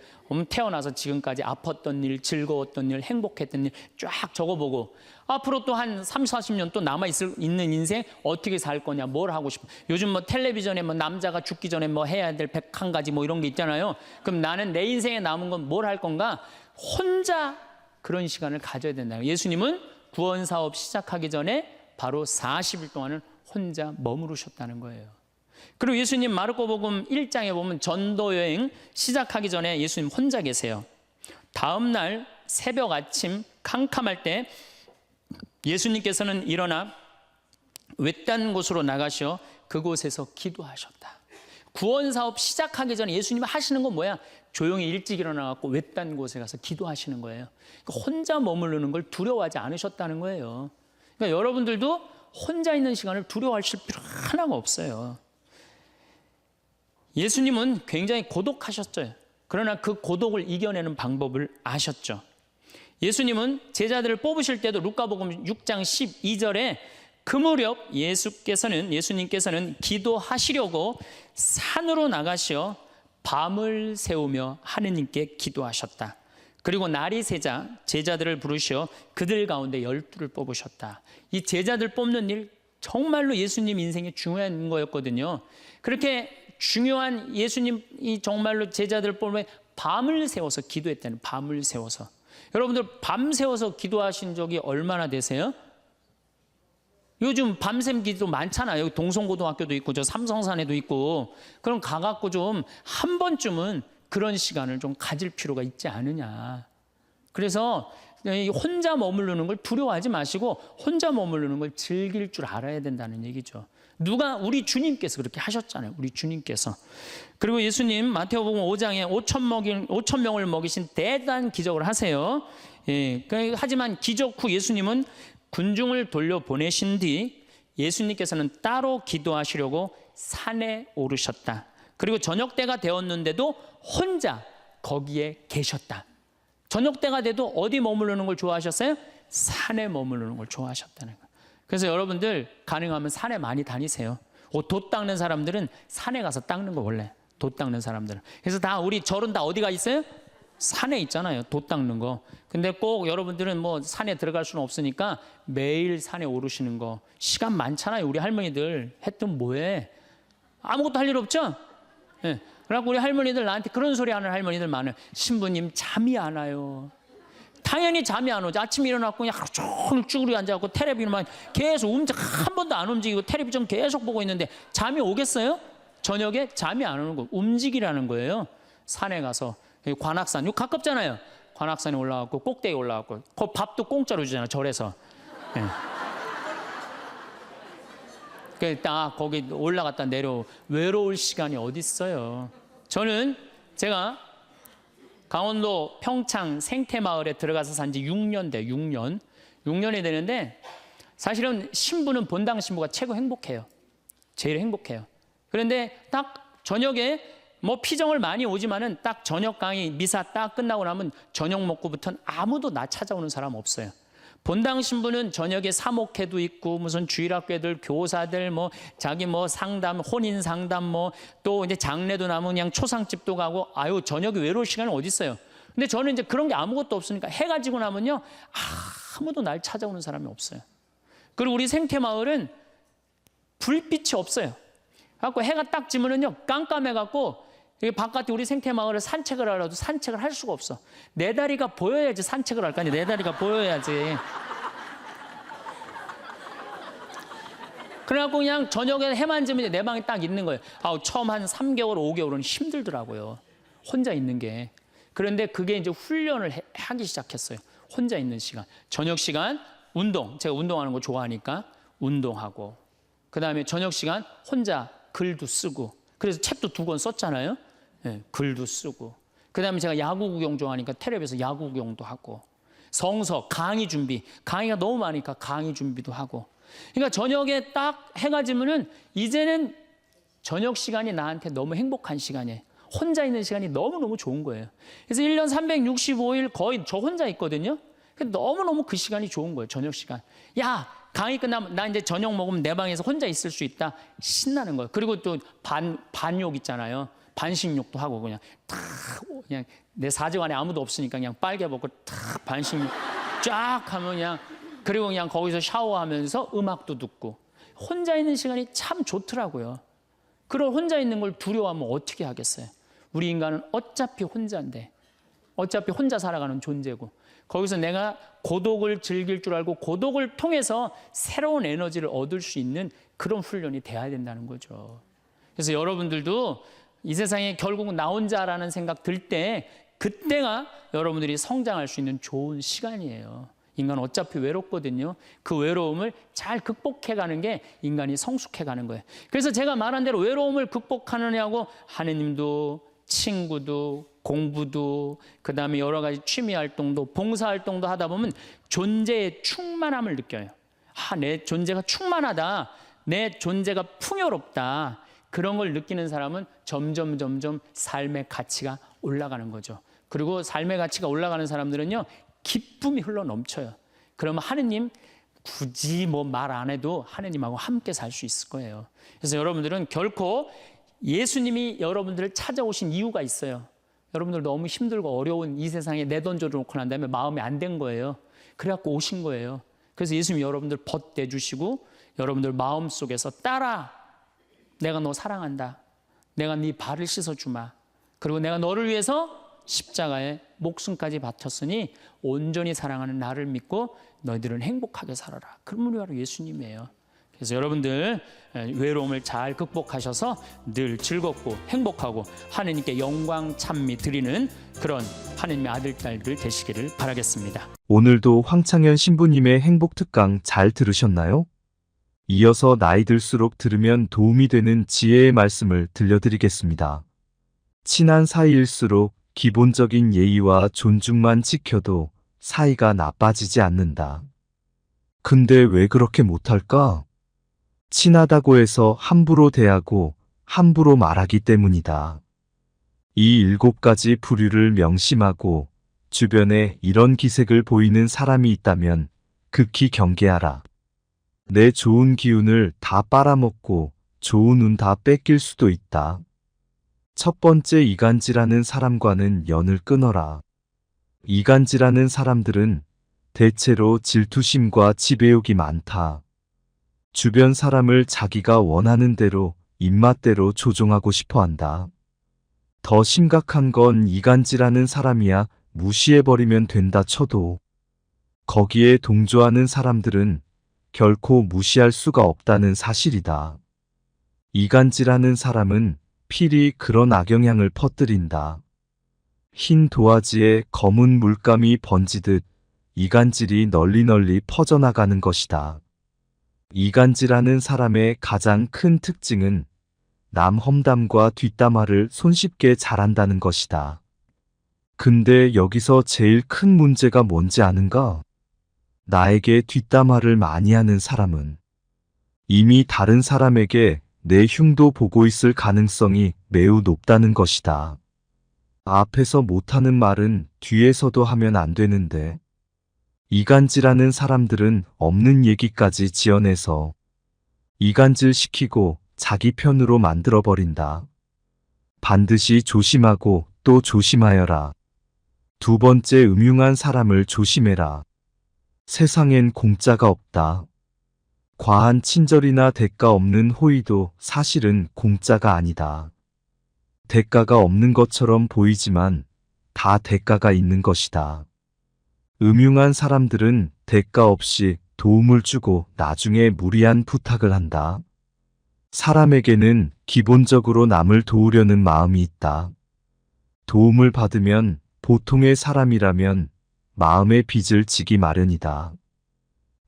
Speaker 1: 태어나서 지금까지 아팠던 일, 즐거웠던 일, 행복했던 일 쫙 적어보고 앞으로 또 한 30, 40년 또 남아있는 인생 어떻게 살 거냐, 뭘 하고 싶어. 요즘 뭐 텔레비전에 뭐 남자가 죽기 전에 뭐 해야 될 101가지 뭐 이런 게 있잖아요. 그럼 나는 내 인생에 남은 건 뭘 할 건가? 혼자 그런 시간을 가져야 된다. 예수님은 구원 사업 시작하기 전에 바로 40일 동안은 혼자 머무르셨다는 거예요. 그리고 예수님 마르코복음 1장에 보면 전도 여행 시작하기 전에 예수님 혼자 계세요. 다음 날 새벽 아침 캄캄할 때 예수님께서는 일어나 외딴 곳으로 나가셔 그곳에서 기도하셨다. 구원 사업 시작하기 전에 예수님이 하시는 건 뭐야? 조용히 일찍 일어나갖고 외딴 곳에 가서 기도하시는 거예요. 그러니까 혼자 머무르는 걸 두려워하지 않으셨다는 거예요. 그러니까 여러분들도 혼자 있는 시간을 두려워하실 필요 하나가 없어요. 예수님은 굉장히 고독하셨죠. 그러나 그 고독을 이겨내는 방법을 아셨죠. 예수님은 제자들을 뽑으실 때도 루카복음 6장 12절에 그 무렵 예수님께서는 기도하시려고 산으로 나가시어 밤을 새우며 하느님께 기도하셨다. 그리고 날이 새자 제자들을 부르시어 그들 가운데 12를 뽑으셨다. 이 제자들 뽑는 일 정말로 예수님 인생에 중요한 거였거든요. 그렇게 중요한 예수님이 정말로 제자들 뽑으면 밤을 새워서 기도했다는, 밤을 새워서. 여러분들 밤 새워서 기도하신 적이 얼마나 되세요? 요즘 밤샘 기도 많잖아요. 여기 동성고등학교도 있고 저 삼성산에도 있고. 그럼 가갖고 좀 한 번쯤은 그런 시간을 좀 가질 필요가 있지 않느냐. 그래서 혼자 머무르는 걸 두려워하지 마시고 혼자 머무르는 걸 즐길 줄 알아야 된다는 얘기죠. 우리 주님께서 그렇게 하셨잖아요. 우리 주님께서. 그리고 예수님 마태복음 5장에 5천 명을 먹이신 대단한 기적을 하세요. 예, 하지만 기적 후 예수님은 군중을 돌려보내신 뒤 예수님께서는 따로 기도하시려고 산에 오르셨다. 그리고 저녁 때가 되었는데도 혼자 거기에 계셨다. 저녁 때가 돼도 어디 머무르는 걸 좋아하셨어요? 산에 머무르는 걸 좋아하셨다는 거예요. 그래서 여러분들 가능하면 산에 많이 다니세요. 돛 닦는 사람들은 산에 가서 닦는 거 원래. 돛 닦는 사람들은. 그래서 다 우리 절은 다 어디가 있어요? 산에 있잖아요. 돛 닦는 거. 근데 꼭 여러분들은 뭐 산에 들어갈 수는 없으니까 매일 산에 오르시는 거. 시간 많잖아요. 우리 할머니들 했던 뭐해? 아무것도 할 일 없죠? 예. 그래갖고 우리 할머니들 나한테 그런 소리 하는 할머니들 많아요. 신부님 잠이 안 와요. 당연히 잠이 안 오죠. 아침에 일어났고 그냥 하루 종일 쭈그리고 앉아갖고 텔레비전만 계속 한 번도 안 움직이고 텔레비전 계속 보고 있는데 잠이 오겠어요? 저녁에 잠이 안 오는 거. 움직이라는 거예요. 산에 가서 관악산, 이거 가깝잖아요. 관악산에 올라가고 꼭대기 올라가고 그 밥도 공짜로 주잖아요. 절에서. 네. 딱 거기 올라갔다 내려 외로울 시간이 어디 있어요. 저는 제가 강원도 평창 생태마을에 들어가서 산 지 6년 돼. 6년이 되는데 사실은 신부는 본당 신부가 최고 행복해요. 제일 행복해요. 그런데 딱 저녁에 뭐 피정을 많이 오지만은 딱 저녁 강의 미사 딱 끝나고 나면 저녁 먹고부터는 아무도 나 찾아오는 사람 없어요. 본당 신부는 저녁에 사목회도 있고 무슨 주일학교들 교사들 뭐 자기 뭐 상담 혼인 상담 뭐 또 이제 장례도 나면 그냥 초상집도 가고 아유 저녁에 외로울 시간은 어디 있어요. 근데 저는 이제 그런 게 아무것도 없으니까 해가 지고 나면요 아무도 날 찾아오는 사람이 없어요. 그리고 우리 생태마을은 불빛이 없어요. 갖고 해가 딱 지면은요 깜깜해갖고 여기 바깥에 우리 생태마을을 산책을 하려도 산책을 할 수가 없어. 내 다리가 보여야지 산책을 할 거 아니야. 내 다리가 보여야지. 그래갖고 그냥 저녁에 해만 지면 내 방에 딱 있는 거예요. 처음 한 3개월, 5개월은 힘들더라고요. 혼자 있는 게. 그런데 그게 이제 훈련을 하기 시작했어요. 혼자 있는 시간. 저녁 시간 운동. 제가 운동하는 거 좋아하니까 운동하고. 그다음에 저녁 시간 혼자 글도 쓰고. 그래서 책도 2권 썼잖아요. 네, 글도 쓰고. 그다음에 제가 야구 구경 좋아하니까 텔레비에서 야구 구경도 하고. 성서, 강의 준비. 강의가 너무 많으니까 강의 준비도 하고. 그러니까 저녁에 딱 해가 지면은 이제는 저녁 시간이 나한테 너무 행복한 시간이에요. 혼자 있는 시간이 너무너무 좋은 거예요. 그래서 1년 365일 거의 저 혼자 있거든요. 너무너무 그 시간이 좋은 거예요. 저녁 시간. 야, 강의 끝나면 나 이제 저녁 먹으면 내 방에서 혼자 있을 수 있다. 신나는 거예요. 그리고 또 반욕 있잖아요. 반신욕도 하고 그냥 내 사정 안에 아무도 없으니까 그냥 빨개 벗고 탁 반신욕 쫙 하면 그냥 그리고 그냥 거기서 샤워하면서 음악도 듣고 혼자 있는 시간이 참 좋더라고요. 그런 혼자 있는 걸 두려워하면 어떻게 하겠어요? 우리 인간은 어차피 혼자인데 어차피 혼자 살아가는 존재고 거기서 내가 고독을 즐길 줄 알고 고독을 통해서 새로운 에너지를 얻을 수 있는 그런 훈련이 돼야 된다는 거죠. 그래서 여러분들도 이 세상에 결국은 나 혼자라는 생각 들 때 그때가 여러분들이 성장할 수 있는 좋은 시간이에요. 인간은 어차피 외롭거든요. 그 외로움을 잘 극복해가는 게 인간이 성숙해가는 거예요. 그래서 제가 말한 대로 외로움을 극복하느냐고 하느님도 친구도 공부도 그다음에 여러 가지 취미 활동도 봉사 활동도 하다 보면 존재의 충만함을 느껴요. 내 존재가 충만하다. 내 존재가 풍요롭다. 그런 걸 느끼는 사람은 점점 삶의 가치가 올라가는 거죠. 그리고 삶의 가치가 올라가는 사람들은요. 기쁨이 흘러 넘쳐요. 그러면 하느님 굳이 뭐 말 안 해도 하느님하고 함께 살 수 있을 거예요. 그래서 여러분들은 결코 예수님이 여러분들을 찾아오신 이유가 있어요. 여러분들 너무 힘들고 어려운 이 세상에 내던져 놓고 난 다음에 마음에 안 든 거예요. 그래갖고 오신 거예요. 그래서 예수님이 여러분들 벗대주시고 여러분들 마음속에서 따라 내가 너 사랑한다. 내가 네 발을 씻어주마. 그리고 내가 너를 위해서 십자가에 목숨까지 바쳤으니 온전히 사랑하는 나를 믿고 너희들은 행복하게 살아라. 그런 분이 바로 예수님이에요. 그래서 여러분들 외로움을 잘 극복하셔서 늘 즐겁고 행복하고 하느님께 영광 찬미 드리는 그런 하느님의 아들 딸들 되시기를 바라겠습니다.
Speaker 2: 오늘도 황창현 신부님의 행복 특강 잘 들으셨나요? 이어서 나이 들수록 들으면 도움이 되는 지혜의 말씀을 들려드리겠습니다. 친한 사이일수록 기본적인 예의와 존중만 지켜도 사이가 나빠지지 않는다. 근데 왜 그렇게 못할까? 친하다고 해서 함부로 대하고 함부로 말하기 때문이다. 이 7가지 부류를 명심하고 주변에 이런 기색을 보이는 사람이 있다면 극히 경계하라. 내 좋은 기운을 다 빨아먹고 좋은 운 다 뺏길 수도 있다. 첫 번째, 이간질하는 사람과는 연을 끊어라. 이간질하는 사람들은 대체로 질투심과 지배욕이 많다. 주변 사람을 자기가 원하는 대로 입맛대로 조종하고 싶어 한다. 더 심각한 건 이간질하는 사람이야 무시해버리면 된다 쳐도 거기에 동조하는 사람들은 결코 무시할 수가 없다는 사실이다. 이간질하는 사람은 필히 그런 악영향을 퍼뜨린다. 흰 도화지에 검은 물감이 번지듯 이간질이 널리 퍼져나가는 것이다. 이간질하는 사람의 가장 큰 특징은 남 험담과 뒷담화를 손쉽게 잘한다는 것이다. 근데 여기서 제일 큰 문제가 뭔지 아는가? 나에게 뒷담화를 많이 하는 사람은 이미 다른 사람에게 내 흉도 보고 있을 가능성이 매우 높다는 것이다. 앞에서 못하는 말은 뒤에서도 하면 안 되는데 이간질하는 사람들은 없는 얘기까지 지어내서 이간질시키고 자기 편으로 만들어버린다. 반드시 조심하고 또 조심하여라. 두 번째, 음흉한 사람을 조심해라. 세상엔 공짜가 없다. 과한 친절이나 대가 없는 호의도 사실은 공짜가 아니다. 대가가 없는 것처럼 보이지만 다 대가가 있는 것이다. 음흉한 사람들은 대가 없이 도움을 주고 나중에 무리한 부탁을 한다. 사람에게는 기본적으로 남을 도우려는 마음이 있다. 도움을 받으면 보통의 사람이라면 마음의 빚을 지기 마련이다.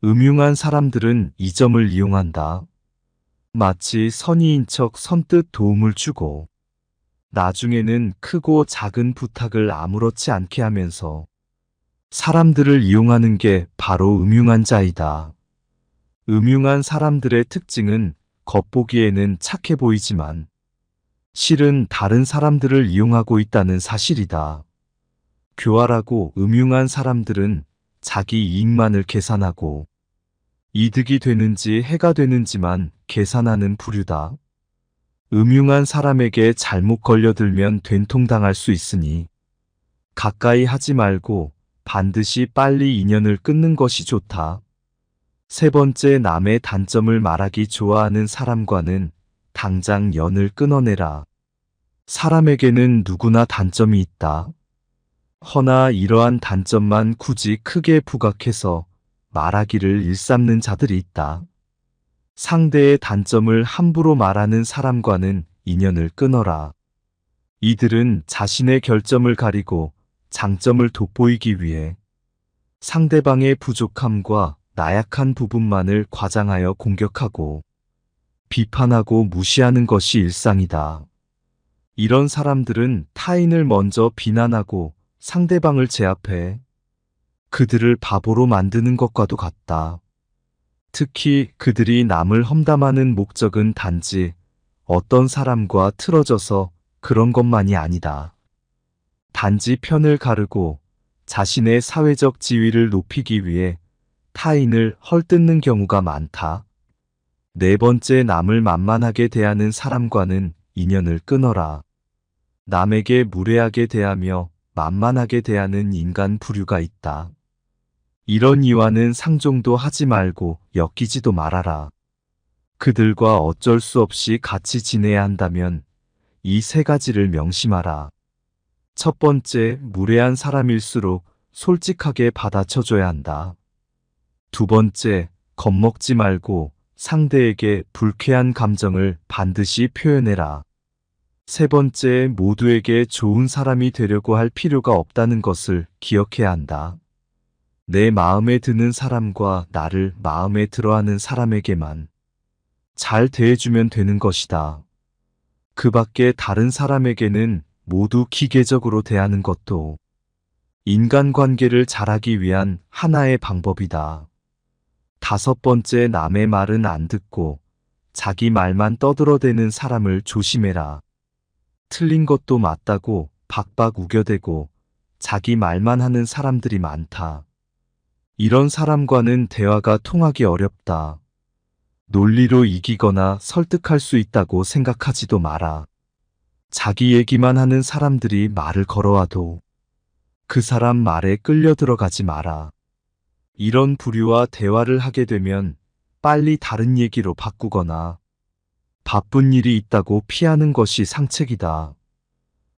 Speaker 2: 음흉한 사람들은 이 점을 이용한다. 마치 선의인 척 선뜻 도움을 주고 나중에는 크고 작은 부탁을 아무렇지 않게 하면서 사람들을 이용하는 게 바로 음흉한 자이다. 음흉한 사람들의 특징은 겉보기에는 착해 보이지만 실은 다른 사람들을 이용하고 있다는 사실이다. 교활하고 음흉한 사람들은 자기 이익만을 계산하고 이득이 되는지 해가 되는지만 계산하는 부류다. 음흉한 사람에게 잘못 걸려들면 된통당할 수 있으니 가까이 하지 말고 반드시 빨리 인연을 끊는 것이 좋다. 세 번째, 남의 단점을 말하기 좋아하는 사람과는 당장 연을 끊어내라. 사람에게는 누구나 단점이 있다. 허나 이러한 단점만 굳이 크게 부각해서 말하기를 일삼는 자들이 있다. 상대의 단점을 함부로 말하는 사람과는 인연을 끊어라. 이들은 자신의 결점을 가리고 장점을 돋보이기 위해 상대방의 부족함과 나약한 부분만을 과장하여 공격하고 비판하고 무시하는 것이 일상이다. 이런 사람들은 타인을 먼저 비난하고 상대방을 제압해 그들을 바보로 만드는 것과도 같다. 특히 그들이 남을 험담하는 목적은 단지 어떤 사람과 틀어져서 그런 것만이 아니다. 단지 편을 가르고 자신의 사회적 지위를 높이기 위해 타인을 헐뜯는 경우가 많다. 네 번째, 남을 만만하게 대하는 사람과는 인연을 끊어라. 남에게 무례하게 대하며 만만하게 대하는 인간 부류가 있다. 이런 이와는 상종도 하지 말고 엮이지도 말아라. 그들과 어쩔 수 없이 같이 지내야 한다면 이 세 가지를 명심하라. 첫 번째, 무례한 사람일수록 솔직하게 받아쳐줘야 한다. 두 번째, 겁먹지 말고 상대에게 불쾌한 감정을 반드시 표현해라. 세 번째, 모두에게 좋은 사람이 되려고 할 필요가 없다는 것을 기억해야 한다. 내 마음에 드는 사람과 나를 마음에 들어하는 사람에게만 잘 대해주면 되는 것이다. 그 밖에 다른 사람에게는 모두 기계적으로 대하는 것도 인간관계를 잘하기 위한 하나의 방법이다. 다섯 번째, 남의 말은 안 듣고 자기 말만 떠들어대는 사람을 조심해라. 틀린 것도 맞다고 박박 우겨대고 자기 말만 하는 사람들이 많다. 이런 사람과는 대화가 통하기 어렵다. 논리로 이기거나 설득할 수 있다고 생각하지도 마라. 자기 얘기만 하는 사람들이 말을 걸어와도 그 사람 말에 끌려 들어가지 마라. 이런 부류와 대화를 하게 되면 빨리 다른 얘기로 바꾸거나 바쁜 일이 있다고 피하는 것이 상책이다.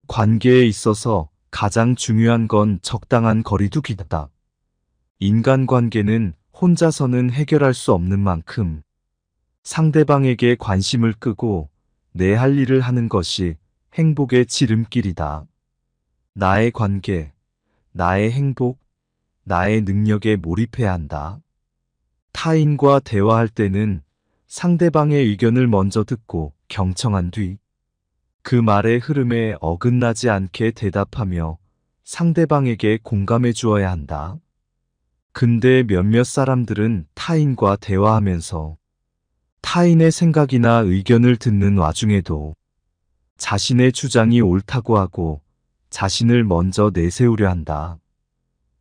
Speaker 2: 관계에 있어서 가장 중요한 건 적당한 거리두기다. 인간관계는 혼자서는 해결할 수 없는 만큼 상대방에게 관심을 끄고 내 할 일을 하는 것이 행복의 지름길이다. 나의 관계, 나의 행복, 나의 능력에 몰입해야 한다. 타인과 대화할 때는 상대방의 의견을 먼저 듣고 경청한 뒤 그 말의 흐름에 어긋나지 않게 대답하며 상대방에게 공감해 주어야 한다. 근데 몇몇 사람들은 타인과 대화하면서 타인의 생각이나 의견을 듣는 와중에도 자신의 주장이 옳다고 하고 자신을 먼저 내세우려 한다.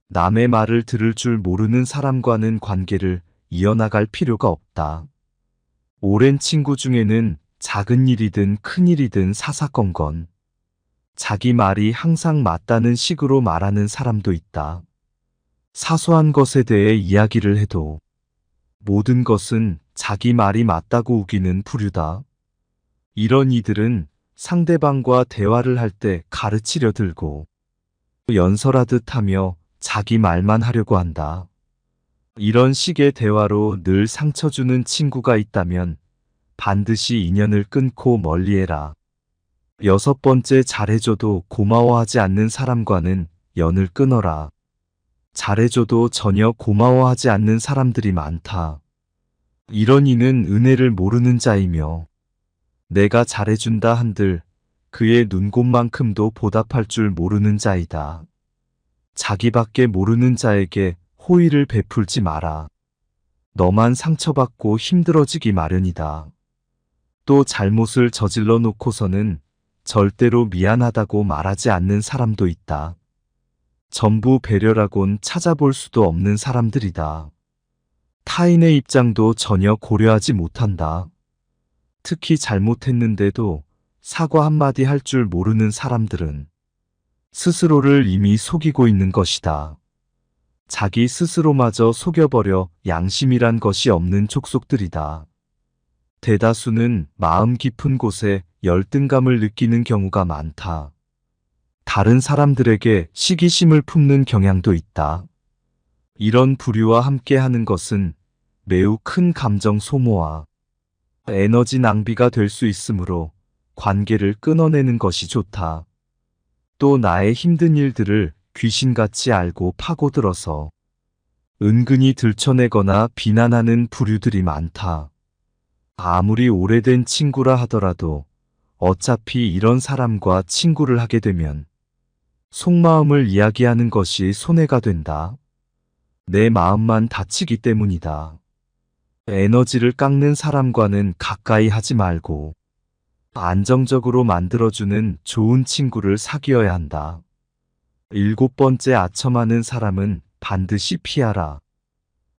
Speaker 2: 남의 말을 들을 줄 모르는 사람과는 관계를 이어나갈 필요가 없다. 오랜 친구 중에는 작은 일이든 큰 일이든 사사건건 자기 말이 항상 맞다는 식으로 말하는 사람도 있다. 사소한 것에 대해 이야기를 해도 모든 것은 자기 말이 맞다고 우기는 부류다. 이런 이들은 상대방과 대화를 할 때 가르치려 들고 연설하듯 하며 자기 말만 하려고 한다. 이런 식의 대화로 늘 상처 주는 친구가 있다면 반드시 인연을 끊고 멀리해라. 여섯 번째, 잘해줘도 고마워하지 않는 사람과는 연을 끊어라. 잘해줘도 전혀 고마워하지 않는 사람들이 많다. 이런 이는 은혜를 모르는 자이며 내가 잘해준다 한들 그의 눈곱만큼도 보답할 줄 모르는 자이다. 자기밖에 모르는 자에게 호의를 베풀지 마라. 너만 상처받고 힘들어지기 마련이다. 또 잘못을 저질러 놓고서는 절대로 미안하다고 말하지 않는 사람도 있다. 전부 배려라곤 찾아볼 수도 없는 사람들이다. 타인의 입장도 전혀 고려하지 못한다. 특히 잘못했는데도 사과 한마디 할 줄 모르는 사람들은 스스로를 이미 속이고 있는 것이다. 자기 스스로마저 속여버려 양심이란 것이 없는 족속들이다. 대다수는 마음 깊은 곳에 열등감을 느끼는 경우가 많다. 다른 사람들에게 시기심을 품는 경향도 있다. 이런 부류와 함께 하는 것은 매우 큰 감정 소모와 에너지 낭비가 될 수 있으므로 관계를 끊어내는 것이 좋다. 또 나의 힘든 일들을 귀신같이 알고 파고들어서 은근히 들춰내거나 비난하는 부류들이 많다. 아무리 오래된 친구라 하더라도 어차피 이런 사람과 친구를 하게 되면 속마음을 이야기하는 것이 손해가 된다. 내 마음만 다치기 때문이다. 에너지를 깎는 사람과는 가까이 하지 말고 안정적으로 만들어주는 좋은 친구를 사귀어야 한다. 일곱 번째, 아첨하는 사람은 반드시 피하라.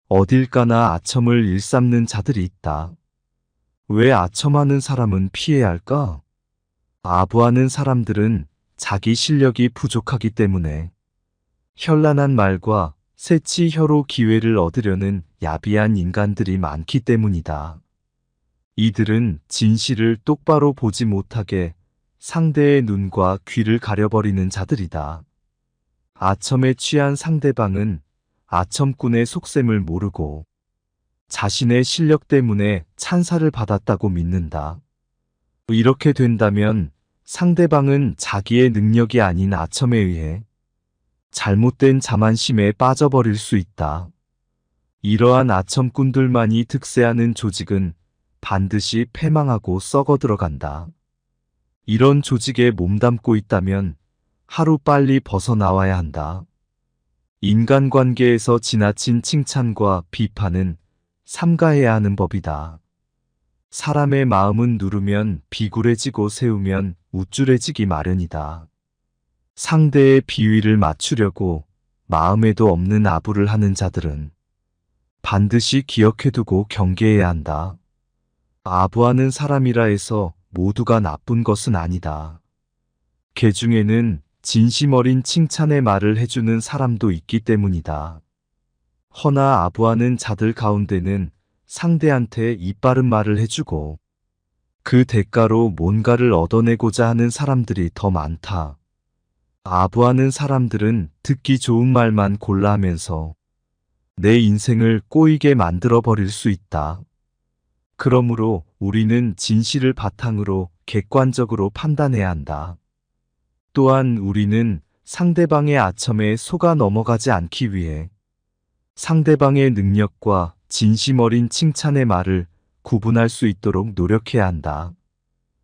Speaker 2: 어딜 가나 아첨을 일삼는 자들이 있다. 왜 아첨하는 사람은 피해야 할까? 아부하는 사람들은 자기 실력이 부족하기 때문에 현란한 말과 새치 혀로 기회를 얻으려는 야비한 인간들이 많기 때문이다. 이들은 진실을 똑바로 보지 못하게 상대의 눈과 귀를 가려버리는 자들이다. 아첨에 취한 상대방은 아첨꾼의 속셈을 모르고 자신의 실력 때문에 찬사를 받았다고 믿는다. 이렇게 된다면 상대방은 자기의 능력이 아닌 아첨에 의해 잘못된 자만심에 빠져버릴 수 있다. 이러한 아첨꾼들만이 득세하는 조직은 반드시 패망하고 썩어 들어간다. 이런 조직에 몸담고 있다면 하루빨리 벗어나와야 한다. 인간관계에서 지나친 칭찬과 비판은 삼가해야 하는 법이다. 사람의 마음은 누르면 비굴해지고 세우면 우쭐해지기 마련이다. 상대의 비위를 맞추려고 마음에도 없는 아부를 하는 자들은 반드시 기억해두고 경계해야 한다. 아부하는 사람이라 해서 모두가 나쁜 것은 아니다. 개 중에는 진심 어린 칭찬의 말을 해주는 사람도 있기 때문이다. 허나 아부하는 자들 가운데는 상대한테 이빠른 말을 해주고 그 대가로 뭔가를 얻어내고자 하는 사람들이 더 많다. 아부하는 사람들은 듣기 좋은 말만 골라 하면서 내 인생을 꼬이게 만들어 버릴 수 있다. 그러므로 우리는 진실을 바탕으로 객관적으로 판단해야 한다. 또한 우리는 상대방의 아첨에 속아 넘어가지 않기 위해 상대방의 능력과 진심 어린 칭찬의 말을 구분할 수 있도록 노력해야 한다.